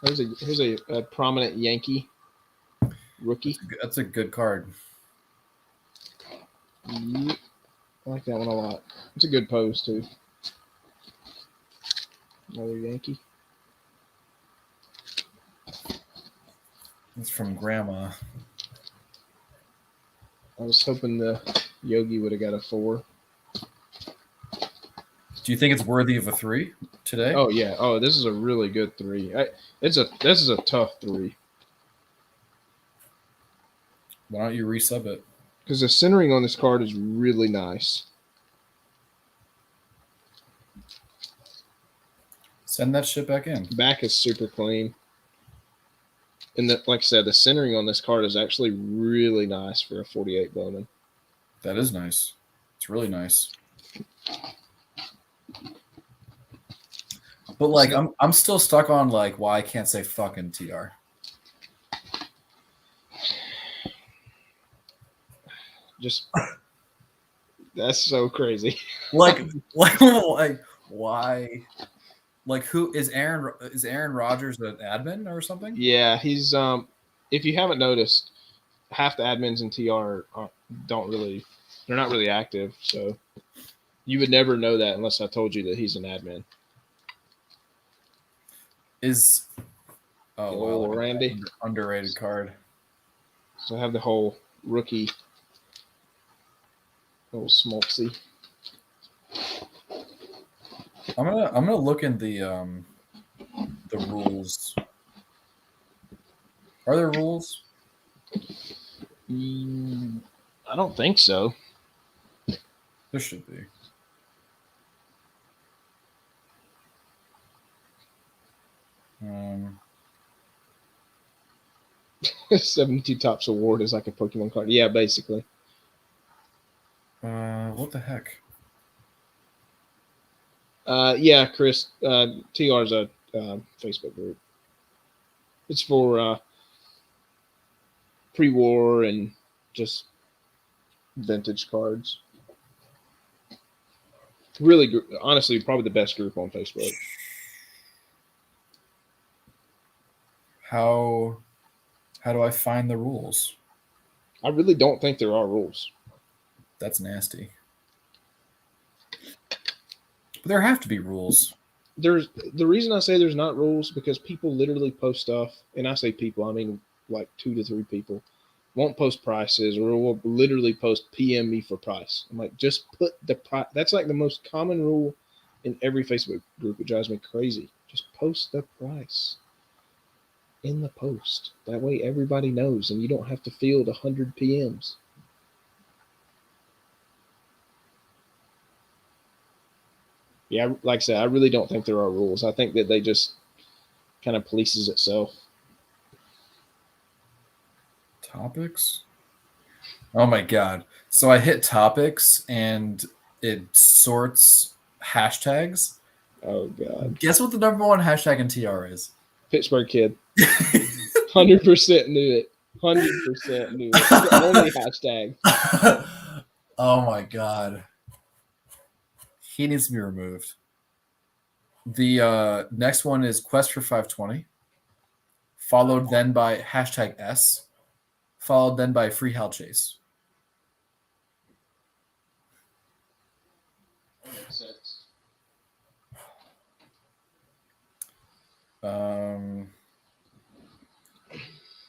Here's a prominent Yankee rookie. That's a good card. Yep. I like that one a lot. It's a good pose too. Another Yankee. It's from Grandma. I was hoping the Yogi would have got a 4. Do you think it's worthy of a 3 today? Oh yeah. Oh, this is a really good 3. This is a tough 3 Why don't you resub it? because the centering on this card is really nice. Send that shit back in. Back is super clean. And like I said, the centering on this card is actually really nice for a 48 Bowman. That is nice. It's really nice. But like, I'm still stuck on like why I can't say fucking TR. Just that's so crazy. like why? Like, who is Aaron? Is Aaron Rodgers an admin or something? Yeah, he's if you haven't noticed, half the admins in TR they're not really active, so you would never know that unless I told you that he's an admin. Randy, underrated card. So I have the whole rookie, little Smoltzy. I'm gonna look in the rules. Are there rules? I don't think so. There should be. 72 Tops Award is like a Pokemon card. Yeah, basically. What the heck? Yeah, Chris. TR is a Facebook group. It's for pre-war and just vintage cards. Really, honestly, probably the best group on Facebook. How do I find the rules? I really don't think there are rules. That's nasty. But there have to be rules. There's the reason I say there's not rules because people literally post stuff, and I say people, I mean like 2 to 3 people won't post prices or will literally post PM me for price. I'm like, just put the price. That's like the most common rule in every Facebook group. It drives me crazy. Just post the price in the post. That way everybody knows and you don't have to field 100 PMs. Yeah, like I said, I really don't think there are rules. I think that they just kind of polices itself. Topics? Oh my god. So I hit topics and it sorts hashtags. Oh god. Guess what the #1 hashtag in TR is? Pittsburgh Kid. 100% knew it. 100% knew it. It's the only hashtag. Oh my god. He needs to be removed. The next one is Quest for 520, followed then by hashtag S, followed then by Free Hal Chase.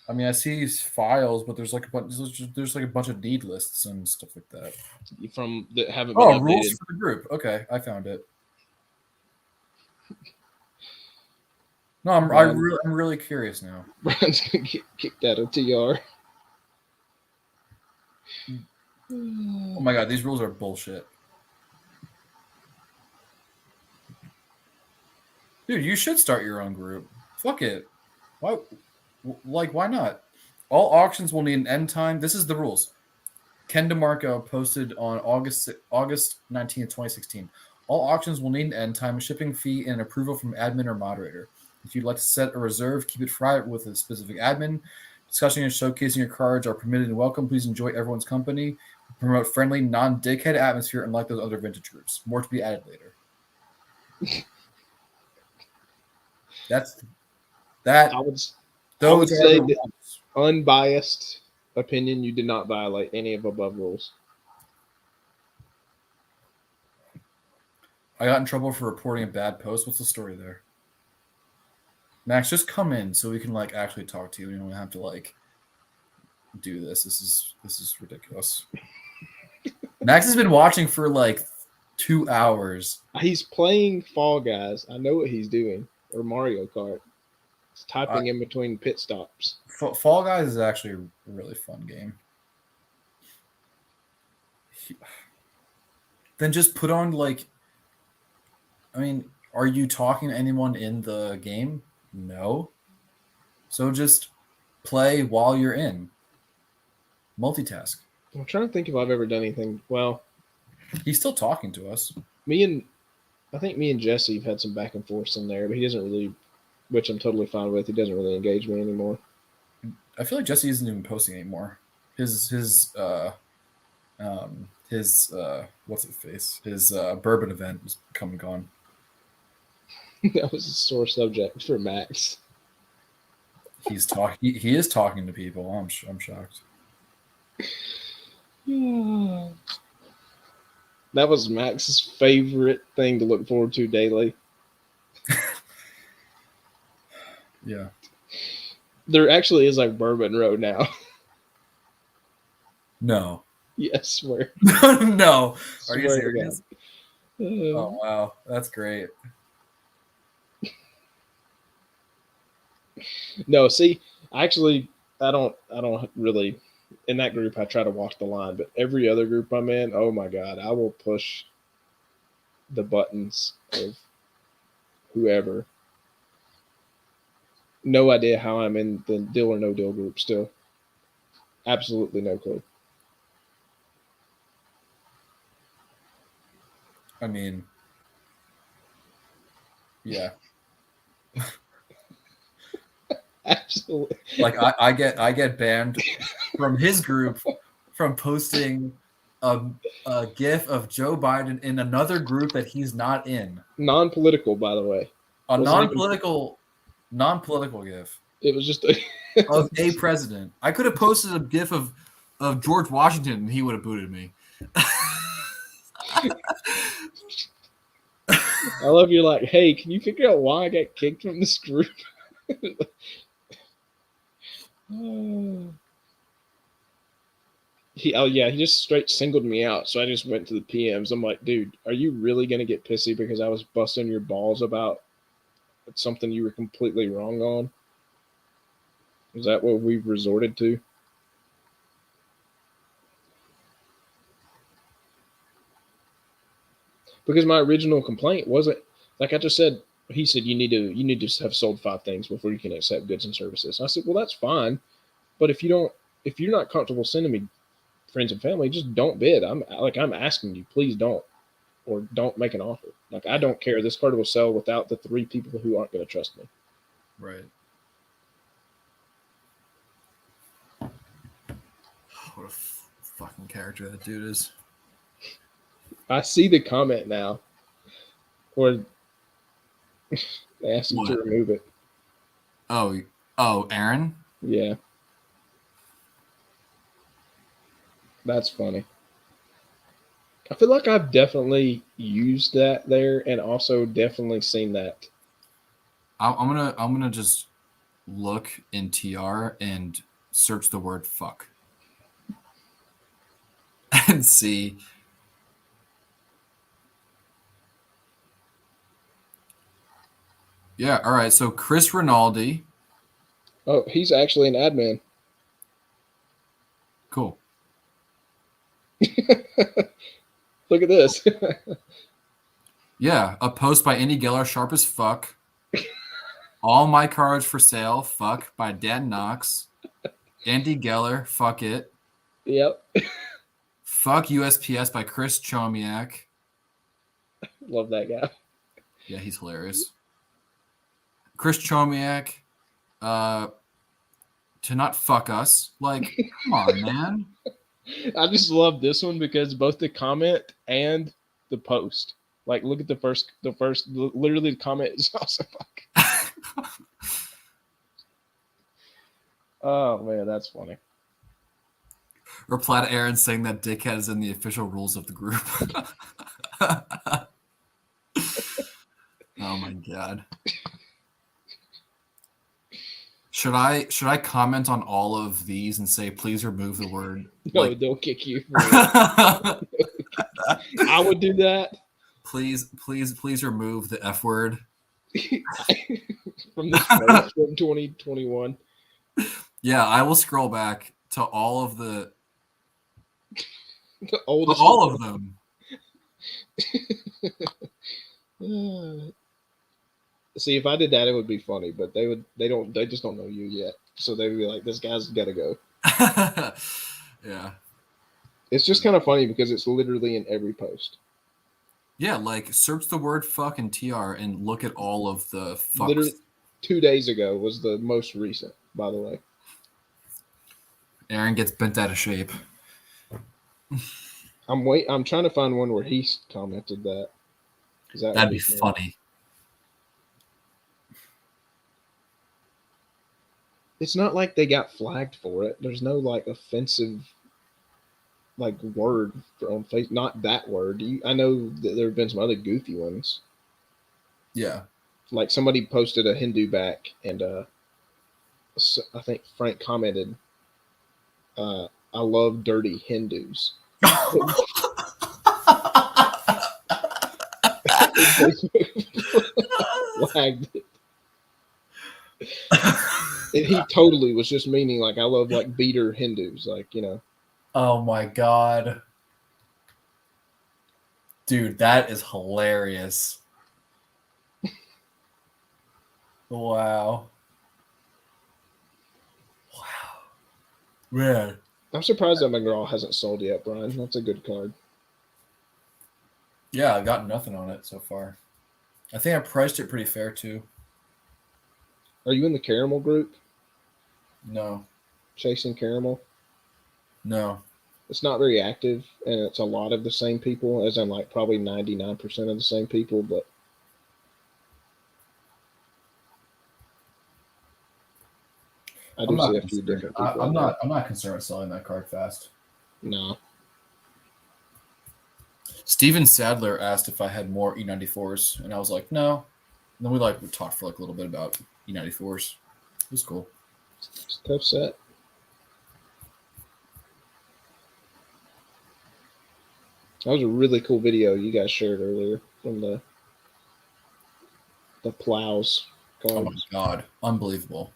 I mean, I see these files, but there's like a bunch of need lists and stuff like that. From that haven't been updated. Rules for the group. Okay, I found it. No, I'm really curious now. Brian's gonna get kicked out of TR. Oh my god, these rules are bullshit. Dude, you should start your own group. Fuck it. Why? Like, why not? All auctions will need an end time. This is the rules. Ken DeMarco posted on August 19th, 2016. All auctions will need an end time, a shipping fee, and an approval from admin or moderator. If you'd like to set a reserve, keep it private with a specific admin. Discussing and showcasing your cards are permitted and welcome. Please enjoy everyone's company. Promote friendly, non-dickhead atmosphere, unlike those other vintage groups. More to be added later. That's that. I would Those are say the that rules. unbiased opinion, you did not violate any of above rules. I got in trouble for reporting a bad post. What's the story there? Max, just come in so we can like actually talk to you. We don't have to like do this. This is ridiculous. Max has been watching for like 2 hours. He's playing Fall Guys. I know what he's doing. Or Mario Kart. He's typing in between pit stops. Fall Guys is actually a really fun game. Then just put on like, I mean, are you talking to anyone in the game? No. So just play while you're in. Multitask. I'm trying to think if I've ever done anything. Well, he's still talking to us. I think me and Jesse have had some back and forth in there, but he doesn't really, which I'm totally fine with. He doesn't really engage me anymore. I feel like Jesse isn't even posting anymore. His what's it face? His bourbon event is come and gone. That was a sore subject for Max. He's talking. He is talking to people. I'm shocked. Yeah. That was Max's favorite thing to look forward to daily. Yeah. There actually is like Bourbon Road now. No. Yes, swear. No. Are you Swear to serious? Oh wow, that's great. No, see, actually, I don't really. In that group, I try to walk the line, but every other group I'm in, oh my God, I will push the buttons of whoever. No idea how I'm in the deal or no deal group still. Absolutely no clue. I mean, yeah. Absolutely. Like I get banned from his group from posting a GIF of Joe Biden in another group that he's not in. Non-political, by the way. A non-political GIF. It was just of a president. I could have posted a GIF of George Washington and he would have booted me. I love you're like, hey, can you figure out why I got kicked from this group? He just straight singled me out. So I just went to the PMs. I'm like, dude, are you really going to get pissy because I was busting your balls about something you were completely wrong on? Is that what we've resorted to? Because my original complaint wasn't, like I just said, he said, you need to have sold 5 things before you can accept goods and services. I said, well, that's fine. But if you're not comfortable sending me friends and family, just don't bid. I'm asking you, please don't, or don't make an offer. Like, I don't care. This card will sell without the 3 people who aren't going to trust me. Right. What a fucking character that dude is. I see the comment now, or they asked you to remove it. Oh, Aaron? Yeah. That's funny. I feel like I've definitely used that there and also definitely seen that. I'm gonna just look in TR and search the word fuck and see. Yeah, all right. So Chris Rinaldi. Oh, he's actually an admin. Cool. Look at this. Yeah, a post by Andy Geller, sharp as fuck. All my cards for sale, fuck, by Dan Knox. Andy Geller, fuck it. Yep. Fuck USPS by Chris Chomiak. Love that guy. Yeah, he's hilarious. Chris Chomiak, to not fuck us. Like, come on, man. I just love this one because both the comment and the post. Like, look at the first. Literally, the comment is also fuck. Oh man, that's funny. Reply to Aaron saying that dickhead is in the official rules of the group. Oh my god. Should I comment on all of these and say please remove the word? No, they'll kick you. I would do that. Please remove the F word From this post from 2021. Yeah, I will scroll back to all of the oldest all of them. See, if I did that, it would be funny, but they just don't know you yet. So they would be like, this guy's got to go. Yeah. It's just kind of funny because it's literally in every post. Yeah, like search the word fuck and TR and look at all of the fucks. Literally 2 days ago was the most recent, by the way. Aaron gets bent out of shape. I'm trying to find one where he commented that. That'd be funny. It's not like they got flagged for it. There's no like offensive like word on Facebook. Not that word. I know that there have been some other goofy ones. Yeah. Like somebody posted a Hindu back, and I think Frank commented, "I love dirty Hindus." Flagged it. And he totally was just meaning like I love like beater Hindus, like, you know. Oh my god. Dude, that is hilarious. Wow. Wow. Man. I'm surprised that McGraw hasn't sold yet, Brian. That's a good card. Yeah, I got nothing on it so far. I think I priced it pretty fair too. Are you in the caramel group? No. Chasing caramel? No. It's not very active, and it's a lot of the same people, as in like probably 99% of the same people, but I do see a few different people. I'm not concerned with selling that card fast. No. Steven Sadler asked if I had more E94s, and I was like, no. And then we talked for like a little bit about E94s. It was cool. It's a tough set. That was a really cool video you guys shared earlier from the plows cards. Oh my god, unbelievable.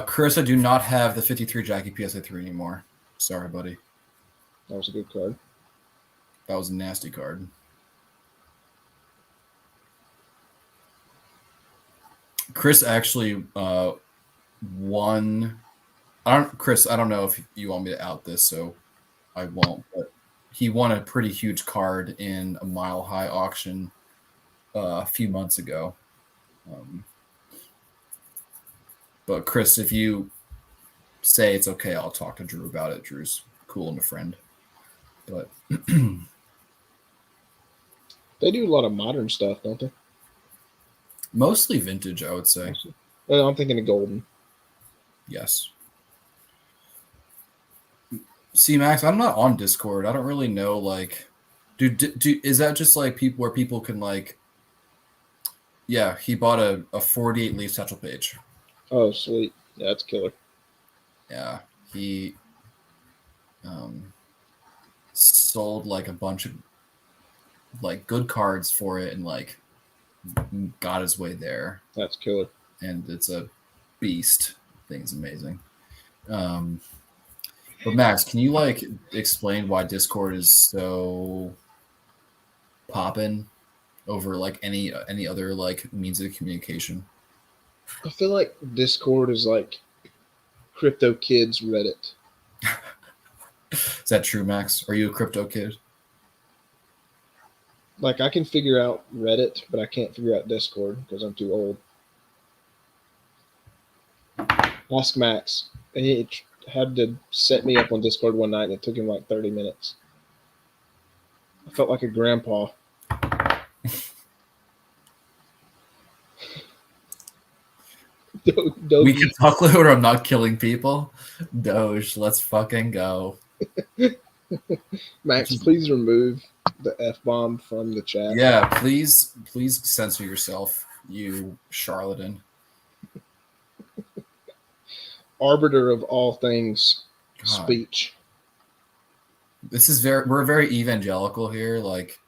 Chris, I do not have the 53 Jackie PSA 3 anymore. Sorry, buddy. That was a good card. That was a nasty card. Chris actually won. Chris, I don't know if you want me to out this, so I won't. But he won a pretty huge card in a Mile High auction a few months ago. But Chris, if you say it's okay, I'll talk to Drew about it. Drew's cool and a friend. But they do a lot of modern stuff, don't they? Mostly vintage, I would say. Well, I'm thinking of golden. Yes. See, Max, I'm not on Discord. I don't really know, like, is that just like where people can like? Yeah, he bought a 48 leaf Satchel Paige. Oh, sweet. Yeah, that's killer. Yeah, he sold like a bunch of like good cards for it and like got his way there. That's killer. And it's a beast. Thing's amazing. But Max, can you like explain why Discord is so poppin' over like any other like means of communication? I feel like Discord is like crypto kids Reddit. Is that true, Max? Are you a crypto kid? Like I can figure out Reddit, but I can't figure out Discord because I'm too old. Ask Max. He had to set me up on Discord one night, and it took him like 30 minutes. I felt like a grandpa. We can talk later. I'm not killing people. Doge, let's fucking go. Max, please remove the F-bomb from the chat. Yeah, please censor yourself, you charlatan. Arbiter of all things, God. speech. This is we're very evangelical here. Like,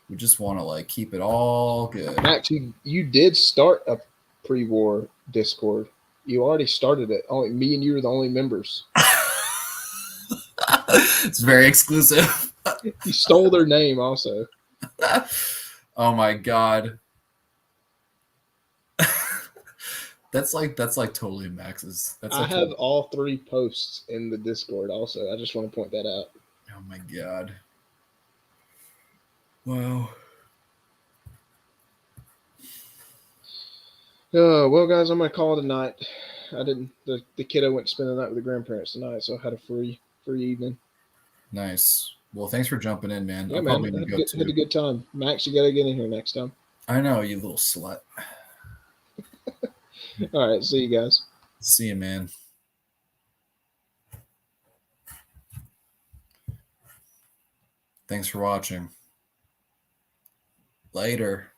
we just want to like keep it all good. Max, you did start a pre-war Discord. You already started it. Only me and you are the only members. It's very exclusive. You stole their name also. Oh my god. That's like totally Max's. I have all 3 posts in the Discord also. I just want to point that out. Oh my god. Wow. Well, guys, I'm gonna call it a night. I didn't. The kiddo went to spend the night with the grandparents tonight, so I had a free evening. Nice. Well, thanks for jumping in, man. Yeah, man. Had a good time. Max, you gotta get in here next time. I know, you little slut. All right, see you guys. See you, man. Thanks for watching. Later.